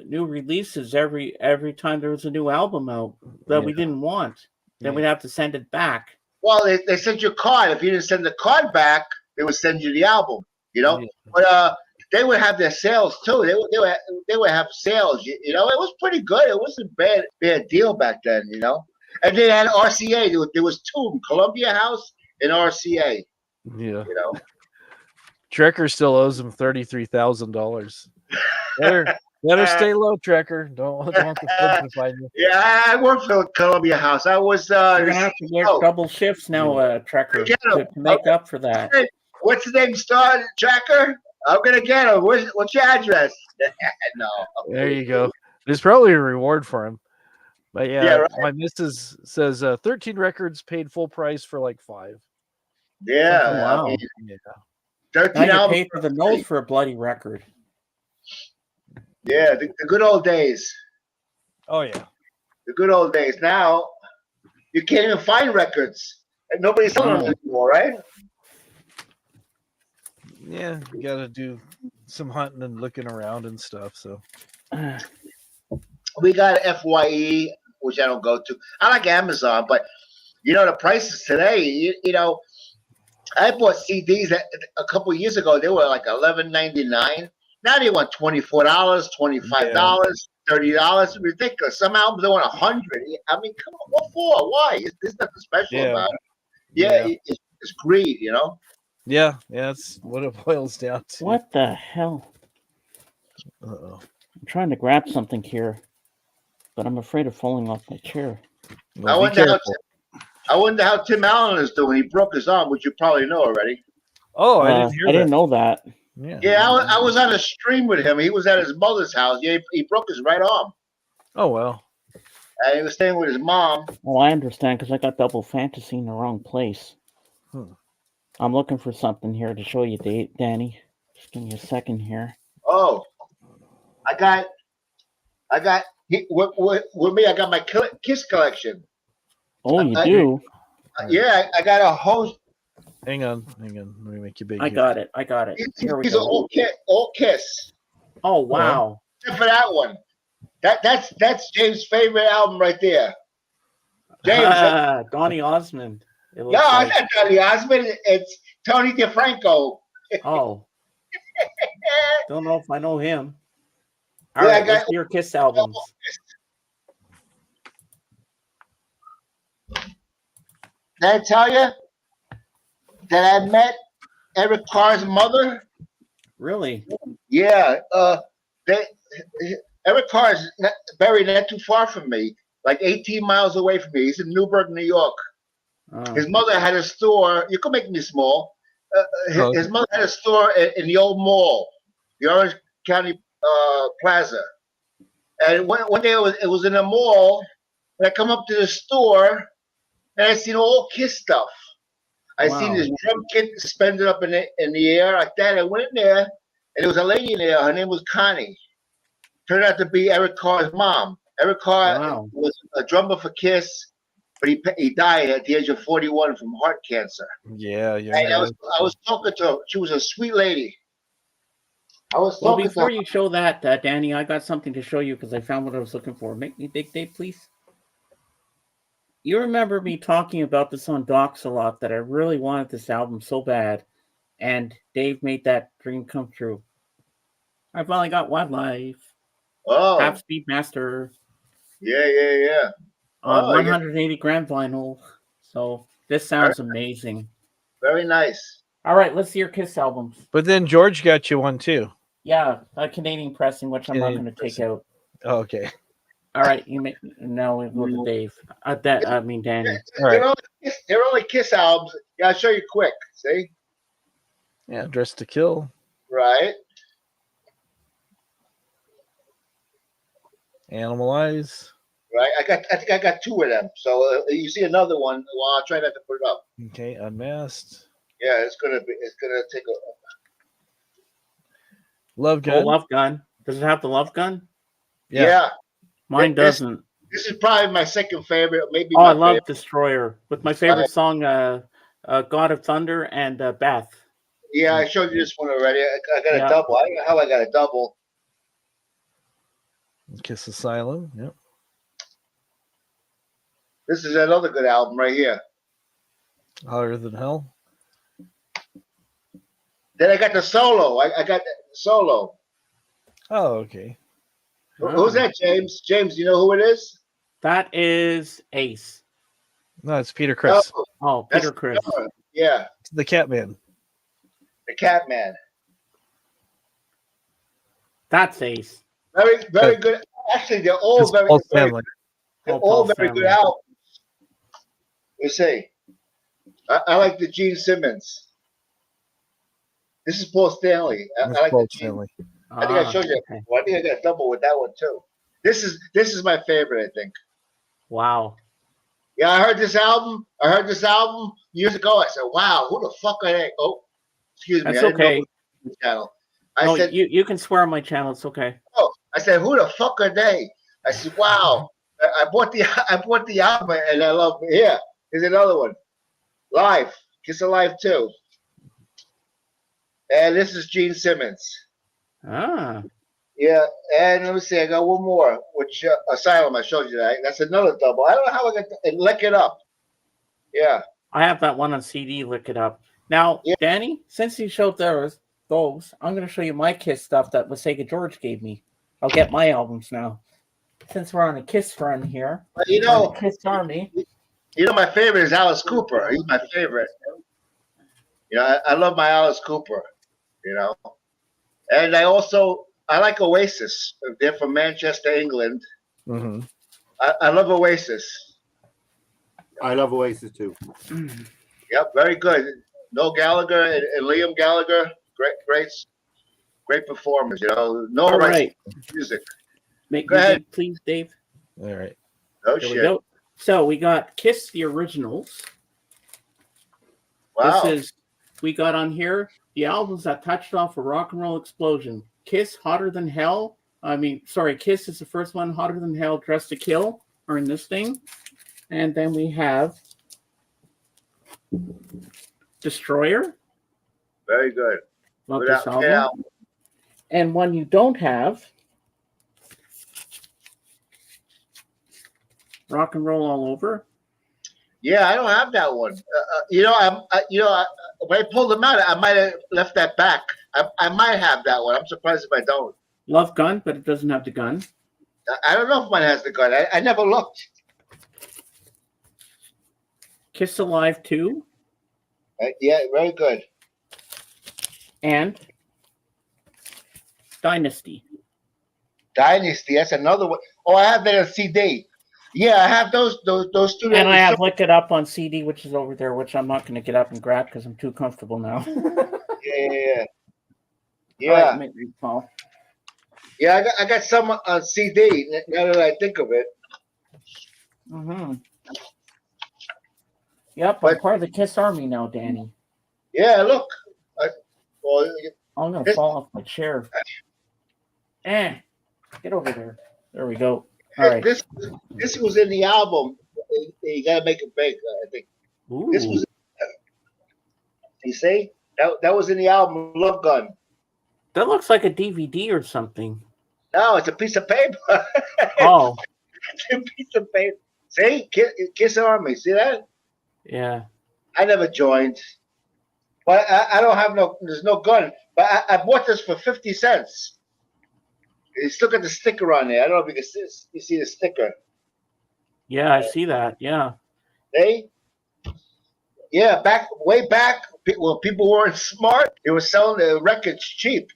new releases every time there was a new album out that we didn't want. Then we'd have to send it back. Well, they sent you a card. If you didn't send the card back, they would send you the album. You know, but they would have their sales too. They would have sales. You know, it was pretty good. It wasn't bad deal back then. You know, and they had RCA. There was 2, Columbia House and RCA. Yeah. You know, Trekker still owes him $33,000. Better stay low, Trekker. Don't want the feds to find you. Yeah, I worked for Columbia House. I was. You're gonna have to work double shifts now, Trekker, to make up for that. What's the name, Star Tracker? I'm gonna get him. What's your address? No. There you go. There's probably a reward for him. But yeah, right. My missus says 13 records paid full price for like 5. Yeah. Wow. I mean, Yeah. 13 now you albums. paid for the nose for a bloody record. Yeah, the good old days. Oh yeah. The good old days. Now you can't even find records, and nobody's selling them anymore, right? Yeah, you got to do some hunting and looking around and stuff. So we got FYE, which I don't go to. I like Amazon, but you know the prices today. You know, I bought CDs a couple of years ago. They were like $11.99. Now they want $24, $25, $30. Ridiculous. Some albums they want $100. I mean, come on, what for? Why? There's nothing special about it. Yeah. It's greed, you know. Yeah, that's what it boils down to. What the hell? Uh-oh. I'm trying to grab something here, but I'm afraid of falling off my chair. I wonder how Tim Allen is doing. He broke his arm, which you probably know already. Oh, I didn't hear that. I didn't know that. Yeah, I was on a stream with him. He was at his mother's house. Yeah, he broke his right arm. Oh, well. And he was staying with his mom. Oh, I understand, because I got double fantasy in the wrong place. I'm looking for something here to show you, Danny. Just give me a second here. Oh, I got with me. I got my Kiss collection. Oh, you do? Yeah, I got a whole Hang on. Let me make you big. I got it. Here we He's go. all Kiss. Oh wow! Except for that one. That's James' favorite album right there. James, Donny Osmond. It no, looks like. it's not Donny Osmond. It's Tony DeFranco. Oh, don't know if I know him. All Yeah, right, let's hear Kiss albums. Did I tell you that I met Eric Carr's mother? Really? Yeah. Eric Carr is buried not too far from me, like 18 miles away from me. He's in Newburgh, New York. Oh. His mother had a store. You can make me small. His mother had a store in the old mall, the Orange County Plaza. And one day it was in a mall, and I come up to the store, and I seen all Kiss stuff. I seen this drum kit suspended up in the air like that. I went in there, and there was a lady in there. Her name was Connie. Turned out to be Eric Carr's mom. Eric Carr was a drummer for Kiss, but he died at the age of 41 from heart cancer. Yeah. And I was talking to her. She was a sweet lady. Well, before you show that, Danny, I got something to show you because I found what I was looking for. Make me big, Dave, please. You remember me talking about this on Docs a lot, that I really wanted this album so bad, and Dave made that dream come true. I finally got Wildlife. Oh. Half Speed Master. Yeah. On 180 gram vinyl. So this sounds amazing. Very nice. All right, let's see your Kiss albums. But then George got you one too. Yeah, a Canadian pressing, which I'm not going to take out. Oh, okay. All right, now we go to Dave. Danny. All right. They're only Kiss albums. Yeah, I'll show you quick. See? Yeah, Dress to Kill. Right. Animal Eyes. Right. I think I got two of them. So you see another one. Well, I'll try not to put it up. Okay, Unmasked. Yeah, it's gonna take a Love Gun. Oh, Love Gun. Does it have the Love Gun? Yeah. Mine doesn't. This is probably my second favorite, maybe. Oh, my I love favorite. Destroyer with my favorite song, God of Thunder and Beth. Yeah, I showed you this one already. I got a double. I don't know how I got a double. Kiss Asylum. Yep. This is another good album right here. Hotter Than Hell. Then I got the solo. I got the solo. Oh, okay. Who's that, James? James, you know who it is? That is Ace. No, it's Peter Criss. Oh, Peter Criss. Yeah. The Catman. The Catman. That's Ace. Very good. Actually, they're all very good. They're all very good albums. You see. I like the Gene Simmons. This is Paul Stanley. I like Paul the Gene. Stanley. I think I showed you. Okay. Well, I think I got a double with that one too. This is my favorite, I think. Wow. Yeah, I heard this album years ago. I said, "Wow, who the fuck are they?" Oh, excuse me. That's I didn't okay. know the channel. No, I said, you can swear on my channel. It's okay. "Oh," I said, "Who the fuck are they?" I said, "Wow." I bought the album and I love it. Here, here's another one. Live, Kiss Alive 2. And this is Gene Simmons. Ah. Yeah, and let me see. I got one more, which Asylum. I showed you that. That's another double. I don't know how I got to lick it up. Yeah. I have that one on CD. Look it up. Now, Danny, since you showed those, I'm going to show you my Kiss stuff that Sega George gave me. I'll get my albums now. Since we're on a Kiss run here. You know, Kiss Army. You know, my favorite is Alice Cooper. He's my favorite. You know, I love my Alice Cooper. You know, and I like Oasis. They're from Manchester, England. Mm-hmm. I love Oasis. I love Oasis too. Yep, very good. Noel Gallagher and Liam Gallagher, great performers. You know, no All right right. music. Make Go me ahead. big, please, Dave. All right. No Here shit. we go. So we got Kiss the Originals. Wow. We got on here the albums that touched off a rock and roll explosion. Kiss, Hotter Than Hell. Kiss is the first one. Hotter Than Hell, Dress to Kill are in this thing. And then we have Destroyer. Very good. Love Without this album. fail. And one you don't have, Rock and Roll All Over. Yeah, I don't have that one. When I pulled them out, I might have left that back. I might have that one. I'm surprised if I don't. Love Gun, but it doesn't have the gun. I don't know if mine has the gun. I never looked. Kiss Alive 2. Yeah, very good. And Dynasty. Dynasty, that's another one. Oh, I have that on CD. Yeah, I have those two. And I have looked it up on CD, which is over there, which I'm not going to get up and grab because I'm too comfortable now. Yeah. All right, make me call. Yeah, I got some on CD. Now that I think of it. Mm-hmm. Yep, I'm part of the Kiss Army now, Danny. Yeah, look. I'm gonna fall off my chair. Get over there. There we go. All right. This was in the album. You gotta make it big, I think. Ooh. This was. You see, that was in the album Love Gun. That looks like a DVD or something. No, it's a piece of paper. Oh. It's a piece of paper. See, Kiss Army. See that? Yeah. I never joined, but I don't have there's no gun. But I bought this for 50 cents. You still got the sticker on there. I don't know if you see the sticker. Yeah, I see that. Yeah. Hey? Yeah, way back when people weren't smart, they were selling the records cheap.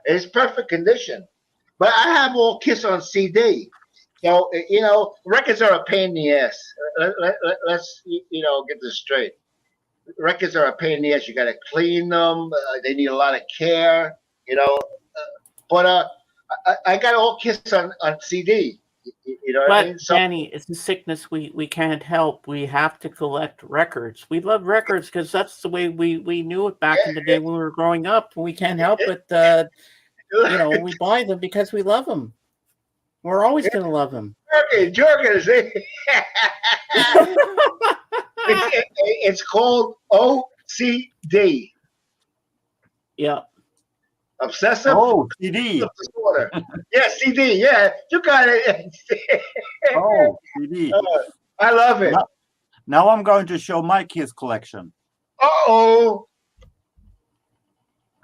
It's perfect condition. But I have all Kiss on CD. So, records are a pain in the ass. Let's get this straight. Records are a pain in the ass. You got to clean them. They need a lot of care. But I got all Kiss on CD. You know what I mean? So, Danny, it's a sickness we can't help. We have to collect records. We love records because that's the way we knew it back in the day when we were growing up. We can't help it. We buy them because we love them. We're always going to love them. Jorgen, see? It's called OCD. Yeah. Obsessive. Oh, CD. Disorder. Yeah, CD. Yeah, you got it. Oh, CD. I love it. Now I'm going to show my Kiss collection. Uh-oh.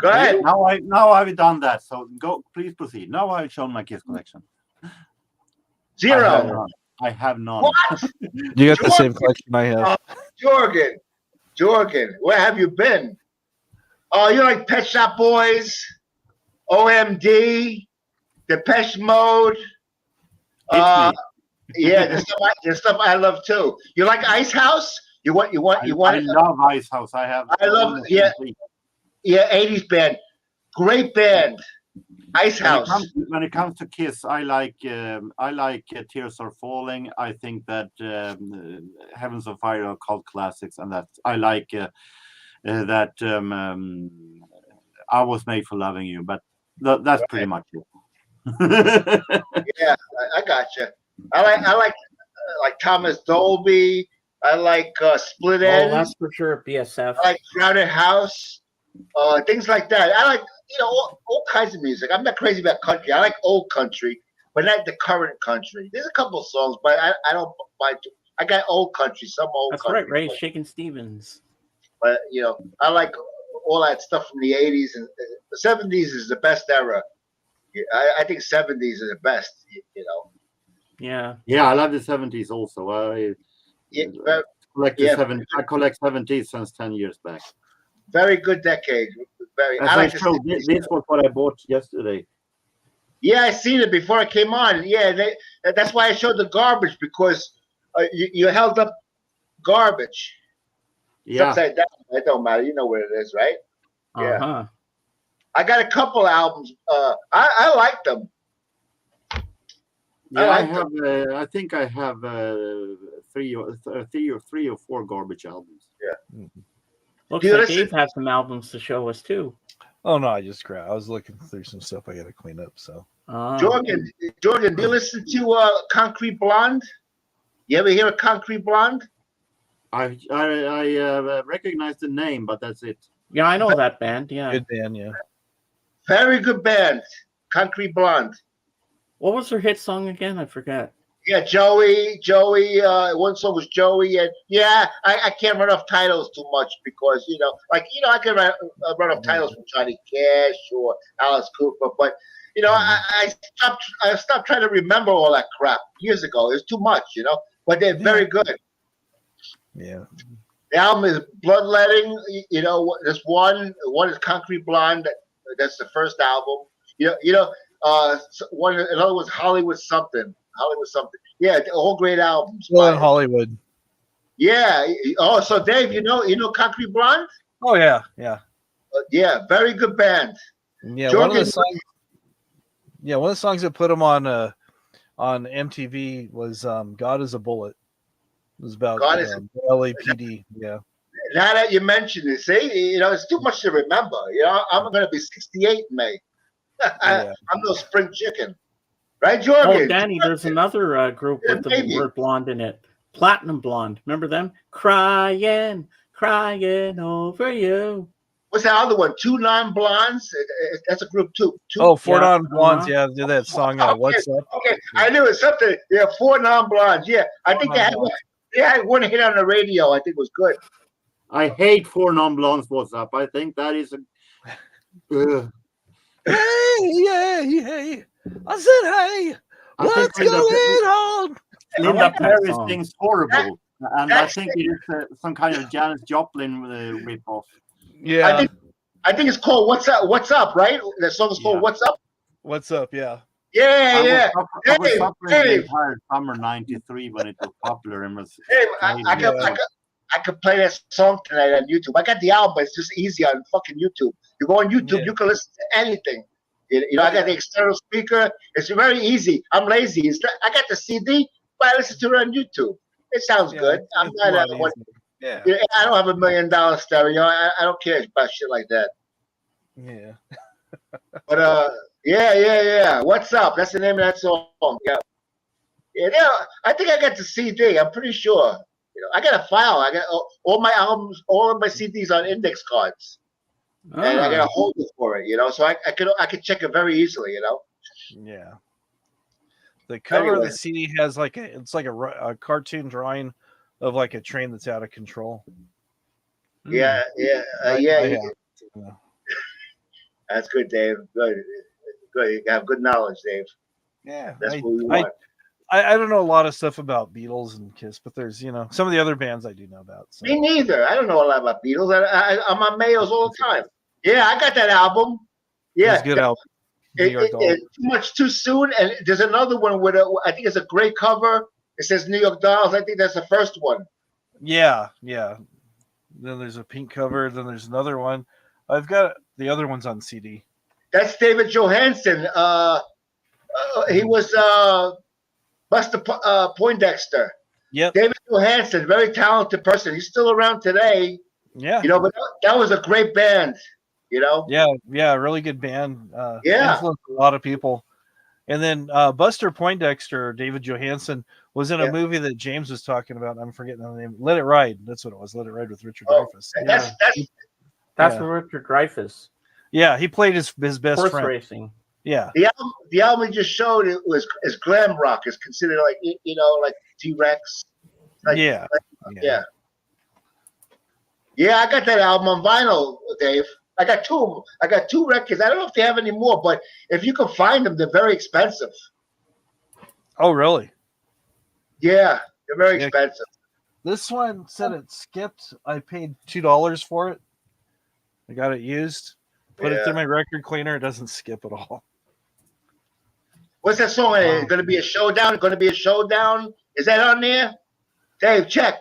Go ahead. Now I've done that. So please proceed. Now I've shown my Kiss collection. Zero. I have none. What? You got the same collection I have. Jorgen, where have you been? Oh, you like Pet Shop Boys, OMD, Depeche Mode. Yeah, the stuff I love too. You like Ice House? You want? I love Ice House. I love. Yeah, 80s band, great band. Ice House. When it comes to Kiss, I like Tears Are Falling. I think that Heavens on Fire are cult classics, and that I like that I Was Made for Loving You. But that's pretty much it. Yeah, I got you. I like Thomas Dolby. I like Split Enz. Oh, that's for sure. BSF. I like Crowded House. Things like that. I like all kinds of music. I'm not crazy about country. I like old country, but not the current country. There's a couple of songs, but I don't buy. I got old country, some old. That's country, right, Ray Shakin' Stevens. But I like all that stuff from the '80s and the '70s is the best era. I think '70s is the best. Yeah. Yeah, I love the '70s also. I collect '70s since 10 years back. Very good decade. This was what I bought yesterday. Yeah, I seen it before I came on. Yeah, that's why I showed the garbage because you held up garbage. Yeah. Upside down. It don't matter. You know where it is, right? Uh-huh. Yeah. I got a couple albums. I like them. Yeah, I think I have three or four garbage albums. Yeah. Looks like Dave has some albums to show us too. Oh no, I was looking through some stuff I got to clean up. So, Jorgen, do you listen to Concrete Blonde? You ever hear of Concrete Blonde? I recognize the name, but that's it. Yeah, I know that band. Yeah. Good band, yeah. Very good band. Concrete Blonde. What was their hit song again? I forget. Yeah, Joey. One song was Joey, and I can't run off titles too much because I can run off titles from Johnny Cash or Alice Cooper, but I stopped trying to remember all that crap years ago. It's too much, But they're very good. Yeah. The album is Bloodletting. There's one is Concrete Blonde. That's the first album. Another was Hollywood something. Yeah, all great albums. Well, in Hollywood. Yeah. Oh, so Dave, you know Concrete Blonde? Oh yeah, yeah. Yeah, very good band. Yeah, one of the songs. Yeah, one of the songs that put them on MTV was "God Is a Bullet." It was about LAPD. Yeah. Now that you mention it, see, it's too much to remember. I'm going to be 68 in May. I'm no spring chicken. Right, Jordan? Oh, Danny, there's another group with the word blonde in it. Platinum Blonde. Remember them? Crying over you. What's that other one? Two Non-Blondes? That's a group too. Four Non-Blondes. Yeah, do that song. What's up? Okay, I knew it. Something. Yeah, Four Non-Blondes. Yeah, I think they had one hit on the radio. I think it was good. I hate Four Non-Blondes. What's up? I think that is a. Hey! I said, hey, what's going on? Linda Perry sings horrible, and I think it is some kind of Janis Joplin ripoff. Yeah, I think it's called "What's Up." What's up, right? The song is called "What's Up." What's up? Yeah. Yeah. I was suffering the entire summer '93 when it was popular and was. I could play that song tonight on YouTube. I got the album, but it's just easy on fucking YouTube. You go on YouTube, you can listen to anything. I got the external speaker. It's very easy. I'm lazy. I got the CD, but I listen to it on YouTube. It sounds good. I'm not I don't have $1 million stereo. I don't care about shit like that. Yeah. But yeah. What's up? That's the name of that song. Yeah. I think I got the CD. I'm pretty sure. I got a file. I got all my albums, all of my CDs on index cards. And I got a holder for it, so I could check it very easily, Yeah. The cover of the CD has it's like a cartoon drawing of like a train that's out of control. Yeah. That's good, Dave. Good. You have good knowledge, Dave. Yeah. That's what we want. I don't know a lot of stuff about Beatles and Kiss, but there's some of the other bands I do know about. So. Me neither. I don't know a lot about Beatles. I'm on Mayos all the time. Yeah, I got that album. Yeah, it's a good album. Too much too soon. And there's another one with I think it's a gray cover. It says New York Dolls. I think that's the first one. Yeah. Then there's a pink cover. Then there's another one. I've got the other ones on CD. That's David Johansen. He was Buster Poindexter. Yep. David Johansen, very talented person. He's still around today. Yeah. But that was a great band. Yeah, really good band. Influenced a lot of people. And then Buster Poindexter, David Johansen, was in a movie that James was talking about. I'm forgetting the name. Let It Ride. That's what it was. Let It Ride with Richard Dreyfuss. That's Richard Dreyfuss. Yeah, he played his best Horse friend. racing. Yeah. The album he just showed is glam rock. It's considered like T-Rex. Yeah. Yeah, I got that album on vinyl, Dave. I got two records. I don't know if they have any more, but if you can find them, they're very expensive. Oh, really? Yeah, they're very expensive. This one said it skipped. I paid $2 for it. I got it used. Put it through my record cleaner. It doesn't skip at all. What's that song? Going to be a showdown? Going to be a showdown? Is that on there? Dave, check.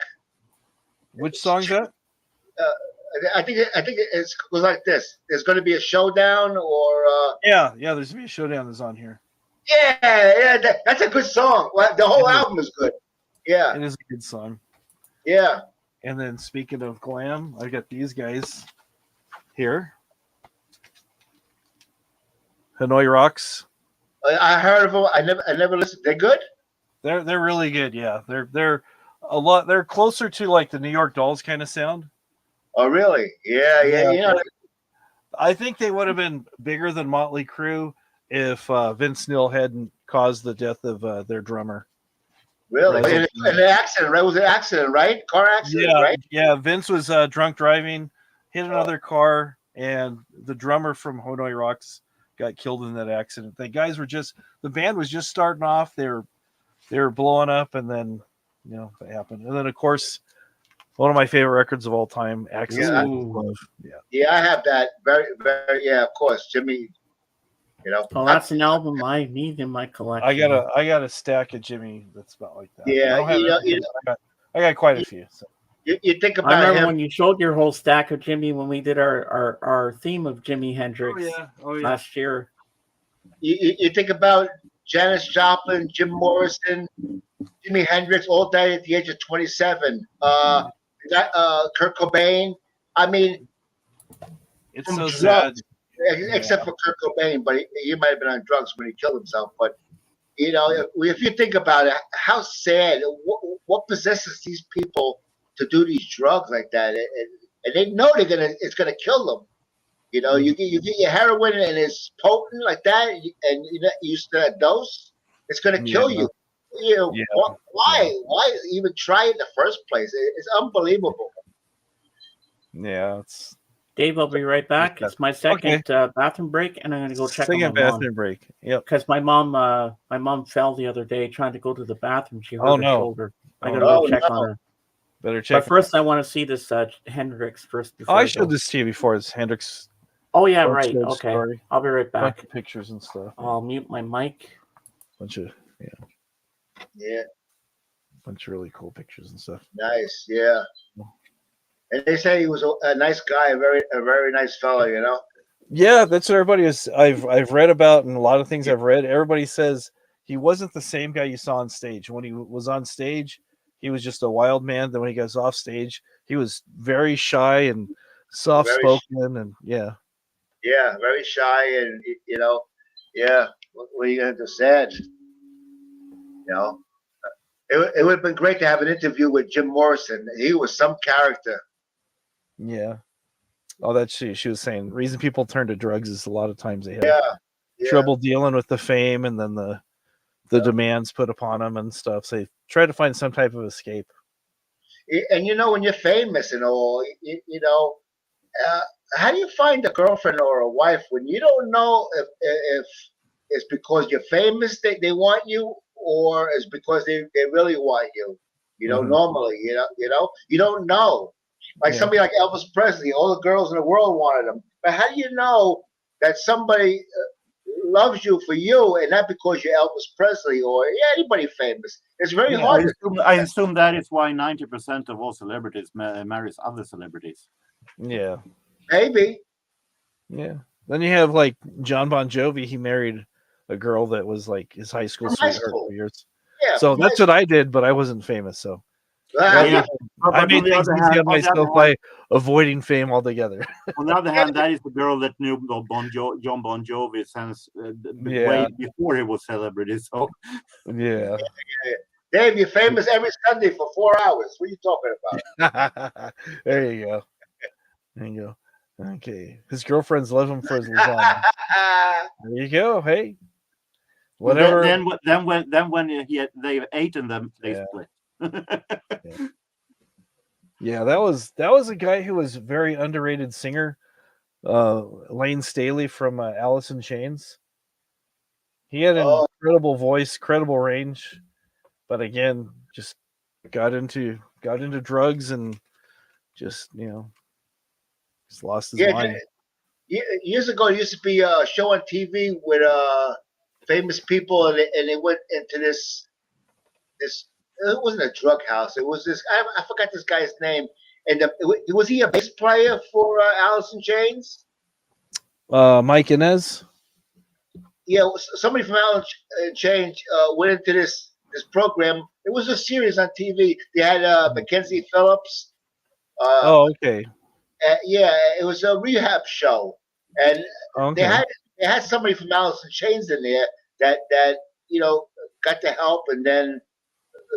Which song's that? I think it goes like this. There's going to be a showdown, or yeah. There's going to be a showdown that's on here. Yeah. That's a good song. Well, the whole album is good. Yeah, it is a good song. Yeah. And then speaking of glam, I got these guys here. Hanoi Rocks. I heard of them. I never listened. They're good. They're really good. Yeah, they're a lot. They're closer to like the New York Dolls kind of sound. Oh, really? Yeah. You know, I think they would have been bigger than Motley Crue if Vince Neil hadn't caused the death of their drummer. really? An accident, right? It was an accident, right? Car accident, right? Yeah. Vince was drunk driving, hit another car, and the drummer from Hanoi Rocks got killed in that accident. The band was just starting off. They were blowing up, and then that happened. And then of course, one of my favorite records of all time, Axis. Yeah, I have that. Very, very. Yeah, of course, Jimmy. You know. Oh, that's an album I need in my collection. I got a stack of Jimmy that's about like that. Yeah, I don't have everything, I got quite a few. So. You think about I remember him when you showed your whole stack of Jimmy when we did our theme of Jimi Hendrix last year. You think about Janis Joplin, Jim Morrison, Jimi Hendrix, all died at the age of 27. Kurt Cobain. I mean, it's so drugs, sad. except for Kurt Cobain, but he might have been on drugs when he killed himself. But if you think about it, how sad. What possesses these people to do these drugs like that? And they know it's gonna kill them. You know, you get your heroin and it's potent like that, and you're not used to that dose. It's gonna kill you. You know, why even try it in the first place? It's unbelievable. Yeah, it's. Dave, I'll be right back. It's my second bathroom break, and I'm going to go check on my bathroom mom. break. Yep. Because my mom fell the other day trying to go to the bathroom. She hurt her shoulder. I got to go check on her. Better check. But first, I want to see this Hendrix first. I showed this to you before. It's Hendrix. Oh yeah, right. Okay, story. I'll be right back. Bunch of pictures and stuff. I'll mute my mic. Bunch of really cool pictures and stuff. Nice, yeah. And they say he was a nice guy, a very nice fellow, you know. Yeah, that's what everybody is. I've read about, and a lot of things I've read. Everybody says he wasn't the same guy you saw on stage. When he was on stage, he was just a wild man. Then when he goes off stage, he was very shy and soft spoken, and yeah, very shy, and what are you gonna do? Sad, you know. It would have been great to have an interview with Jim Morrison. He was some character. Yeah. Oh, that's she was saying. Reason people turn to drugs is a lot of times they have trouble dealing with the fame and then the demands put upon them and stuff. So they try to find some type of escape. And when you're famous and all, how do you find a girlfriend or a wife when you don't know if it's because you're famous they want you, or it's because they really want you? Normally, you don't know. Like somebody like Elvis Presley, all the girls in the world wanted him. But how do you know that somebody loves you for you and not because you're Elvis Presley or anybody famous? It's very hard. I assume that is why 90% of all celebrities marries other celebrities. Yeah. Maybe. Yeah. Then you have like John Bon Jovi. He married a girl that was like his high school sweetheart for years. Yeah, so that's what I did, but I wasn't famous. So I made things easy on myself by avoiding fame altogether. On the other hand, that is the girl that knew John Bon Jovi since way before he was celebrity. So yeah. Dave, you're famous every Sunday for 4 hours. What are you talking about? There you go. There you go. Okay. His girlfriends love him for his lasagna. There you go. Hey. Whatever. Then when they've eaten them, they split. Yeah, that was a guy who was a very underrated singer, Lane Staley from Alice in Chains. He had an incredible voice, credible range, but again, just got into drugs and just just lost his mind. Years ago, there used to be a show on TV with famous people, and they went into this. It wasn't a drug house. It was this. I forgot this guy's name. And was he a bass player for Alice in Chains? Mike Inez. Yeah, somebody from Alice in Chains went into this program. It was a series on TV. They had Mackenzie Phillips. Okay. Yeah, it was a rehab show, and they had somebody from Alice in Chains in there that got the help and then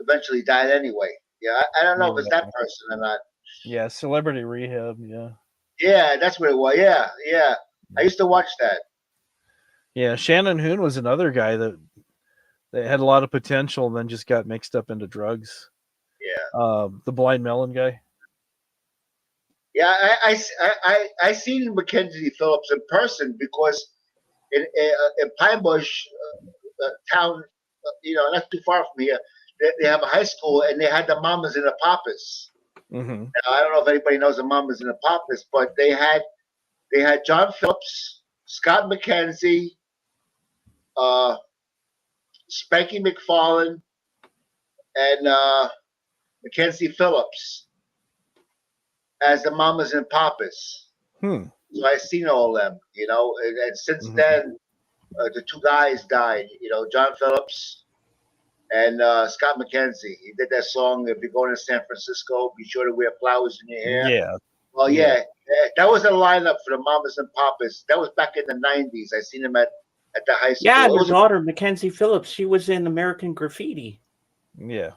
eventually died anyway. Yeah, I don't know if it's that person or not. Yeah, Celebrity Rehab. Yeah. Yeah, that's what it was. Yeah, yeah. I used to watch that. Yeah, Shannon Hoon was another guy that had a lot of potential and then just got mixed up into drugs. Yeah. The Blind Melon guy. Yeah, I seen Mackenzie Phillips in person because in Pine Bush town, not too far from here, they have a high school and they had the Mamas and the Papas. Mm-hmm. Now, I don't know if anybody knows the Mamas and the Papas, but they had John Phillips, Scott McKenzie, Spanky McFarlane, and Mackenzie Phillips as the Mamas and Papas. So I seen all of them, and since then, the two guys died, John Phillips and Scott McKenzie. He did that song, "If you're going to San Francisco, be sure to wear flowers in your hair." Yeah. Well, yeah, that was a lineup for the Mamas and Papas. That was back in the 90s. I seen him at the high school. Yeah, It her was daughter, Mackenzie Phillips, she was in American Graffiti. Yeah.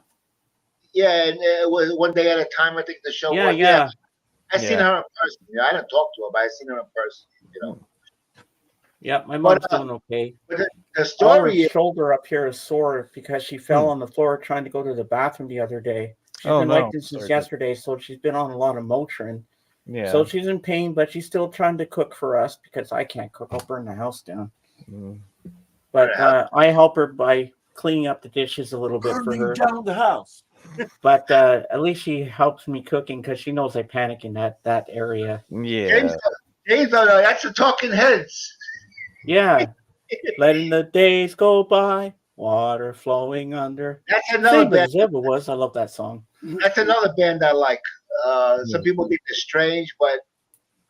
Yeah, and it was One Day at a Time, I think the show Yeah, was. yeah. I seen her in person. I didn't talk to her, but I seen her in person. Yeah, my mom's doing okay. But the All her story is, shoulder up here is sore because she fell on the floor trying to go to the bathroom the other day. She's Oh, been no. like this since Sorry. yesterday, so she's been on a lot of Motrin. Yeah. So she's in pain, but she's still trying to cook for us because I can't cook. I'll burn the house down. But I help her by cleaning up the dishes a little bit for her. Down the house. But at least she helps me cooking because she knows I panic in that area. Yeah. James, that's the Talking Heads. Yeah. Letting the days go by, water flowing under. That's another band. Zibba was. I love that song. That's another band I like. Some people think they're strange, but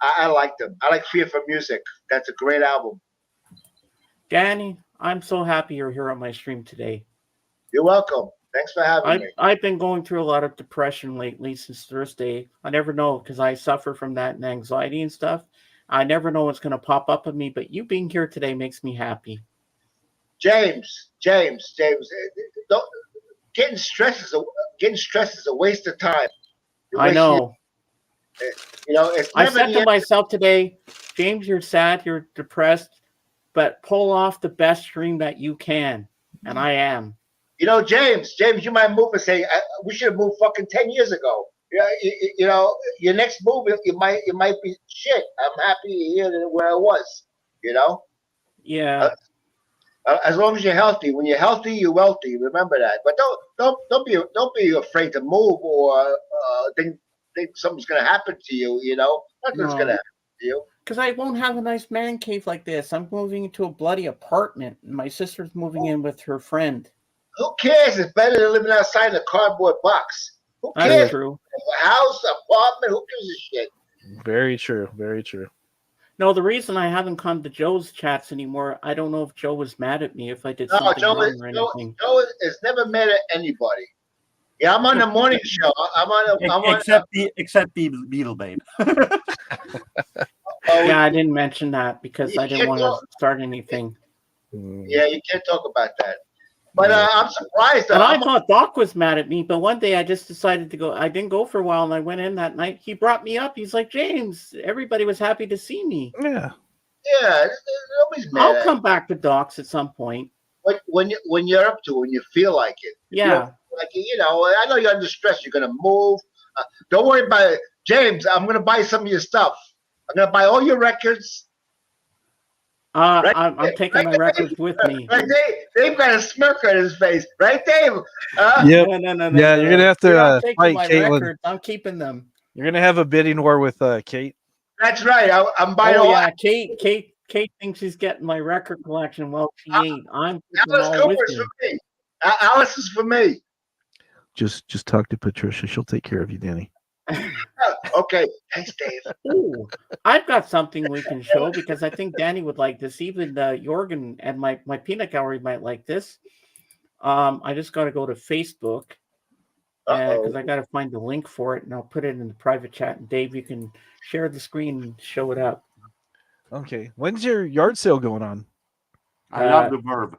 I like them. I like Fear for Music. That's a great album. Danny, I'm so happy you're here on my stream today. You're welcome. Thanks for having me. I've been going through a lot of depression lately since Thursday. I never know because I suffer from that and anxiety and stuff. I never know what's going to pop up on me, but you being here today makes me happy. James, don't, getting stressed is a waste of time. I know. It's I never said to myself today, James, you're sad, you're depressed, but pull off the best stream that you can, and I am. James, you might move and say we should have moved fucking 10 years ago. Your next move, you might be shit. I'm happy here where I was. Yeah. As long as you're healthy. When you're healthy, you're wealthy. Remember that. But don't be afraid to move or think something's gonna happen to you. Nothing's gonna happen to you. Because I won't have a nice man cave like this. I'm moving into a bloody apartment, and my sister's moving in with her friend. Who cares? It's better than living outside in a cardboard box. Who cares? That's true. A house, apartment, who gives a shit? Very true. Very true. No, the reason I haven't come to Joe's chats anymore, I don't know if Joe was mad at me if I did No, something Joe wrong or anything. is never mad at anybody. Yeah, I'm on the morning show. Except Beetle Babe. Yeah, I didn't mention that because I didn't want to start anything. Yeah, you can't talk about that. But I'm surprised. And I thought Doc was mad at me, but one day I just decided to go. I didn't go for a while, and I went in that night. He brought me up. He's like, James, everybody was happy to see me. Yeah. Yeah, nobody's mad. I'll come back to Doc's at some point. But when you're up to it, when you feel like it. Yeah. I know you're under stress. You're going to move. Don't worry about it. James, I'm going to buy some of your stuff. I'm going to buy all your records. I'm taking my records with me. Right, Dave got a smirk on his face. Right, Dave? Yep. No. Yeah, you're going to have to I'm taking fight my Caitlin. records. I'm keeping them. You're going to have a bidding war with Kate. That's right. I'm buying all. Yeah, Kate thinks she's getting my record collection. Well, she ain't. I'm taking Alice all with Cooper's me. for me. Alice is for me. Just talk to Patricia. She'll take care of you, Danny. Okay. Thanks, Dave. Ooh, I've got something we can show because I think Danny would like this. Even Jorgen and my peanut gallery might like this. I just got to go to Facebook because I got to find the link for it, and I'll put it in the private chat. And Dave, you can share the screen and show it up. Okay. When's your yard sale going on? I love the verb.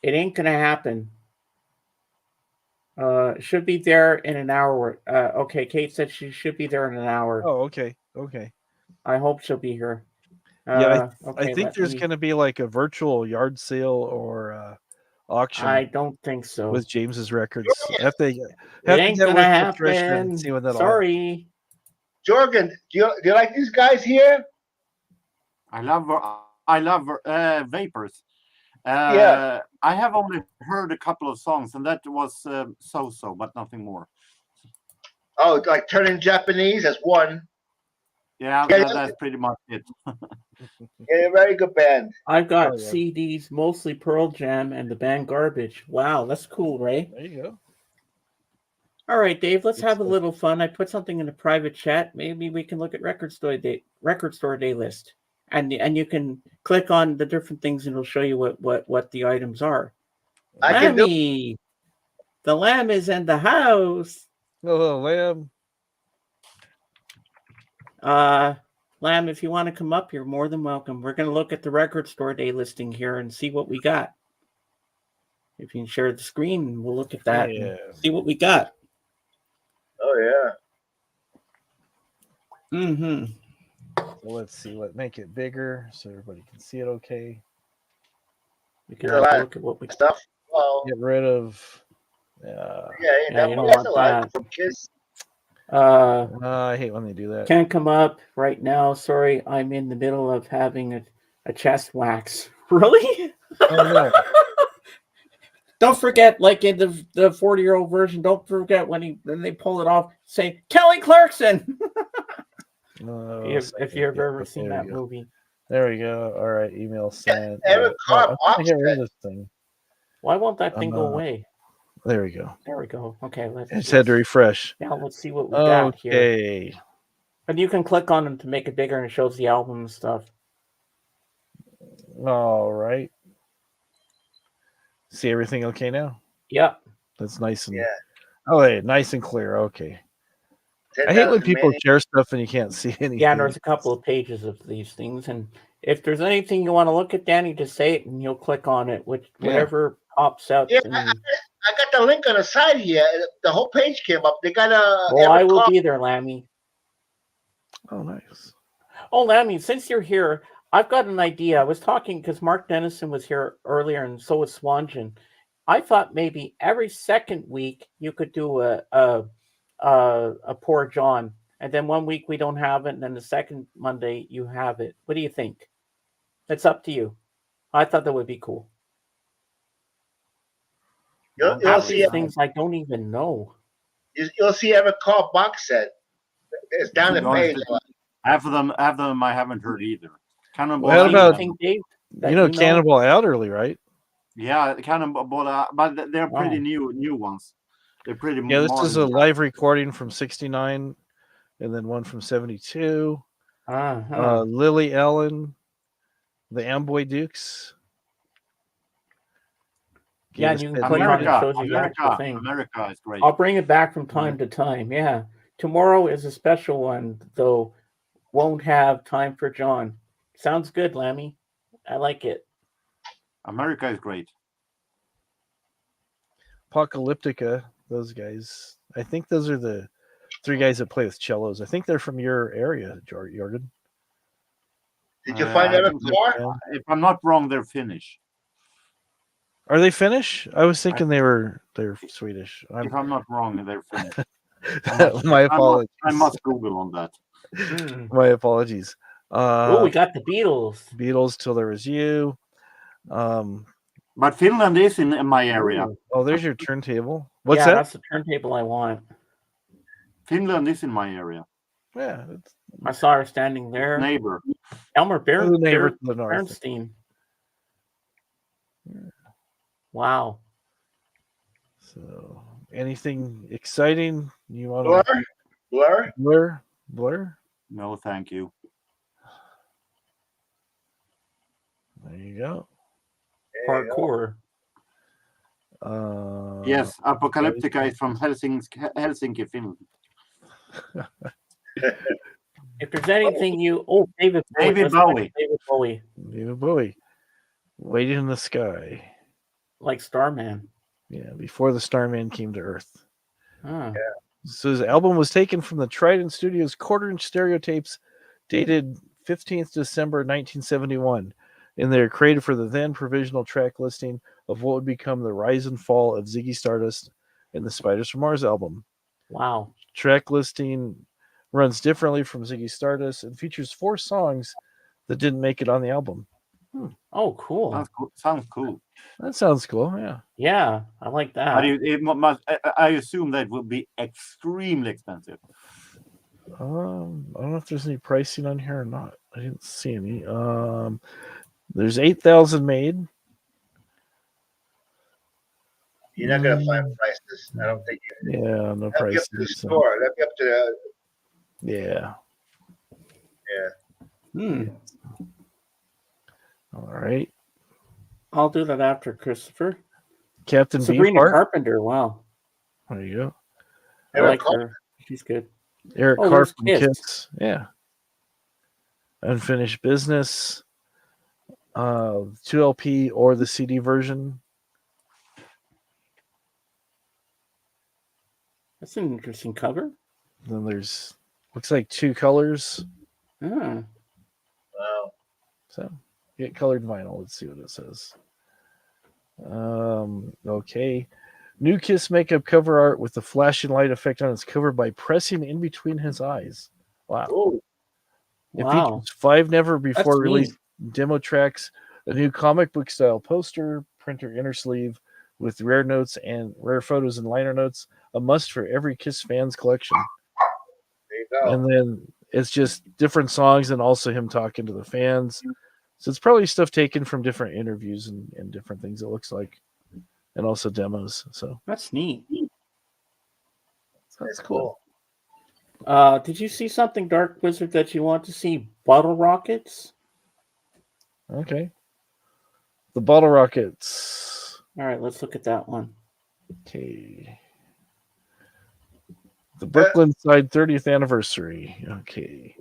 It ain't gonna happen. Should be there in an hour. Okay, Kate said she should be there in an hour. Oh, okay. Okay. I hope she'll be here. Yeah, I Okay, think there's going to be like a virtual yard sale or auction. I don't think so. With James's records, have to It get ain't gonna with Patricia and happen. see when that'll Sorry. Jorgen, do you like these guys here? I love Vapors. Yeah. I have only heard a couple of songs, and that was so-so, but nothing more. Oh, like Turning Japanese as one. Yeah, Yeah, that's pretty much it. Yeah, very good band. I've got Oh, yeah. CDs, mostly Pearl Jam and the band Garbage. Wow, that's cool, Ray. There you go. All right, Dave, let's have a little fun. I put something in the private chat. Maybe we can look at record store day list. And you can click on the different things and it'll show you what the items are. I can do. Lammy, the lamb is in the house. Hello, lamb. Lamb, if you want to come up, you're more than welcome. We're going to look at the record store day listing here and see what we got. If you can share the screen, we'll look at that and see what we got. Oh yeah. Mm-hmm. So let's see. Make it bigger so everybody can see it. Okay. We can have a look at what we stuff. Oh. Get rid of. Yeah, you don't that's want a lot that. from Kiss. I hate when they do that. Can't come up right now. Sorry, I'm in the middle of having a chest wax. Really? Oh, no. Don't forget, like in the 40-year-old version, don't forget when they pull it off, say Kelly Clarkson. If you've ever seen that movie. There we go. All right, email sent. Eric I'm gonna get rid of this thing. Why won't that thing go away? There we go. There we go. Okay, I just had to refresh. Now let's see what we got here. Okay. And you can click on them to make it bigger and it shows the album and stuff. All right. See everything okay now? Yep. That's nice and nice and clear. Okay. I hate when people minutes. share stuff and you can't see anything. Yeah, and there's a couple of pages of these things, and if there's anything you want to look at, Danny, just say it and you'll click on it, whatever pops out. Yeah, I got the link on the side here. The whole page came up. They got a. Well, I will be there, Lammy. Oh, nice. Oh, Lammy, since you're here, I've got an idea. I was talking because Mark Dennison was here earlier, and so was Swanjan. I thought maybe every second week you could do a Poor John, and then 1 week we don't have it, and then the second Monday you have it. What do you think? It's up to you. I thought that would be cool. You'll see things I don't even know. You'll see every car box set. It's down the page. Half of them I haven't heard either. Cannonball. What about Dave, Cannonball Adderley, right? Yeah, Cannonball, but they're pretty new ones. They're pretty. Yeah, this is a live recording from '69, and then one from '72. Lily Allen, the Amboy Dukes. Yeah, and you can click on it. Shows you the actual thing. America is great. I'll bring it back from time to time. Yeah, tomorrow is a special one, though. Won't have time for John. Sounds good, Lammy. I like it. America is great. Apocalyptica, those guys. I think those are the three guys that play with cellos. I think they're from your area, Jorgen. Did you find out more? If I'm not wrong, they're Finnish. Are they Finnish? I was thinking they're Swedish. If I'm not wrong, they're Finnish. My apologies. I must Google on that. My apologies. Oh, we got the Beatles. Beatles, Till There Was You. But Finland is in my area. Oh, there's your turntable. What's that? That's the turntable I want. Finland is in my area. Yeah. I saw her standing there. Neighbor. Elmer neighbor to the north. Bernstein. Wow. So, anything exciting you want to Blur? No, thank you. There you go. Parkour. Yes, Apocalyptica is from Helsinki, Finland. If there's anything David Bowie. David Bowie. Waiting in the Sky. Like Starman. Yeah, before the Starman came to Earth. Huh. So his album was taken from the Trident Studios quarter-inch stereo tapes dated 15th December 1971, and they are created for the then provisional track listing of what would become the rise and fall of Ziggy Stardust and the Spiders from Mars album. Wow. Track listing runs differently from Ziggy Stardust and features 4 songs that didn't make it on the album. Oh, cool. Sounds cool. That sounds cool, yeah. Yeah, I like that. But I assume that will be extremely expensive. I don't know if there's any pricing on here or not. I didn't see any. There's 8,000 made. You're not gonna find prices. I don't think. Yeah, no Let me up to the prices. store. Let me up to the. Yeah. Yeah. All right. I'll do that after Christopher. Captain Sabrina Beefheart. Carpenter. Wow. There you go. I like her. She's good. Eric Oh, Carr there's from Kiss. Kiss. Yeah. Unfinished Business. 2LP or the CD version. That's an interesting cover. Then there's looks like 2 colors. Hmm. Wow. So get colored vinyl. Let's see what it says. Okay. New Kiss makeup cover art with the flashing light effect on its cover by pressing in between his eyes. Wow. Ooh. It Wow. features 5 never before That's released neat. demo tracks, a new comic book style poster, printer inner sleeve with rare notes and rare photos and liner notes, a must for every Kiss fans collection. There you go. And then it's just different songs and also him talking to the fans. So it's probably stuff taken from different interviews and different things, it looks like, and also demos. So That's neat. that's cool. Did you see something, Dark Wizard, that you want to see? Bottle Rockets? Okay. The Bottle Rockets. All right, let's look at that one. Okay. The Brooklyn Side 30th anniversary. Okay.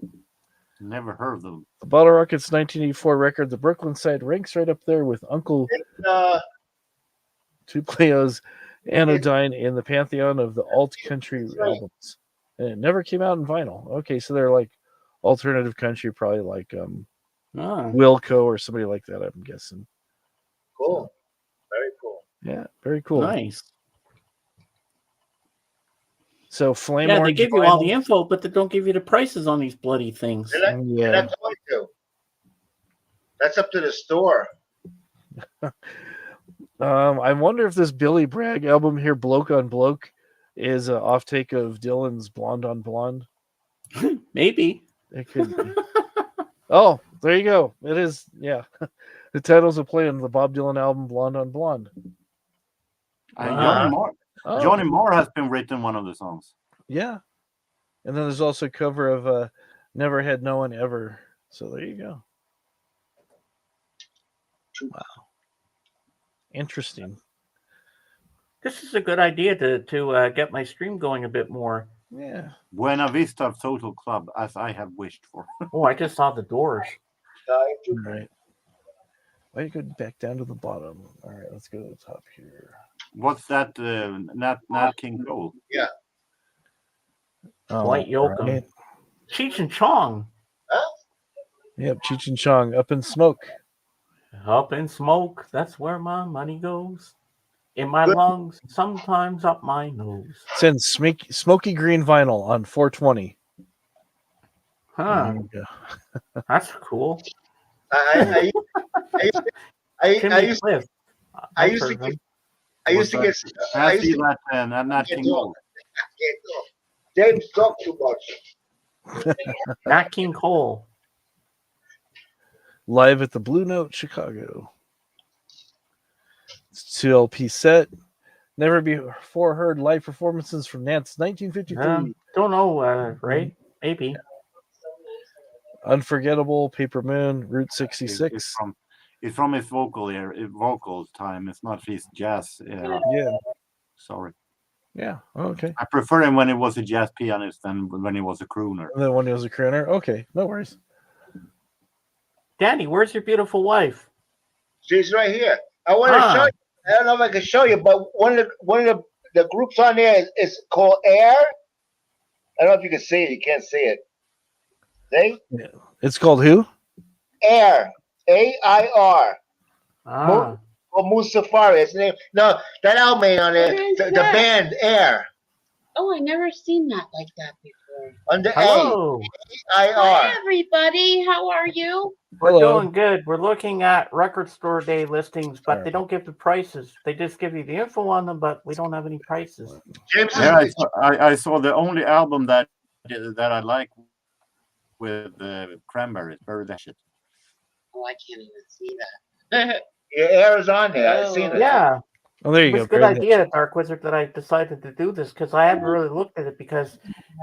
Never heard of them. The Bottle Rockets 1984 record, The Brooklyn Side, ranks right up there with Uncle Tuplio's Anodyne in the pantheon of the alt country albums. And it never came out in vinyl. Okay, so they're like alternative country, probably like Wilco or somebody like that, I'm guessing. Cool. Very cool. Yeah, very cool. Nice. So Flame Yeah, they Orange give you all vinyl. the info, but they don't give you the prices on these bloody things. They're not going to. That's up to the store. I wonder if this Billy Bragg album here, Bloke on Bloke, is an offtake of Dylan's Blonde on Blonde. Maybe. It could be. Oh, there you go. It is, yeah. The titles of play on the Bob Dylan album Blonde on Blonde. Johnny Marr has been written one of the songs. Yeah. And then there's also a cover of Never Had No One Ever. So there you go. Wow. Interesting. This is a good idea to get my stream going a bit more. Yeah. Buena Vista Total Club, as I have wished for. Oh, I just saw the Doors. All right. Why you go back down to the bottom? All right, let's go to the top here. What's that? Nat King Cole. Yeah. White Yoakum. Right. Cheech and Chong. Yep, Cheech and Chong, Up in Smoke. Up in smoke, that's where my money goes. In my lungs, sometimes up my nose. Send smoky green vinyl on 420. Huh. That's cool. I used to get. Nat King Cole. James talk too much. Nat King Cole. Live at the Blue Note, Chicago. It's 2LP set. Never before heard live performances from Nat's 1953. Don't know, right? Maybe. Unforgettable, Paper Moon, Route 66. It's from his vocal time. It's not his jazz era. Yeah. Sorry. Yeah. Okay. I prefer him when he was a jazz pianist than when he was a crooner. And then when he was a crooner. Okay, no worries. Danny, where's your beautiful wife? She's right here. I want to show you. I don't know if I can show you, but one of the groups on there is called Air. I don't know if you can see it. You can't see it. See? Yeah. It's called who? Air. AIR. Ah. Or Moon Safari. It's name. No, that album ain't on there. The band Air. Oh, I never seen that like that before. Under Hello. AIR. Hi, everybody. How are you? We're Hello. doing good. We're looking at record store day listings, but they don't give the prices. They just give you the info on them, but we don't have any prices. James, Yeah, I saw the only album that I like with Cranberries. Bury that shit. Oh, I can't even see that. Yeah, Air is on there. I seen it. Yeah. Oh, there It you was go. a good Bury that idea, Dark Wizard, that I decided to do this because I haven't really looked at it because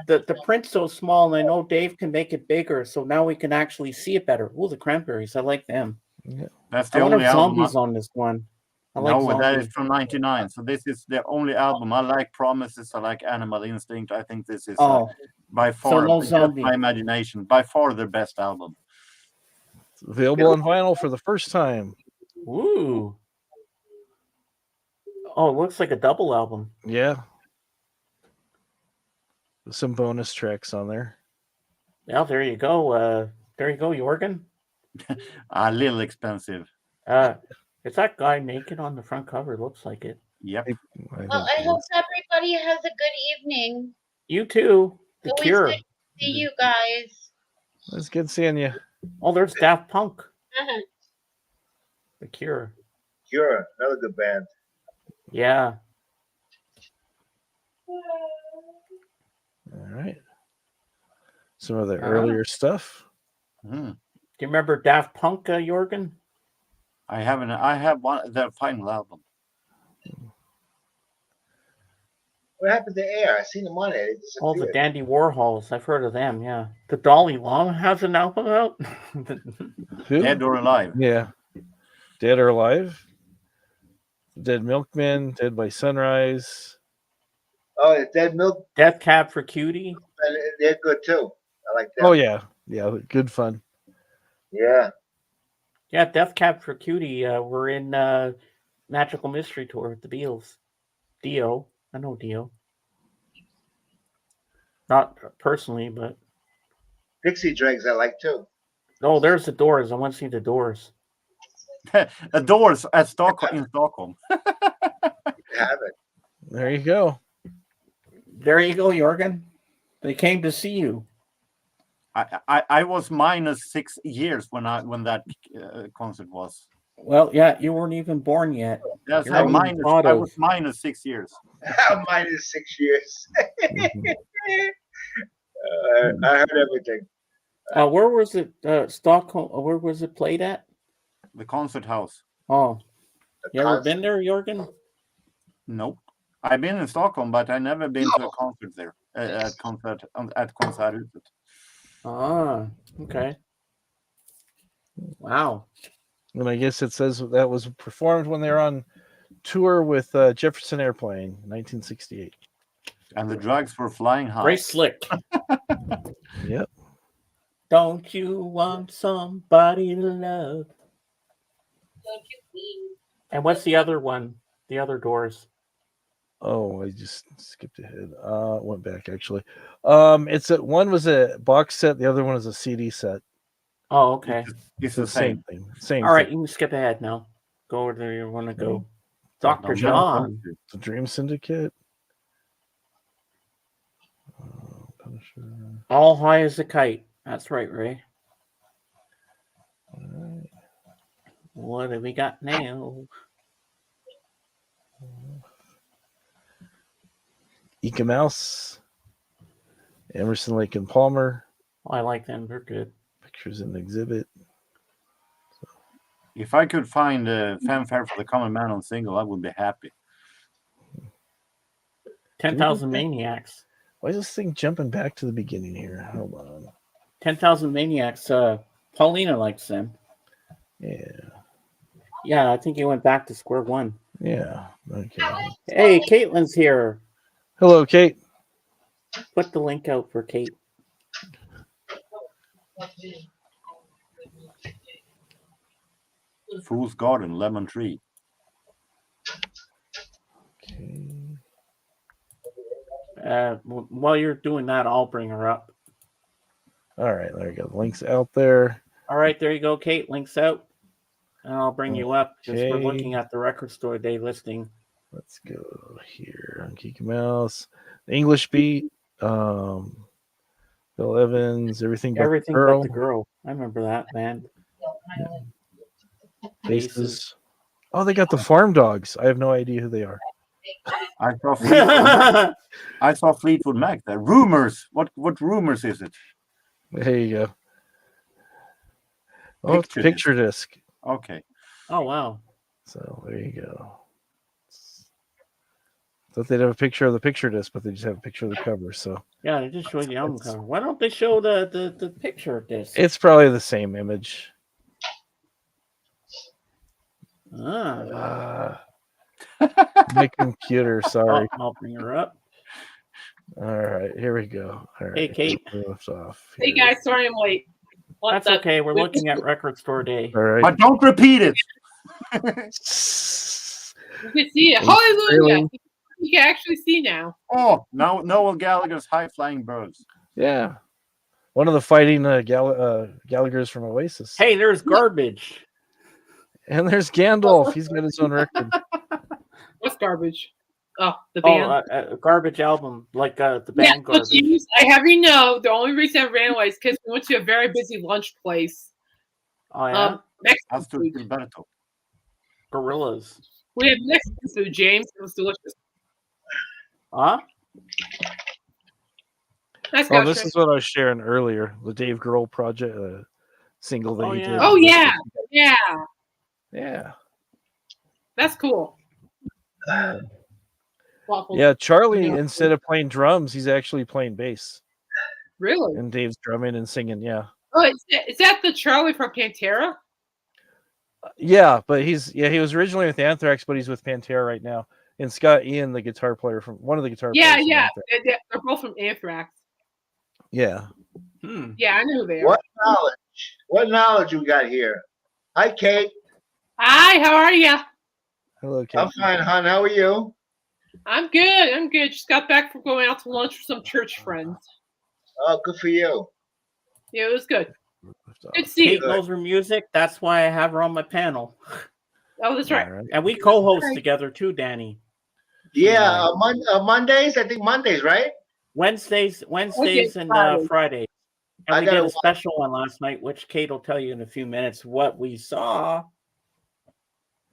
the print's so small, and I know Dave can make it bigger, so now we can actually see it better. Oh, the Cranberries, I like them. Yeah. That's I the wonder only if album. Zombie's on this one. I like No, that Zombie. is from '99. So this is the only album. I like Promises. I like Animal Instinct. I think this is Oh, by so far, no just Zombie. my imagination, by far the best album. It's available on vinyl for the first time. Ooh. Oh, it looks like a double album. Yeah. With some bonus tracks on there. Yeah, there you go. There you go, Jorgen. A little expensive. Is that guy naked on the front cover? Looks like it. Yep. Well, I hope everybody has a good evening. You too. The Always Cure. good to see you guys. It's good seeing you. Oh, there's Daft Punk. The Cure. Cure, another good band. Yeah. All right. Some of the earlier stuff. Hmm. Do you remember Daft Punk, Jorgen? I haven't. I have one. Their final album. What happened to Air? I seen them on there. They Oh, the disappeared. Dandy Warhols. I've heard of them, yeah. The Dalai Lama has an album out? Who? Dead or Alive. Yeah. Dead or Alive. Dead Milkman. Dead by Sunrise. Oh, Dead Milk. Death Cab for Cutie. They're good too. I like that. Oh, yeah. Yeah. Good fun. Yeah. Yeah, Death Cab for Cutie. We're in Magical Mystery Tour with the Beatles. Dio. I know Dio. Not personally, but. Dixie Dregs I like too. Oh, there's the Doors. I want to see the Doors. The Doors at Stockholm in Stockholm. Have it. There you go. There you go, Jorgen. They came to see you. I was minus 6 years when that concert was. Well, yeah, you weren't even born yet. Yes, You're I even was minus 6 years. Minus 6 years. I heard everything. Where was it? Stockholm. Where was it played at? The concert house. Oh, you ever been there, Jorgen? Nope. I've been in Stockholm, but I never been to a concert there. At Konserthuset. Ah, okay. Wow. And I guess it says that was performed when they were on tour with Jefferson Airplane, 1968. And the drugs were flying high. Very slick. Yep. Don't you want somebody to love? And what's the other one? The other Doors. Oh, I just skipped ahead. Went back actually. One was a box set, the other one is a CD set. Oh, okay. It's the same thing. Same. All right, thing. you can skip ahead now. Go where do you want to go? Okay. Dr. John. The Dream Syndicate. Punisher. All High as a Kite. That's right, Ray. All right. What have we got now? Eka Mouse. Emerson, Lake and Palmer. I like them. They're good. Pictures in the exhibit. If I could find a Fanfare for the Common Man on single, I would be happy. 10,000 Maniacs. Why is this thing jumping back to the beginning here? Hold on. 10,000 Maniacs. Paulina likes them. Yeah. Yeah, I think he went back to square one. Yeah. Okay. Hey, Caitlin's here. Hello, Kate. Put the link out for Kate. Fool's Garden, Lemon Tree. While you're doing that, I'll bring her up. All right, there you go. The link's out there. All right, there you go, Kate. Link's out. And I'll bring you up because we're Okay. looking at the Record Store Day listing. Let's go here on Geeky Mouse. The English Beat. Bill Evans. Everything but The Girl. I remember that band. Faces. Oh, they got the Farm Dogs. I have no idea who they are. I saw Fleetwood Mac there. Rumors. What rumors is it? There you go. Oh, it's picture disc. Okay. Oh wow. So there you go. Thought they'd have a picture of the picture disc, but they just have a picture of the cover. So yeah, they just showed the album cover. Why don't they show the picture of this? it's probably the same image. Ah. My computer, sorry. I'll bring her up. All right, here we go. All right, Hey, Kate. Left off. Hey guys, sorry I'm late. That's okay. We're looking at Record Store Day. All right. But don't repeat it. You can see it. Hallelujah. You can actually see now. Oh, now Noel Gallagher's High Flying Birds. Yeah. One of the fighting Gallaghers from Oasis. Hey, there's Garbage. And there's Gandalf. He's got his own record. What's Garbage? Oh, the band. Garbage album, like the band Garbage. I have you know, the only reason I ran away is because we went to a very busy lunch place. Oh, yeah? Mexican food. Gorillas. We had Mexican food, James. It was delicious. Huh? Nice Oh, this is what I was sharing earlier. The Dave Grohl project single that he did. Oh, yeah. Yeah. Yeah. That's cool. Waffles. Yeah, Charlie, instead of playing drums, he's actually playing bass. Really? And Dave's drumming and singing, yeah. Oh, is that the Charlie from Pantera? Yeah, but he was originally with Anthrax, but he's with Pantera right now. And Scott Ian, the guitar player from one of the guitar players. Yeah. They're both from Anthrax. Yeah. Yeah, I know who they are. What knowledge? What knowledge we got here? Hi, Kate. Hi, how are you? Hello, Kate. I'm fine, hon. How are you? I'm good. Just got back from going out to lunch with some church friends. Oh, good for you. Yeah, it was good. Good to see Kate you. knows her music. That's why I have her on my panel. Oh, that's right. And we co-host together too, Danny. Yeah, Mondays. I think Mondays, right? Wednesdays and Fridays. And we did a special one last night, which Kate will tell you in a few minutes what we saw.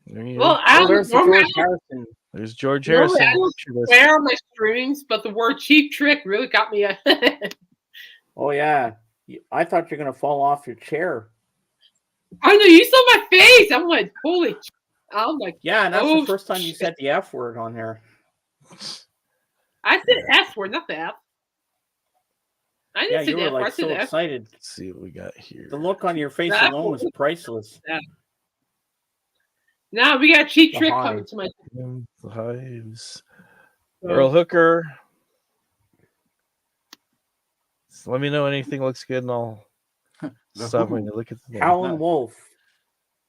Well, there's George Harrison. There's George Harrison. I don't swear on my streams, but the word "cheap trick" really got me. Oh yeah, I thought you're gonna fall off your chair. I know you saw my face. I'm like, holy! I'm like, yeah, and that's the first time you said the F word on there. I said S word, not the F. I didn't say you the were F word. I like said so the F. excited. Let's see what we got here. The look on your face That alone was priceless. Yeah. Now we got a cheap The trick Hive. coming to my. The Hives. Earl Hooker. So let me know anything looks good, and I'll stop when you look at the name. Howlin' Wolf.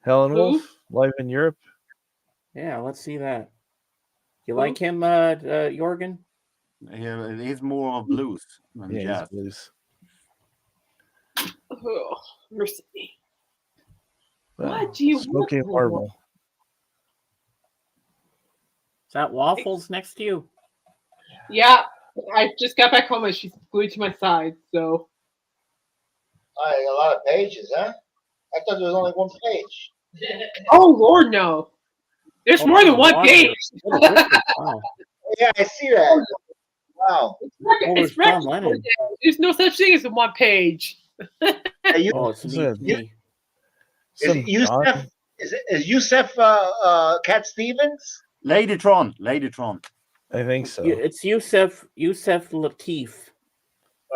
Howlin' Wolf, live in Europe. Yeah, let's see that. You like him, Jorgen? Yeah, he's more of blues than jazz. Blues. Oh, mercy. Wow. What do you Smoky want? Marble. Is that Waffles next to you? Yeah, I just got back home and she's glued to my side. So. All right, a lot of pages, huh? I thought there was only one page. Oh Lord, no! There's more than one page. Wow. Yeah, I see that. Wow. It's record. There's no such thing as a one page. It's Is Yusef Cat Stevens? Ladytron. I think so. It's Yusef Lateef.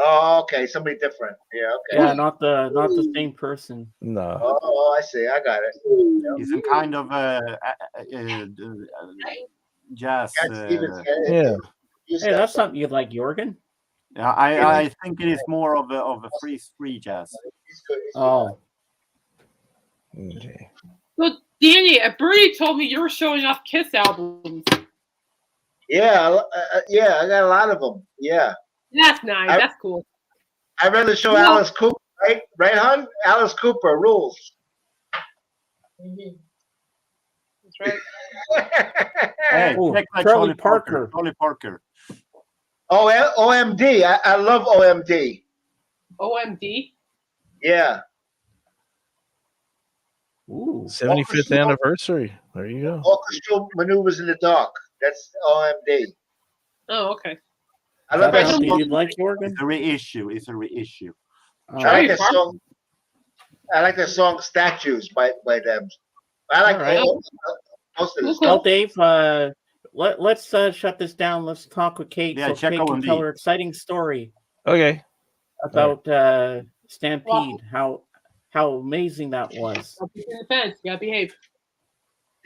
Oh, okay, somebody different. Yeah, okay. Yeah, not the same person. No. Oh, I see. I got it. He's a kind of jazz. Cat Stevens. Yeah. Hey, that's something you'd like, Jorgen. Yeah, I think it is more of a free jazz. Oh. Okay. Well, Danny, Birdie told me you were showing off Kiss albums. Yeah, yeah, I got a lot of them. Yeah, That's nice. That's cool. I read the show Yeah. Alice Cooper, right? Right, hon? Alice Cooper rules. That's right. Hey, Oh, check out Charlie Parker. Charlie Parker. OMD. I love OMD. OMD. Yeah. Ooh. 75th anniversary. There you go. Orchestral Maneuvers in the Dark. That's OMD. Oh, okay. I love that song. You'd like Jorgen? It's a reissue. It's a reissue. I like that song. I like that song "Statues" by them. I like most of the stuff. Well, Dave, let's shut this down. Let's talk with Kate Yeah, so check Kate can OMD. tell her exciting story Okay. about Stampede. How amazing that was. I'll be in the fence. You gotta behave.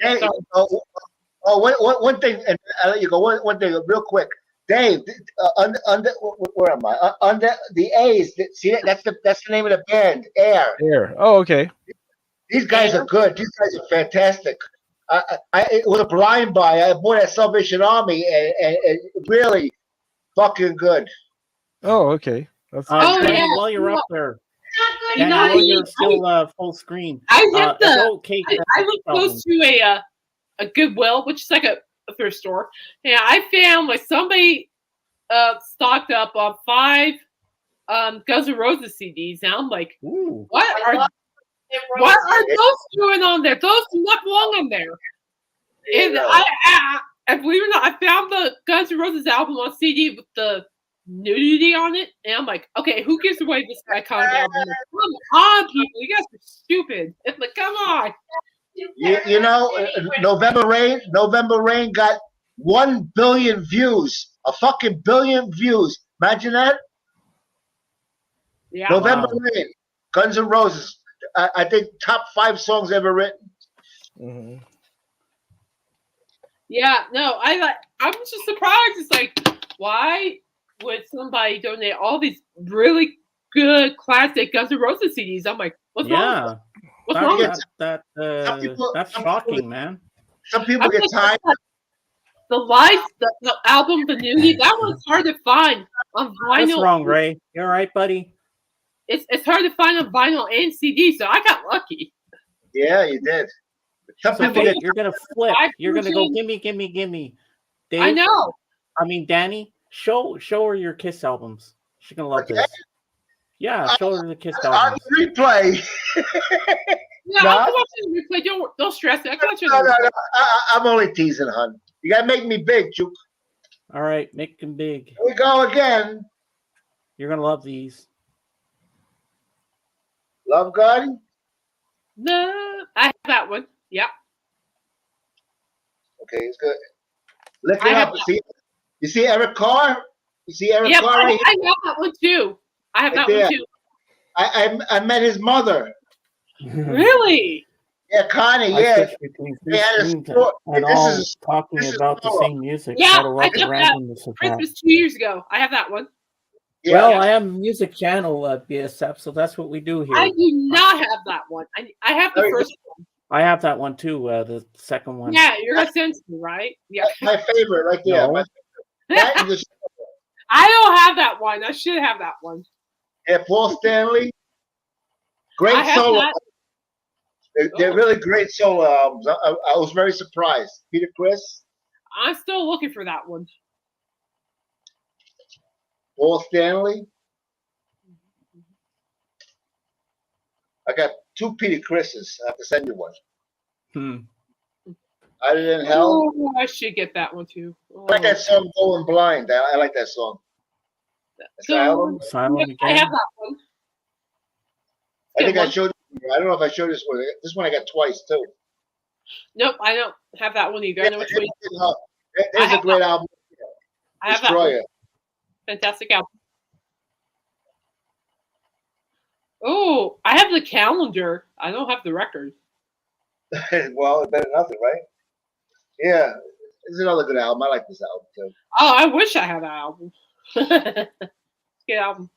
Hey, one thing, and I'll let you go. One thing, real quick. Dave, under where am I? Under the A's. See, that's the name of the band. Air. Air. Oh, okay. These guys are good. These guys are fantastic. It was a blind buy. I bought at Salvation Army, and really fucking good. Oh, okay. That's Danny, while you're up there, Danny, while you're still full screen. I hit Kate, I live close to a Goodwill, which is like a thrift store. Yeah, I found like somebody stocked up on 5 Guns N' Roses CDs, and I'm like, what are those doing on there? Those do not belong on there. And I believe it or not, I found the Guns N' Roses album on CD with the nudity on it, and I'm like, okay, who gives away this iconic album? Come on, people, you guys are stupid. It's like, come on. You know, November Rain got 1 billion views. A fucking billion views. Imagine that. Yeah. November Rain, Guns N' Roses. I think top 5 songs ever written. Mm-hmm. Yeah, no, I'm just surprised. It's like, why would somebody donate all these really good classic Guns N' Roses CDs? I'm like, what's wrong? What's wrong with that's shocking, man. Some people get tired. The live, the album, the nudity, that one's hard to find on vinyl. What's wrong, Ray? You all right, buddy? It's hard to find on vinyl and CD, so I got lucky. Yeah, you did. Some people You're gonna flip. You're gonna go, gimme. Dave, I know. I mean, Danny, show her your Kiss albums. She's gonna love this. Yeah, show her the Kiss on albums. replay. Yeah, I'll watch the replay. Don't stress it. I got you. No. I'm only teasing, hon. You gotta make me big, Juke. All right, make them big. Here we go again. You're gonna love these. Love God? No, I have that one. Yeah. Okay, it's good. Look it up. You see Eric Carr? You see Eric Carr right here? I have that one too. I have Right that there. one too. I met his mother. Really? Yeah, Connie. I Yeah. switched between They had a screens store- and this all is- talking this is about the horror. same music. Yeah, How to I love the got that randomness of that. Christmas 2 years ago. I have that one. Well, I am a music channel at BSF, so that's what we do here. I do not have that one. I have the first one. I have that one too. The second one. Yeah, you're gonna send to me, right? Yeah. My favorite right there. No. My favorite. That and the- I don't have that one. I should have that one. yeah, Paul Stanley. Great I have solo. that. They're really great solo albums. I was very surprised. Peter Criss, I'm still looking for that one. Paul Stanley. I got 2 Peter Chris's. I have to send you one. I Didn't Hell. Oh, I should get that one too. Oh. I like that song Going Blind. I like that song. Asylum. I have that one. I think Good I one. showed you. I don't know if I showed this one. This one I got twice too. Nope, I don't have that one either. I know which one. There's a have great that. album. I have that one. Destroyer. Fantastic album. Oh, I have the calendar. I don't have the record. Well, better than nothing, right? Yeah, it's another good album. I like this album too. Oh, I wish I had that album. Good album.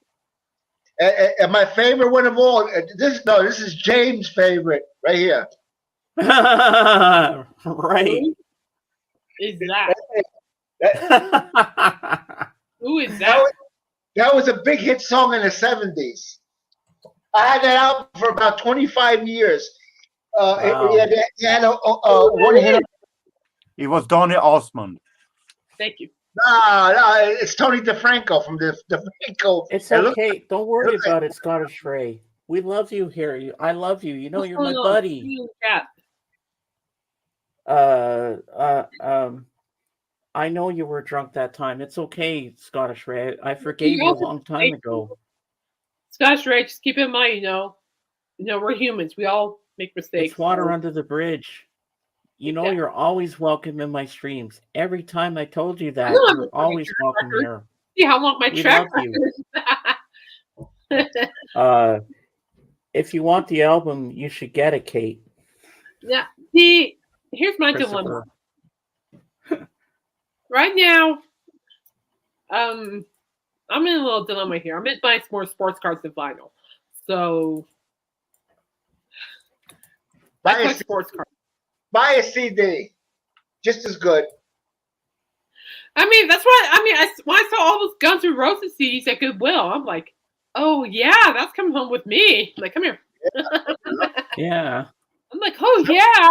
And my favorite one of all, this is James' favorite right here. Right. Is that? Who is that? That was a big hit song in the 70s. I had that album for about 25 years. Wow. It had a one hit. It was Donny Osmond. Thank you. No, it's Tony DeFranco from DeFranco. It's It looks okay. Don't worry looks like- about it, Scottish Ray. We love you here. I love you. You know What's you're my going on? buddy. See you in the chat. I know you were drunk that time. It's okay, Scottish Ray. I forgave you a long time ago. Scottish Ray, just keep in mind, we're humans. We all make mistakes. It's water under the bridge. You know you're always welcome in my streams. Every time I told you that, don't have you're a fucking always track welcome record. here. See how long my We track love you. record is. If you want the album, you should get it, Kate. Yeah. See, here's my dilemma. Right now, I'm in a little dilemma here. I'm in buying more sports cards than vinyl. So I collect sports cards. Buy a CD. Just as good. I mean, that's why. I mean, when I saw all those Guns N' Roses CDs at Goodwill, I'm like, oh yeah, that's coming home with me. I'm like, come here. Yeah. I'm like, oh yeah.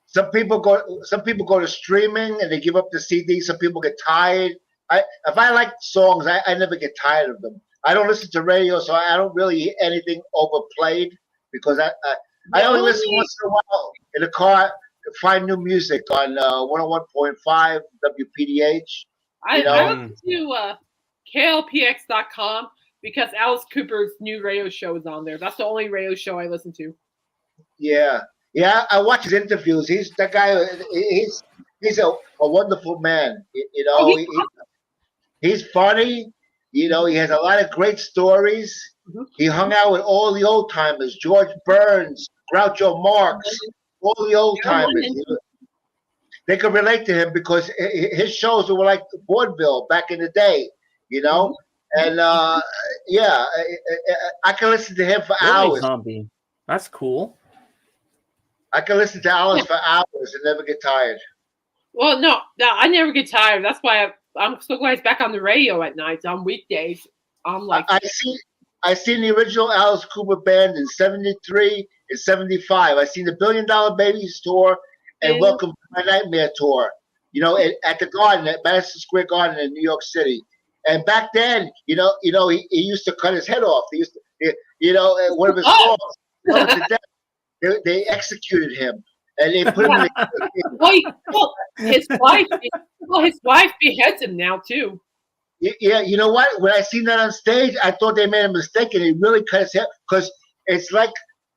Some people go to streaming and they give up the CD. Some people get tired. If I like songs, I never get tired of them. I don't listen to radio, so I don't really hear anything overplayed because I only listen once in a while in the car to find new music on 101.5 WPDH. I listen to KLPX.com because Alice Cooper's new radio show is on there. That's the only radio show I listen to. Yeah, I watch his interviews. He's that guy. He's a wonderful man. He's funny. He has a lot of great stories. Mm-hmm. He hung out with all the old timers: George Burns, Groucho Marx, all the old timers. They could relate to him because his shows were like vaudeville back in the day, And I can listen to him for hours. Zombie. That's cool. I can listen to Alice for hours and never get tired. Well, no, I never get tired. That's why I'm so glad he's back on the radio at night on weekdays. I'm like, I seen the original Alice Cooper band in '73 and '75. I seen the $1 Billion Babies tour and Welcome to My Nightmare tour. At the Garden, at Madison Square Garden in New York City. And back then, he used to cut his head off. He used to, one of his songs, Love It to Death, they executed him. And they put him in the his wife beheads him now too. Yeah, you know what? When I seen that on stage, I thought they made a mistake and he really cut his head because it's like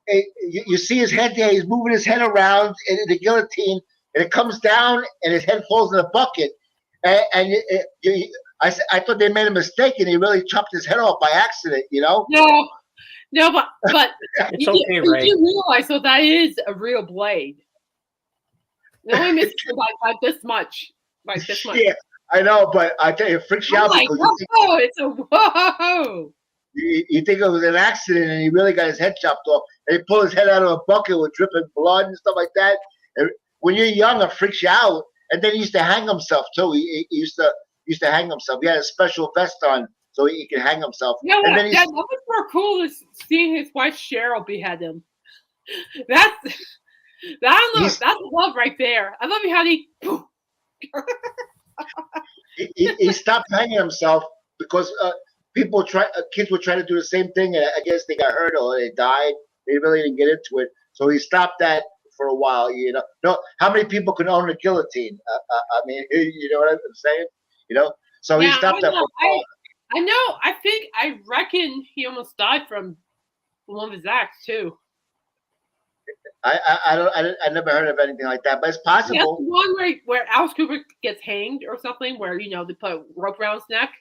you see his head there. He's moving his head around in the guillotine, and it comes down, and his head falls in a bucket. I thought they made a mistake, and he really chopped his head off by accident. No, but it's okay, Ray. You realize that is a real blade. No, I missed it by this much. By this much. Yeah, I know, but I tell you, it freaks you out because it's a whoa. You think it was an accident, and he really got his head chopped off. And he pulled his head out of a bucket with dripping blood and stuff like that. And when you're young, it freaks you out. And then he used to hang himself too. He used to hang himself. He had a special vest on so he could hang himself. Yeah, and then that was more cool than seeing his wife Cheryl behead him. That's love right there. I love how he stopped hanging himself because kids were trying to do the same thing, and I guess they got hurt or they died. They really didn't get into it, so he stopped that for a while. No, how many people can own a guillotine? I mean, you know what I'm saying? So he stopped that for a while. I know. I reckon he almost died from one of his acts too. I never heard of anything like that, but it's possible. That's the one where Alice Cooper gets hanged or something, where they put a rope around his neck.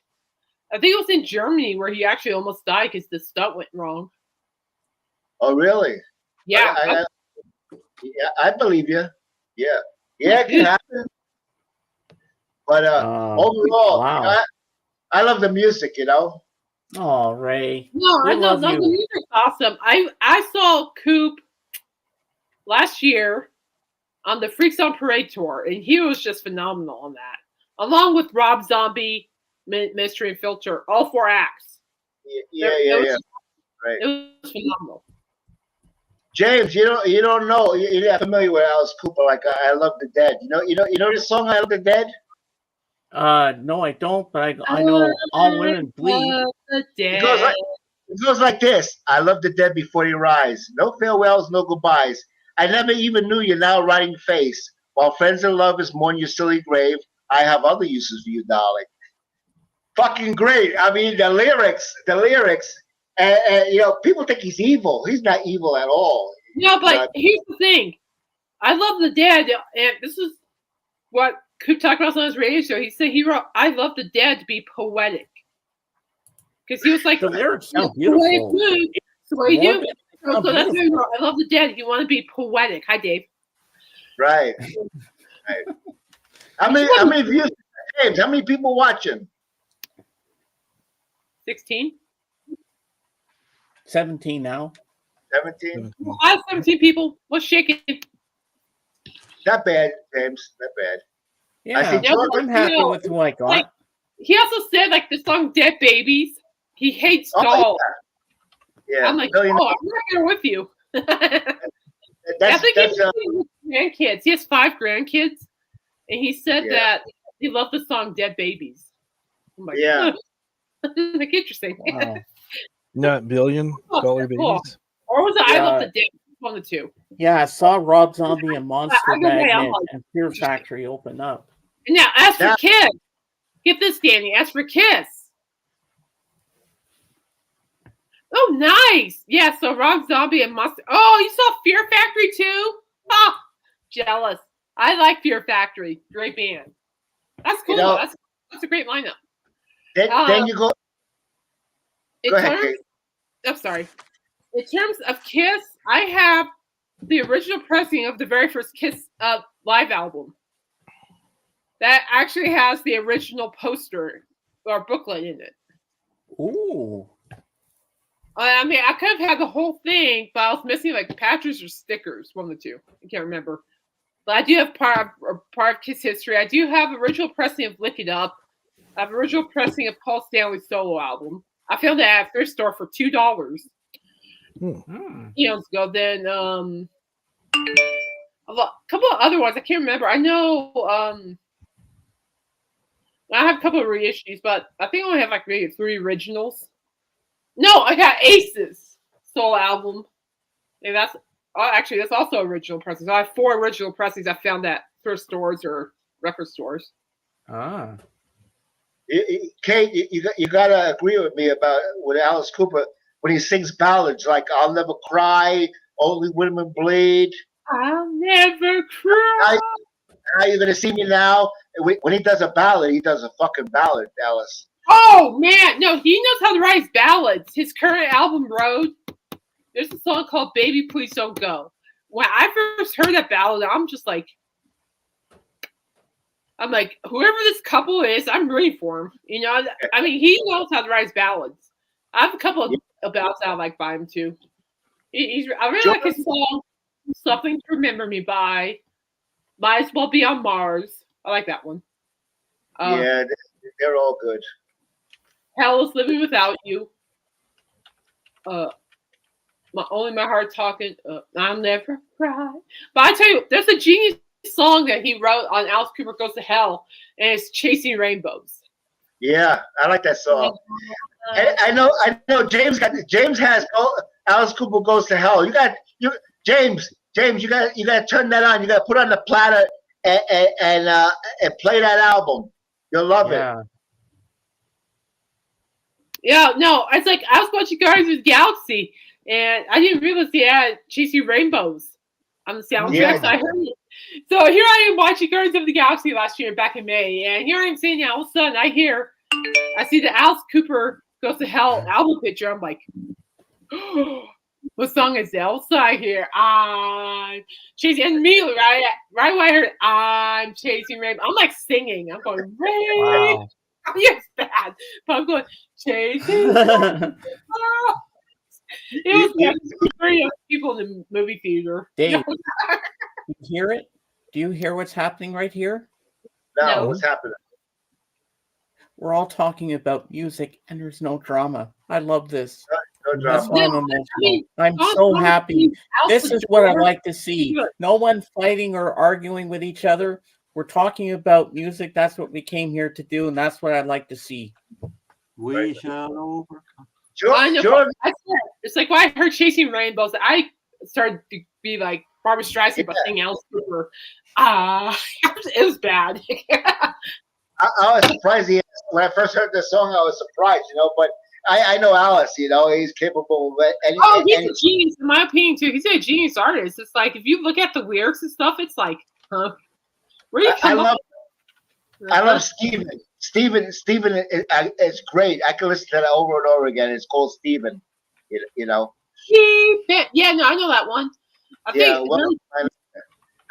I think it was in Germany where he actually almost died because the stunt went wrong. Oh, really? Yeah. I believe you. Yeah, it can happen. But overall, wow. I love the music. Oh, Ray. No, I love the music's awesome. I saw Coop last year on the Freaks on Parade tour, and he was just phenomenal on that, along with Rob Zombie, Mystery and Filter, all 4 acts. Yeah. Right. It was phenomenal. James, you don't know. You're not familiar with Alice Cooper. Like I Love the Dead. You know this song I Love the Dead. No, I don't. But I know All Women Bleed. It goes like this. I love the dead before they rise. No farewells, no goodbyes. I never even knew your now rotting face. While friends and lovers mourn your silly grave, I have other uses for you, darling. Fucking great. I mean, the lyrics, and people think he's evil. He's not evil at all. No, but here's the thing. I Love the Dead, and this is what Coop talked about on his radio show. He said he wrote I Love the Dead to be poetic. Because he was like, the lyrics sound beautiful. So what you do? So that's what he wrote. I Love the Dead. You want to be poetic. Hi, Dave. Right. How many views, James? How many people watching? 16. 17 now. 17. I have 17 people. What's shaking? Not bad, James. Not bad. Yeah, I think I'm happy with who I got. Like, he also said like the song "Dead Babies." He hates dolls. Yeah. I'm like, I'm not here with you. I think he's with grandkids. He has 5 grandkids, and he said that he loved the song "Dead Babies." I'm like, like interesting. Wow. Not $1 billion babies. Cool. Or was it I Love the Dead? One of the two. Yeah, I saw Rob Zombie and Monster Magnet like, and Fear Factory open up. And now, as for Kiss, get this, Danny. As for Kiss. Oh, nice. Yeah, so Rob Zombie and Monster. Oh, you saw Fear Factory too? Oh, jealous. I like Fear Factory. Great band. That's cool. That's a great lineup. Then you go. Go ahead, Kate. I'm sorry. In terms of Kiss, I have the original pressing of the very first Kiss live album. That actually has the original poster or booklet in it. Ooh. I mean, I could have had the whole thing, but I was missing like patches or stickers, one of the two. I can't remember. But I do have part of Kiss history. I do have original pressing of Lick It Up. I have original pressing of Paul Stanley's solo album. I found that at a thrift store for $2. Eons ago. Then a couple of other ones I can't remember. I know I have a couple of reissues, but I think I only have like maybe 3 originals. No, I got Ace's solo album. And that's also original pressings. I have 4 original pressings I found at thrift stores or record stores. Ah. Kate, you gotta agree with me with Alice Cooper when he sings ballads like "I'll Never Cry," "Only Women Bleed." I'll never cry. Are you gonna see me now? When he does a ballad, he does a fucking ballad, Alice. Oh man, no, he knows how to write his ballads. His current album, Road, there's a song called "Baby Please Don't Go." When I first heard that ballad, I'm like, whoever this couple is, I'm rooting for him. You know, I mean, he knows how to write his ballads. I have a couple of ballads I like by him too. I really like his song "Something to Remember Me By." Might as well be on Mars. I like that one. Yeah, they're all good. Hell is Living Without You. Only My Heart Talking. I'll Never Cry. But I tell you, there's a genius song that he wrote on Alice Cooper Goes to Hell, and it's Chasing Rainbows. Yeah, I like that song. I know. James has Alice Cooper Goes to Hell. James, you got to turn that on. You got to put on the platter and play that album. You'll love it. Yeah, no, it's like I was watching Guardians of the Galaxy, and I didn't realize he had Chasing Rainbows on the soundtrack. So I heard it. So here I am watching Guardians of the Galaxy last year back in May, and here I am sitting all of a sudden I see the Alice Cooper Goes to Hell album picture. I'm like, what song is that? What's I hear? I'm chasing, and immediately right when I heard I'm chasing rainbow, I'm like singing. I'm going, rain. Wow. Yeah, it's bad, but I'm going chasing. It was like 3 people in the movie theater. Dave, you hear it? Do you hear what's happening right here? No, what's happening? We're all talking about music, and there's no drama. I love this. No That's drama. why I'm emotional. I'm so happy. This is what I like to see. No one fighting or arguing with each other. We're talking about music. That's what we came here to do, and that's what I'd like to see. We shall overcome. I know. It's like when I heard Chasing Rainbows, I started to be like Barbara Streisand, but singing Alice Cooper. It was bad. I was surprised when I first heard this song. I was surprised, but I know Alice. He's capable of it. He's a genius, in my opinion, too. He's a genius artist. It's like if you look at the lyrics and stuff, it's like, huh? Where do you come up? I love Steven. Steven is great. I can listen to that over and over again. It's called Steven. Yeah, no, I know that one. I think.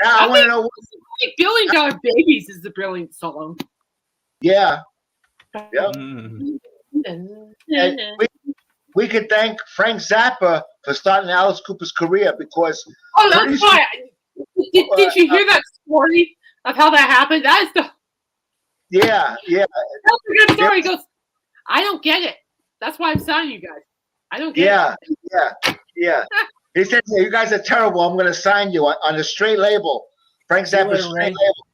Now I want to know. $1 Billion Babies is a brilliant song. Yeah. And we could thank Frank Zappa for starting Alice Cooper's career because. Oh, that's why. Did you hear that story of how that happened? That is the. Yeah. That's a good story. He goes, I don't get it. That's why I'm signing you guys. I don't get it. Yeah. He said, "You guys are terrible. I'm going to sign you on a straight label." Frank Zappa's straight label.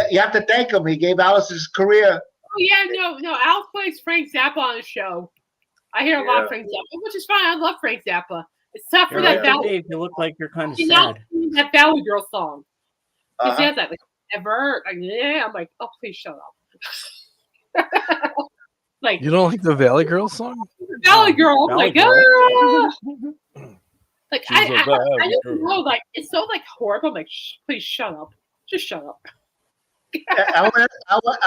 You have to thank him. He gave Alice his career. Oh yeah, no. Alice plays Frank Zappa on the show. I hear a lot of Frank Zappa, which is fine. I love Frank Zappa. It's tough for that Valley. Dave, you look like you're kind of sad. That Valley Girl song. He Uh-huh. says that like ever. Like, yeah. I'm like, oh, please shut up. Like You don't like the Valley Girl song? Valley Girl. I'm Valley like, Girl. like She's a I bad don't girl. know. Like it's so like horrible. I'm like, please shut up. Just shut up. I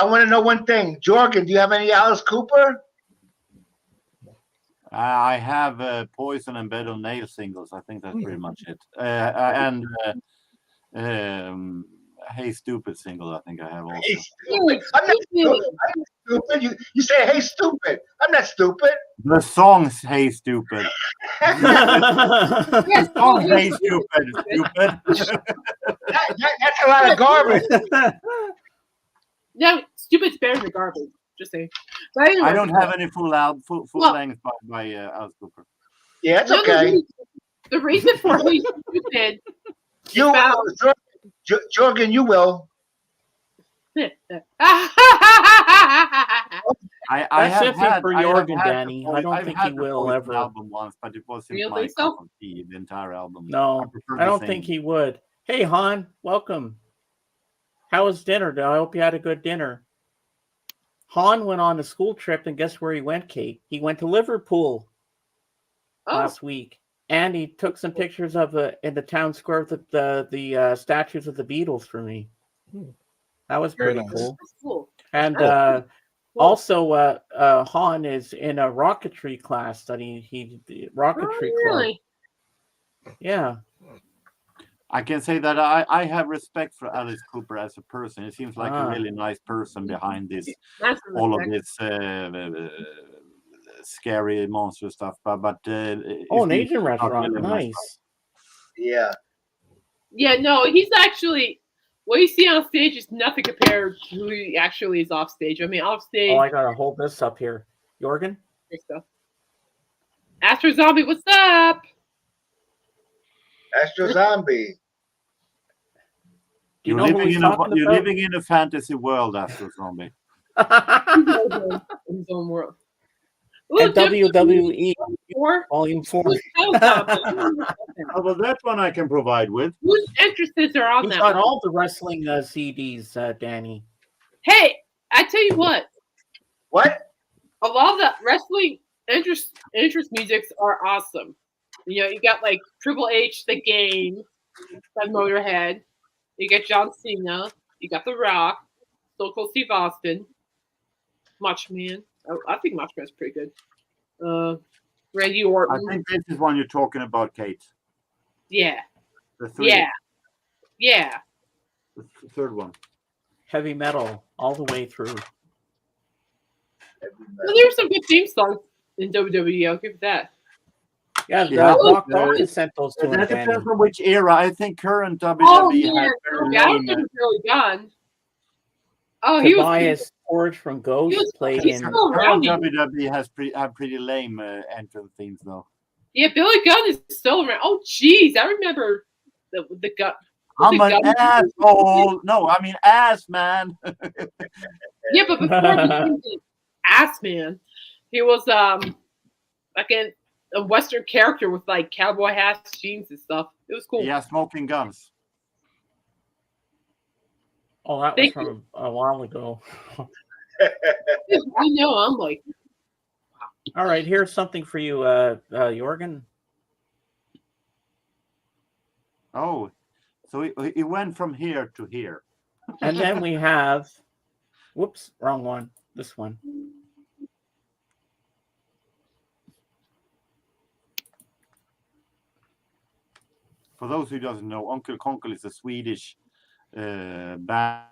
want to know one thing. Jorgen, do you have any Alice Cooper? I have Poison and Bed on Nail singles. I think that's pretty much it. And Hey Stupid single, I think I have also. Hey, stupid. I'm not stupid. You say, hey, stupid. I'm not stupid. The song's Hey Stupid. The song Hey Stupid. That's a lot of garbage. No, Stupid's better than garbage. Just saying. But anyway, I don't have any full length by Alice Cooper. Yeah, it's okay. The reason for Hey Stupid. Jorgen, you will. I That's iffy for Jorgen, Danny. I don't think he will ever. Album once, but it wasn't You my think so? cup of tea, the entire album. No, prefer I the don't same. think he would. Hey, Han, welcome. How was dinner? I hope you had a good dinner. Han went on a school trip, and guess where he went, Kate? He went to Liverpool last week, and he took some pictures of in the town square of the statues of the Beatles for me. That was Very pretty nice. cool. That's cool. And also, Han is in a rocketry class that he rocketry club. Really? Yeah. I can say that I have respect for Alice Cooper as a person. He seems like a really nice person behind this, That's all of respect. this scary monster stuff. But an he's Asian not restaurant. really a Nice. Yeah. Yeah, no, he's actually what you see on stage is nothing compared to who he actually is off stage. I mean, off stage. Oh, I gotta hold this up here. Jorgen? Astro Zombie, what's up? Astro Zombie. Do you You're know who he's talking you're about? living in a fantasy world, Astro Zombie. In his own world. And WWE Volume 4. Oh, well, that one I can provide with. Whose entrances are on He's that got one? all the wrestling CDs, Danny. Hey, I tell you what. What? A lot of the wrestling interest musics are awesome. You know, you got like Triple H, The Game, by Motorhead. You got John Cena. You got The Rock, Stone Cold Steve Austin, Macho Man. I think Macho Man's pretty good. Randy Orton. I think this is one you're talking about, Kate. Yeah. The three. Yeah. The third one. Heavy metal all the way through. Well, there's some good theme songs in WWE. I'll give it that. Yeah, Yeah, Doc sent those to him, that Danny. depends on which era. I think current WWE Oh has man, very I lame. remember Billy Gunn. Oh, he was. Tobias Forge from Ghost played he's in. still around. Current WWE has pretty lame entrance themes though. Yeah, Billy Gunn is still around. Oh, jeez, I remember the gun. I'm an asshole. No, I mean ass man. Yeah, but before he became the ass man, he was like a Western character with like cowboy hats, jeans, and stuff. It was cool. Yeah, smoking guns. Oh, that was from a while ago. I know. I'm like, all right, here's something for you, Jorgen. Oh, so it went from here to here. And then we have, whoops, wrong one. This one. For those who doesn't know, Uncle Konkel is a Swedish band that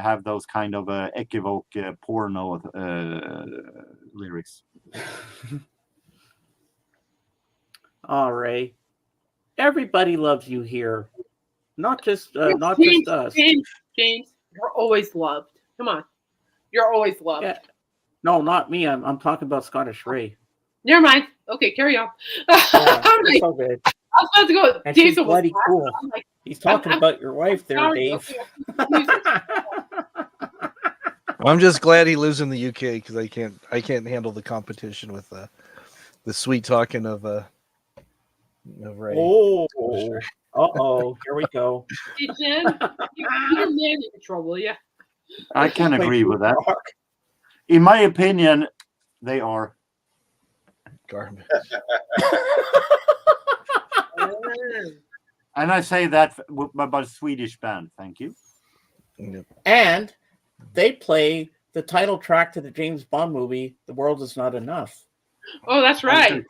have those kind of equivoque porno lyrics. All right, everybody loves you here, not just James, us. James, you're always loved. Come on, you're always loved. Yeah. No, not me. I'm talking about Scottish Ray. Never mind. Okay, carry on. Yeah, it's all good. I was about to go. And James she's bloody cool. Like, he's talking about your wife there, sorry, Dave. I'm just glad he lives in the UK because I can't handle the competition with the sweet talking of Ray. Oh, here we go. Hey, Jen, you're in trouble, yeah. I can agree with that. In my opinion, they are garbage. And I say that about a Swedish band. Thank you. And they play the title track to the James Bond movie, The World Is Not Enough. Oh, that's right.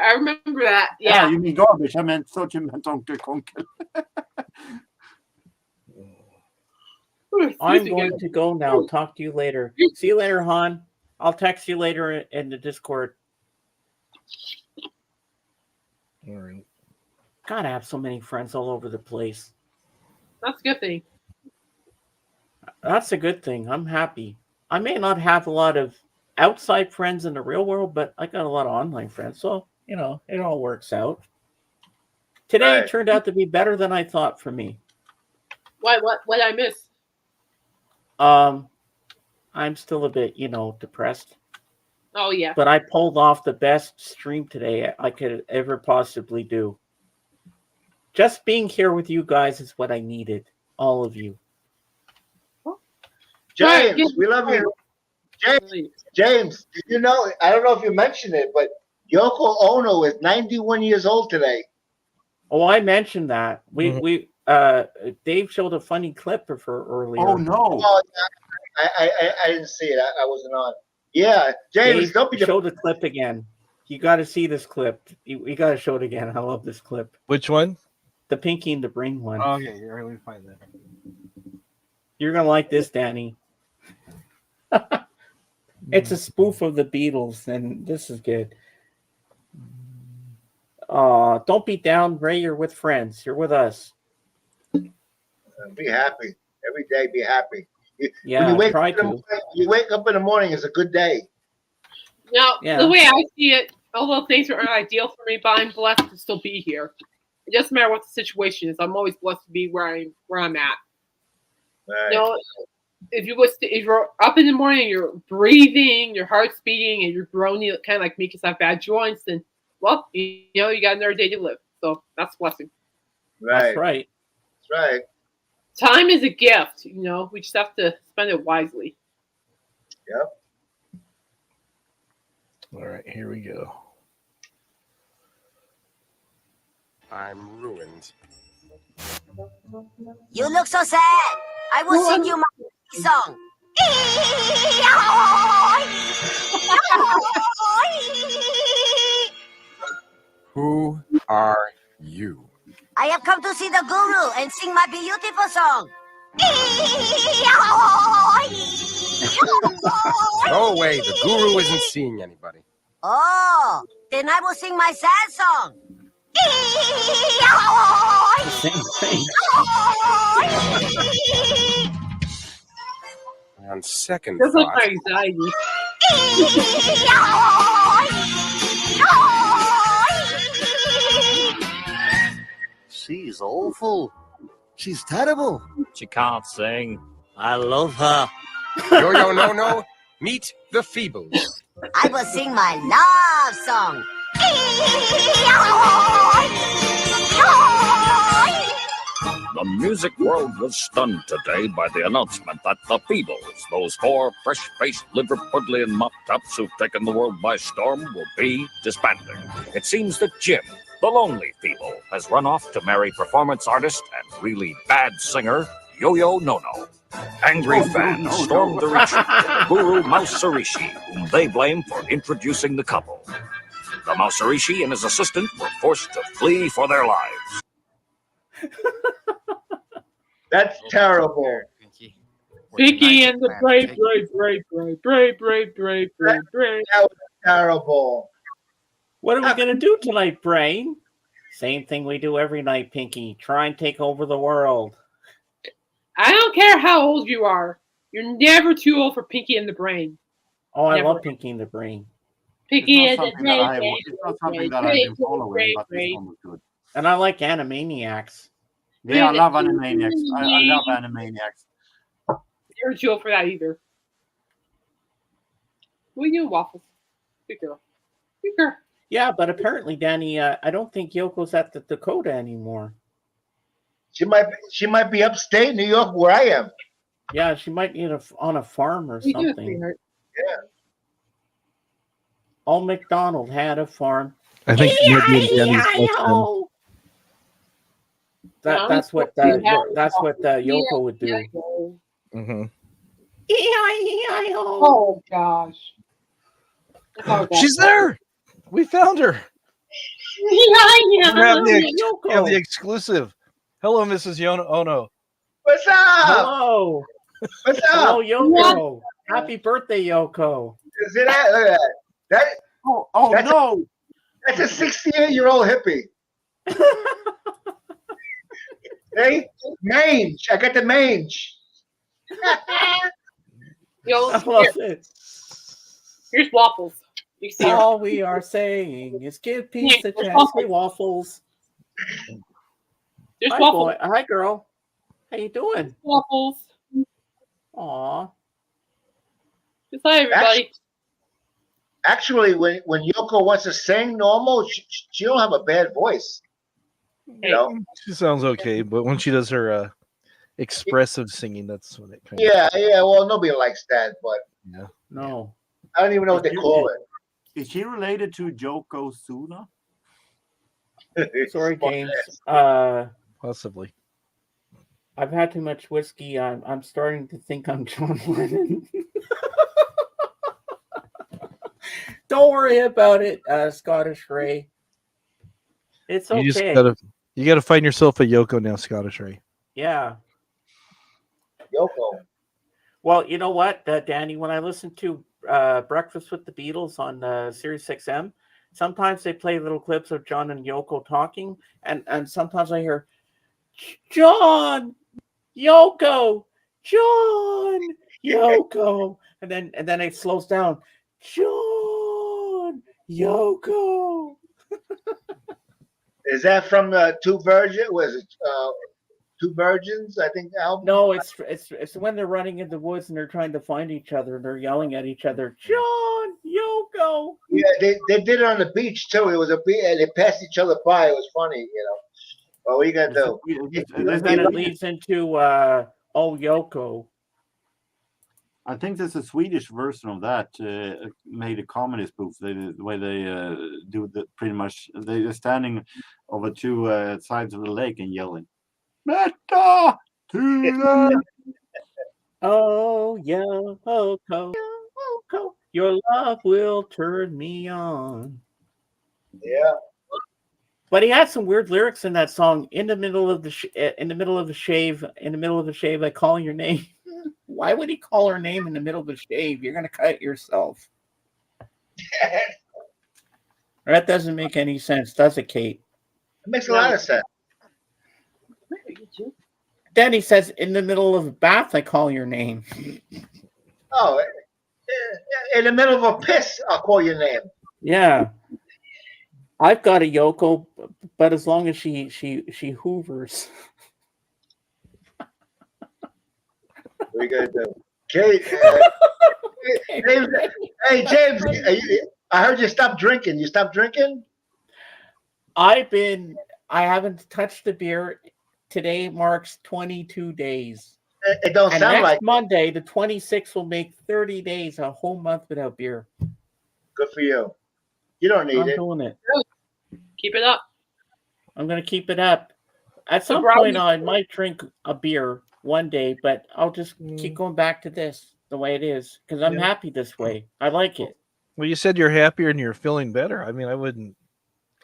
I remember that. Yeah. You mean garbage? I meant thought you meant Uncle Konkel. I'm going to go now. Talk to you later. See you later, Han. I'll text you later in the Discord. All right. God, I have so many friends all over the place. That's a good thing. That's a good thing. I'm happy. I may not have a lot of outside friends in the real world, but I got a lot of online friends. So, it all works out. Today turned out to be better than I thought for me. What did I miss? I'm still a bit, depressed. Oh, yeah. But I pulled off the best stream today I could ever possibly do. Just being here with you guys is what I needed. All of you. James, we love you. James, did you know? I don't know if you mentioned it, but Yoko Ono is 91 years old today. Oh, I mentioned that. Dave showed a funny clip of her earlier. Oh no! Oh, I didn't see it. I wasn't on. Yeah, James, Dave, don't be show the clip again. You got to see this clip. We got to show it again. I love this clip. Which one? The Pinky and the Brain one. Oh, okay, let me find that. You're gonna like this, Danny. It's a spoof of the Beatles, and this is good. Don't be down, Ray. You're with friends. You're with us. Be happy every day. Be happy. Yeah, when you wake try up to. You wake up in the morning, it's a good day. Now, Yeah. the way I see it, although things aren't ideal for me, but I'm blessed to still be here. It doesn't matter what the situation is. I'm always blessed to be where I'm at. Right. If you're up in the morning, and you're breathing, your heart's beating, and you're groaning, kind of like me because I have bad joints, then you got another day to live. So that's a blessing. Right. That's right. That's right. Time is a gift. We just have to spend it wisely. Yep. All right, here we go. I'm ruined. You look so sad. I will sing you my song. Who are you? I have come to see the guru and sing my beautiful song. Go away. The guru isn't seeing anybody. Oh, then I will sing my sad song. The same thing. On second That's like thought, my anxiety. She's awful. She's terrible. She can't sing. I love her. Yo, no. Meet the Feebles. I will sing my love song. The music world was stunned today by the announcement that the Feebles, those four fresh-faced, Liverpudlian mop-tops who've taken the world by storm, will be disbanding. It seems that Jim, the lonely Feeble, has run off to marry performance artist and really bad singer Yo-Yo No-No. Angry fans stormed the retreat of Guru Mausarishi, whom they blame for introducing the couple. The Mausarishi and his assistant were forced to flee for their lives. That's terrible. Pinky and the brave. That was terrible. What are we going to do tonight, Brain? Same thing we do every night, Pinky. Try and take over the world. I don't care how old you are. You're never too old for Pinky and the Brain. Oh, I Never. love Pinky and the Brain. Pinky It's and not the something that I Brain. have- it's not something that I've been following, but this one was good. And I like Animaniacs. Yeah, I love Animaniacs. I love Animaniacs. You're too old for that either. What are you doing, Waffles? Good girl. Good girl. Yeah, but apparently, Danny, I don't think Yoko's at the Dakota anymore. She might be upstate New York where I am. Yeah, she might be on a farm or What are you doing, something. sweetheart? Yeah. Old MacDonald had a farm. I think maybe in Danny's lifetime. That's what Yoko would do. Mm-hmm. Oh gosh. She's there. We found her. We have the exclusive. Hello, Mrs. Ono. What's up? Hello. What's up? Hello, Yoko. Happy birthday, Yoko. See that? Look at that. That's no. That's a 68-year-old hippie. Hey, mange. I got the mange. Yo, I love it. Here's Waffles. You see her. All we are saying is give peace a Yeah, chance. Hey, Waffles. There's Hi, Waffles. boy. Hi, girl. How you doing? Waffles. Aw. Just hi, everybody. Actually, when Yoko wants to sing normal, she don't have a bad voice. You know? She sounds okay, but when she does her expressive singing, that's when it kind Yeah. Well, nobody likes that, but yeah. No. I don't even know what they call it. Is she related to Yokozuna? Sorry, James. Possibly. I've had too much whiskey. I'm starting to think I'm John Lennon. Don't worry about it, Scottish Ray. It's okay. You gotta find yourself a Yoko now, Scottish Ray. Yeah. Yoko. Well, you know what, Danny? When I listen to Breakfast with the Beatles on Sirius XM, sometimes they play little clips of John and Yoko talking, and sometimes I hear John, Yoko, John, Yoko, and then it slows down. John, Yoko. Is that from Two Virgins? Was it Two Virgins? I think album. No, it's when they're running in the woods and they're trying to find each other and they're yelling at each other. John, Yoko. Yeah, they did it on the beach too. It was a beach, and they passed each other by. It was funny, you know. Well, what are you gonna do? And then it leads into Oh Yoko. I think there's a Swedish version of that made a comedy spoof. The way they do the pretty much they're standing over two sides of the lake and yelling, "Metta to the Oh Yoko, Yoko, your love will turn me on." Yeah. But he had some weird lyrics in that song. In the middle of the shave, I call your name. Why would he call her name in the middle of the shave? You're gonna cut yourself. That doesn't make any sense, does it, Kate? It makes a lot of sense. Danny says, in the middle of a bath, I call your name. Oh, in the middle of a piss, I'll call your name. Yeah. I've got a Yoko, but as long as she hoovers. What are you gonna do, Kate? James, hey James, I heard you stopped drinking. You stopped drinking? I haven't touched the beer. Today marks 22 days. It don't And sound next like Monday, the 26th, will make 30 days, a whole month without beer. Good for you. You don't need I'm it. doing it. Keep it up. I'm going to keep it up. At some brownie- point, I might drink a beer one day, but I'll just keep going back to this the way it is because I'm happy this way. I like it. Well, you said you're happier and you're feeling better. I mean, I wouldn't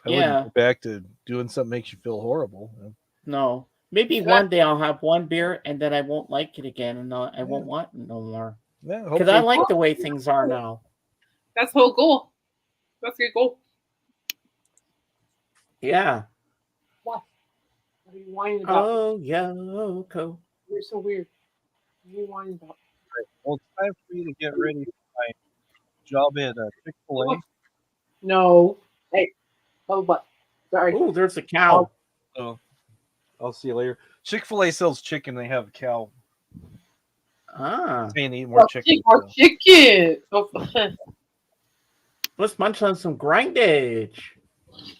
go back to doing something that makes you feel horrible. No. Maybe one day I'll have one beer and then I won't like it again and I won't want it no more. Yeah, because I like the way things are now. That's the whole goal. That's your goal. Yeah. What? What are you whining about? Oh, Yoko. You're so weird. What are you whining about? Well, it's time for me to get ready for my job at Chick-fil-A. No. Hey. Oh, but sorry. Oh, there's a cow. Oh, I'll see you later. Chick-fil-A sells chicken. They have a cow. Ah. They need more chicken. More chicken. Let's munch on some grindage.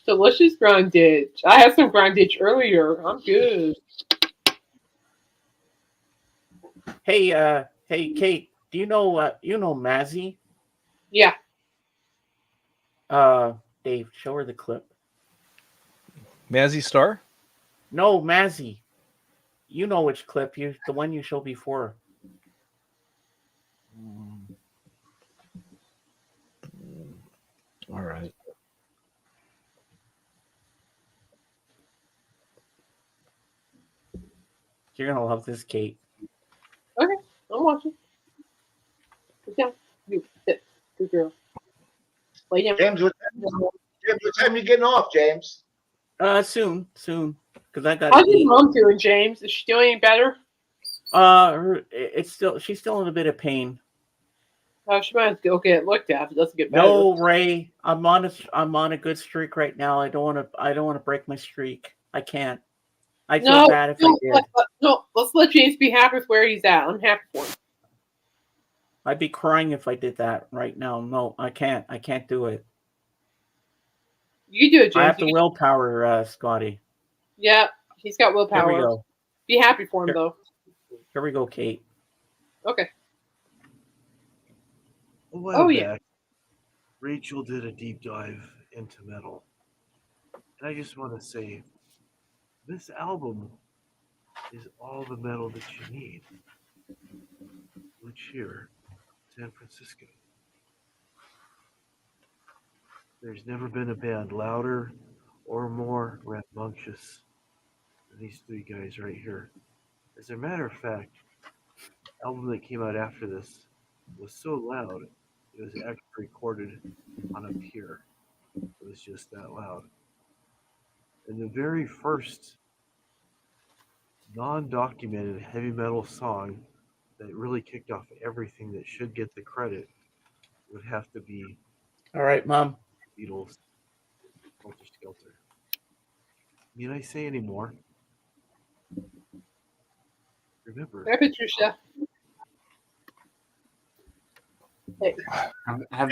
Delicious grindage. I had some grindage earlier. I'm good. Hey, Kate, do you know Mazzy? Yeah. Dave, show her the clip. Mazzy Star? No, Mazzy. You know which clip? The one you showed before. All right. You're gonna love this, Kate. Okay, I'm watching. Sit down. You sit. Good girl. Lay down. James, what time are you getting off, James? Soon, because I got. How's your mom doing, James? Is she doing any better? She's still in a bit of pain. Oh, she might have to go get it looked at if it doesn't get better. No, Ray, I'm on a good streak right now. I don't want to break my streak. I can't. I feel bad if I did. Let's let James be happy with where he's at. I'm happy for him. I'd be crying if I did that right now. No, I can't. I can't do it. You do it, James. I have the willpower, Scotty. Yeah, he's got willpower. Here we go. Be happy for him, though. Here we go, Kate. Okay. A while back, Rachel did a deep dive into metal. And I just want to say, this album is all the metal that you need. Which here, San Francisco. There's never been a band louder or more rambunctious than these three guys right here. As a matter of fact, the album that came out after this was so loud, it was actually recorded on a pier. It was just that loud. And the very first non-documented heavy metal song that really kicked off everything that should get the credit would have to be All right, Mom. Beatles, Helter Skelter. Need I say any more? Remember. Hi, Patricia. Hey. Have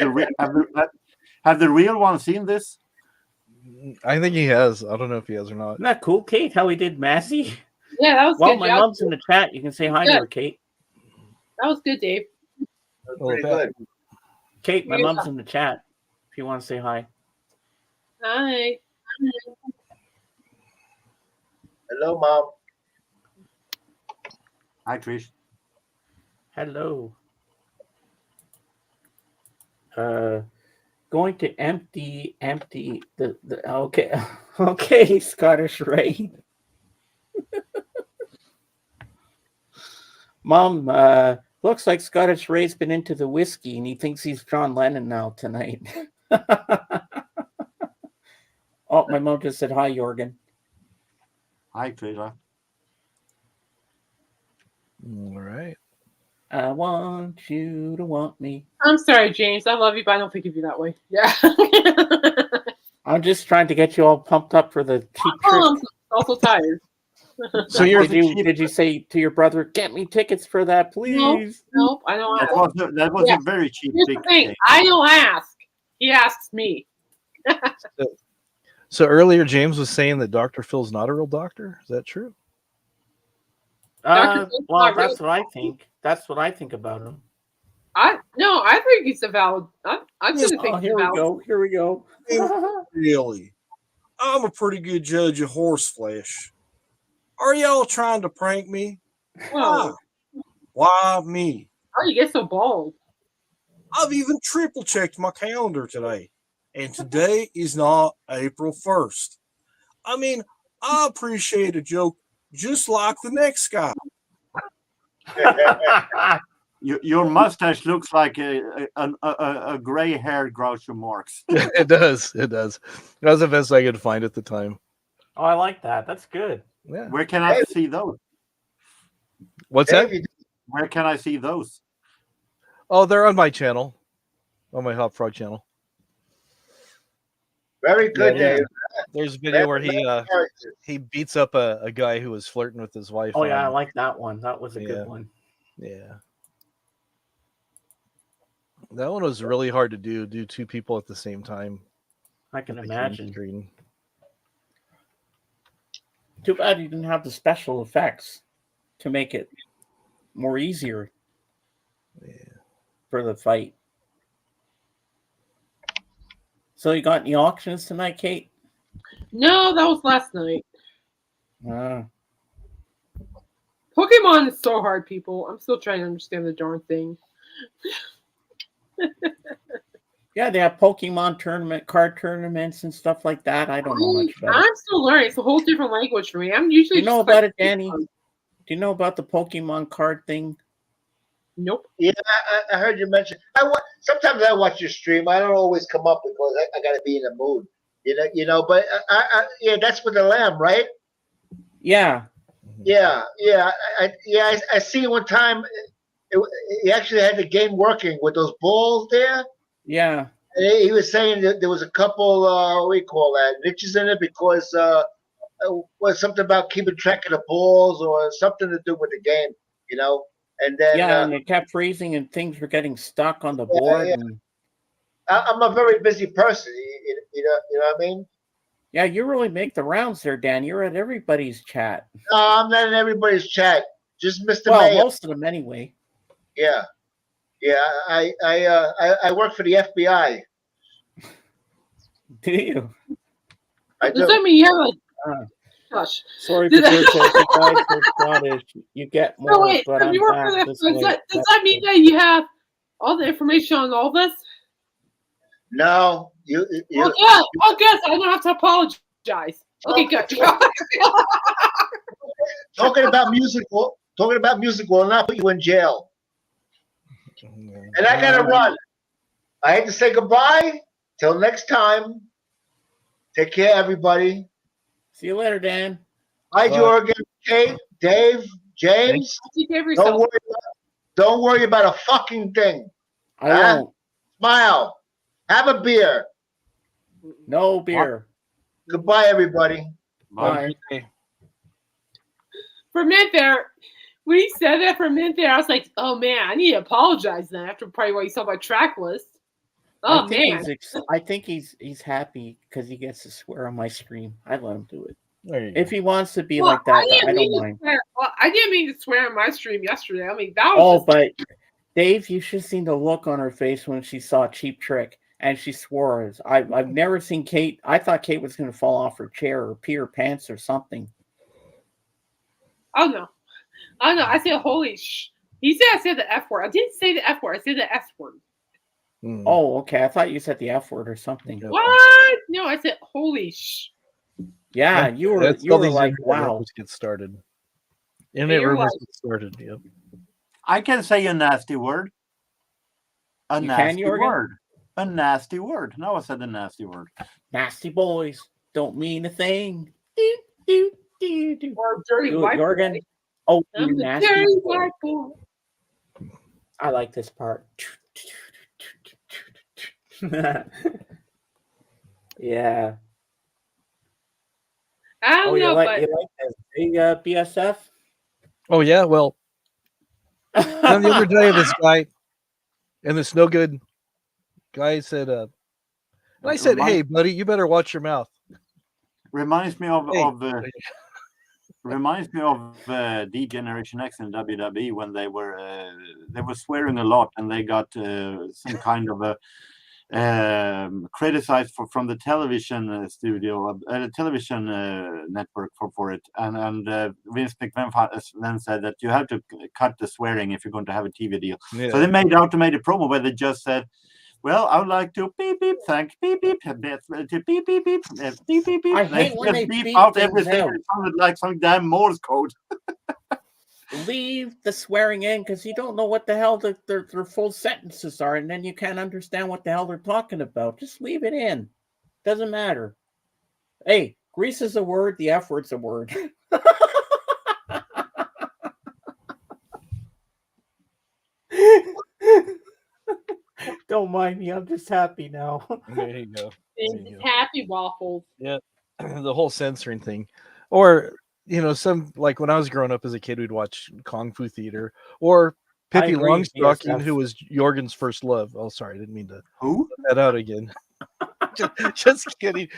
the real one seen this? I think he has. I don't know if he has or not. Isn't that cool, Kate? How we did Massey? Yeah, that was well, good. my mom's in the chat. You can say hi to her, Kate. That was good, Dave. That was pretty good. Kate, my mom's in the chat. If you want to say hi. Hi. Hello, Mom. Hi, Trish. Hello. Going to empty the okay, Scottish Ray. Mom, looks like Scottish Ray's been into the whiskey and he thinks he's John Lennon now tonight. Oh, my mom just said hi, Jorgen. Hi, Trila. All right. I want you to want me. I'm sorry, James. I love you, but I don't think of you that way. Yeah. I'm just trying to get you all pumped up for the cheap trick. I'm also tired. So did you say to your brother, get me tickets for that, please? Nope, I don't ask. That was a very cheap Here's trick. the thing. I don't ask. He asks me. So earlier, James was saying that Dr. Phil's not a real doctor. Is that true? Well, that's what I think. That's what I think about him. I think he's a valid. I'm gonna think here we go. Here we go. Really? I'm a pretty good judge of horse flesh. Are y'all trying to prank me? Whoa. Why me? How you get so bold? I've even triple checked my calendar today, and today is not April 1st. I mean, I appreciate a joke just like the next guy. Your mustache looks like a gray-haired Groucho Marx. It does. It does. That was the best I could find at the time. Oh, I like that. That's good. Yeah. Where can I see those? What's that? Where can I see those? Oh, they're on my channel, on my Hop Frog channel. Very good, Yeah. Dave. There's a video where he beats up a guy who was flirting with his wife. Oh, yeah, I like that one. That was a good one. Yeah. That one was really hard to do two people at the same time. I can With the imagine. screen. Too bad you didn't have the special effects to make it more easier for the fight. So you got any auctions tonight, Kate? No, that was last night. Pokemon is so hard, people. I'm still trying to understand the darn thing. Yeah, they have Pokemon card tournaments and stuff like that. I don't know much about it. I'm still learning. It's a whole different language for me. I'm usually. Do you know just about like- it, Danny? Do you know about the Pokemon card thing? Nope. Yeah, I heard you mention. Sometimes I watch your stream. I don't always come up because I got to be in the mood. But yeah, that's with the lamb, right? Yeah. Yeah. I see one time. He actually had the game working with those balls there. Yeah. And he was saying that there was a couple, what do you call that, niches in it because was something about keeping track of the balls or something to do with the game, And then and it kept freezing and things were getting stuck on the board. yeah. And I'm a very busy person. You know what I mean? yeah, you really make the rounds there, Dan. You're at everybody's chat. No, I'm not in everybody's chat. Just Mr. Well, Mayor. most of them anyway. Yeah. I work for the FBI. Do you? I Does do. that mean you have a gosh? Sorry for your guys for Scottish. You get more, No, wait. but I'm You work back for the this does way. that mean that you have all the information on all this? No, you. Oh, good. Oh, good. So I don't have to apologize. Okay, good. Talking about music will not put you in jail. And I gotta run. I hate to say goodbye. Till next time. Take care, everybody. See you later, Dan. Bye, Jorgen, Kate, Dave, James. Take care of yourself. Don't worry about a fucking thing. I won't. Smile. Have a beer. No beer. Goodbye, everybody. Bye. For a minute there, when he said that for a minute there, I was like, oh man, I need to apologize then after probably what you saw my track list. Oh man. I think he's happy because he gets to swear on my stream. I let him do it. There you If he wants to be Well, like that, I didn't don't mean to mind. swear- well, I didn't mean to swear on my stream yesterday. I mean, that was just But Dave, you should have seen the look on her face when she saw Cheap Trick and she swore. I've never seen Kate. I thought Kate was going to fall off her chair or pee her pants or something. Oh no. I said holy sh. He said I said the F word. I didn't say the F word. I said the S word. Oh, okay. I thought you said the F word or something. What? No, I said holy sh. Yeah, you were like, wow. Get started. Yeah, Internet you're rumors like- get started. Yep. I can say a nasty word. A You can, nasty Jorgen? word. A nasty word. No, I said a nasty word. Nasty boys. don't mean a thing. Do, do, do, do. Or dirty Do it, white Jorgen. boy. Oh, you I'm the nasty dirty boy. white boy. I like this part. Yeah. I don't know, but you like this big BSF? Oh yeah, well, then the other day, this guy and this no good guy said, and I said, "Hey, buddy, you better watch your mouth." Reminds me of Hey. reminds me of D Generation X in WWE when they were swearing a lot and they got some kind of a criticized from the television studio, television network for it, and Vince McMahon then said that you have to cut the swearing if you're going to have a TV deal. Yeah. So they made automated promo where they just said, "Well, I would like to beep beep, thank beep beep, to beep beep beep, beep beep beep." I hate when they beep beep out things everything. out. It sounded like some damn Morse code. Leave the swearing in because you don't know what the hell their full sentences are, and then you can't understand what the hell they're talking about. Just leave it in. Doesn't matter. Hey, grease is a word. The F word's a word. Don't mind me. I'm just happy now. There you go. Happy waffles. Yeah, the whole censoring thing, or some like when I was growing up as a kid, we'd watch Kung Fu Theater or Pippi agree, Longstocking, BSF. who was Jorgen's first love. Oh, sorry, I didn't mean to Who? put that out again. just kidding.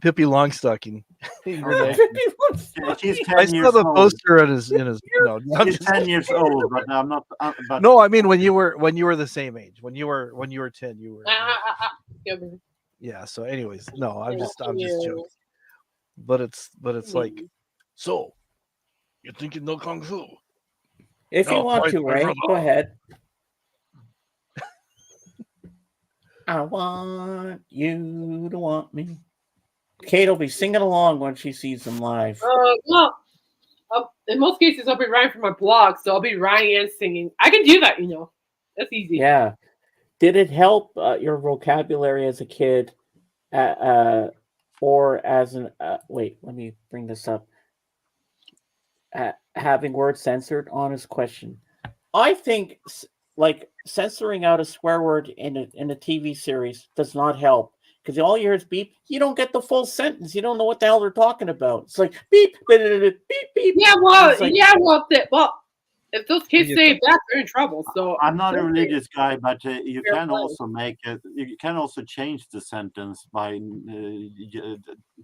Pippi Longstocking. She's I 10 saw years the old. poster in his. No, I'm She's just 10 years old, but I'm not. But No, I mean when you were the same age. When you were 10, you were. Yeah. So, anyways, no, I'm just joking. But it's like, so you're thinking no kung fu? If you No, want my to, Ray, brother. go ahead. I want you to want me. Kate will be singing along when she sees them live. Well, in most cases, I'll be writing for my blog, so I'll be writing and singing. I can do that, That's easy. Yeah. Did it help your vocabulary as a kid, or as an? Wait, let me bring this up. Having words censored. Honest question. I think like censoring out a swear word in a TV series does not help. Because all you hear is beep, you don't get the full sentence. You don't know what the hell they're talking about. It's like beep, beep, beep. Yeah, well, It's like, if those kids say that, they're in trouble. So I'm not a religious guy, but you can also you can also change the sentence by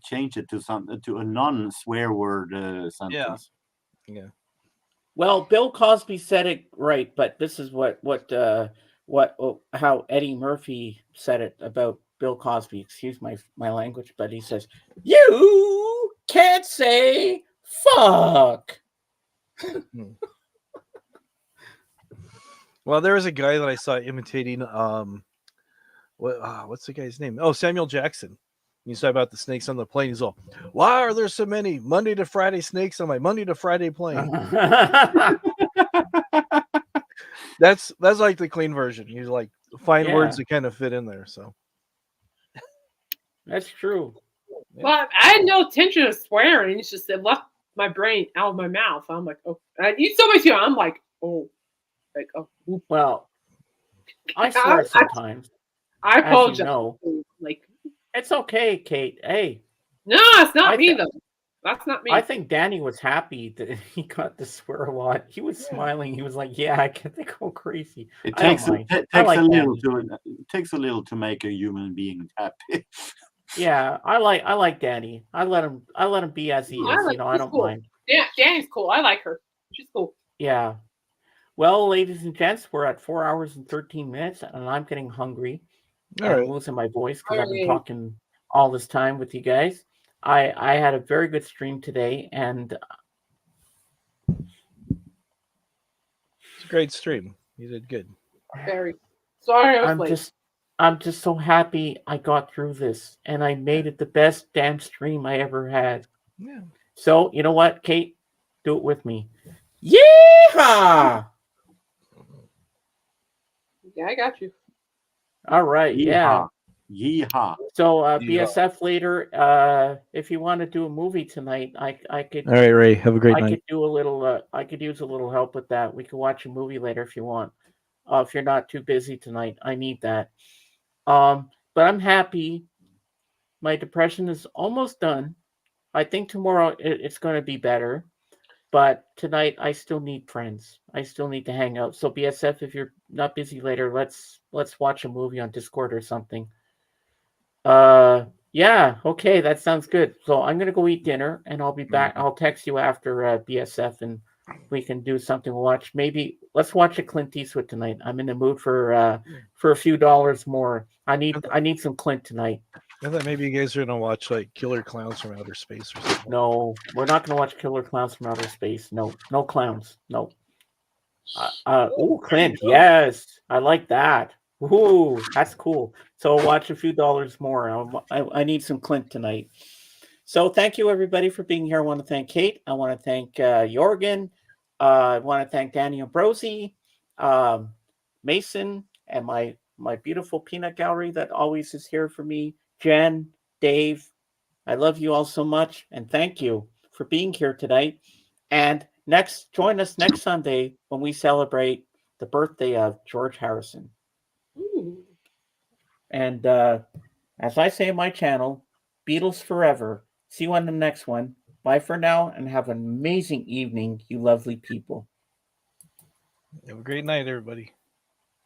change it to a non-swear word sentence. Yeah. Well, Bill Cosby said it right, but this is how Eddie Murphy said it about Bill Cosby. Excuse my language, but he says, "You can't say fuck." Well, there was a guy that I saw imitating what's the guy's name? Oh, Samuel Jackson. You saw about the snakes on the plane. He's all, "Why are there so many Monday to Friday snakes on my Monday to Friday plane?" That's like the clean version. You like find words that kind of fit in there. So that's true. Well, I had no intention of swearing. It's just it left my brain out of my mouth. I'm like, oh, you so much. I'm like, oh, whoop. Well, I swear sometimes. I apologize. You know. Like, it's okay, Kate. Hey, no, it's not me though. That's not me. I think Danny was happy that he got to swear a lot. He was smiling. He was like, "Yeah, I can go crazy." It takes a little to make a human being happy. Yeah, I like Danny. I let him be as he is. I don't mind. Yeah, Danny's cool. I like her. She's cool. Yeah. Well, ladies and gents, we're at 4 hours and 13 minutes, and I'm getting hungry. I'm losing my voice because I've been talking all this time with you guys. I had a very good stream today, and it's a great stream. You did good. Very sorry, I was late. I'm just so happy I got through this, and I made it the best damn stream I ever had. Yeah. So you know what, Kate, do it with me. Yeehaw! Yeah, I got you. All right, yeah. Yeehaw. So Yeehaw. BSF later, if you want to do a movie tonight, I could. All right, Ray. Have a great I night. could do a little. I could use a little help with that. We could watch a movie later if you want. If you're not too busy tonight, I need that. But I'm happy. My depression is almost done. I think tomorrow it's going to be better. But tonight I still need friends. I still need to hang out. So BSF, if you're not busy later, let's watch a movie on Discord or something. Yeah, okay, that sounds good. So I'm gonna go eat dinner, and I'll be back. I'll text you after BSF, and we can do something to watch. Maybe let's watch a Clint Eastwood tonight. I'm in the mood for a few dollars more. I need some Clint tonight. I thought maybe you guys are gonna watch like Killer Clowns from Outer Space or something. No, we're not gonna watch Killer Clowns from Outer Space. No, no clowns. No. Clint. Yes, I like that. Ooh, that's cool. So watch a few dollars more. I need some Clint tonight. So thank you everybody for being here. I want to thank Kate. I want to thank Jorgen. I want to thank Danny Ambrosi, Mason, and my beautiful peanut gallery that always is here for me. Jen, Dave, I love you all so much, and thank you for being here tonight. And join us next Sunday when we celebrate the birthday of George Harrison. Ooh. And as I say in my channel, Beatles forever. See you on the next one. Bye for now, and have an amazing evening, you lovely people. Have a great night, everybody.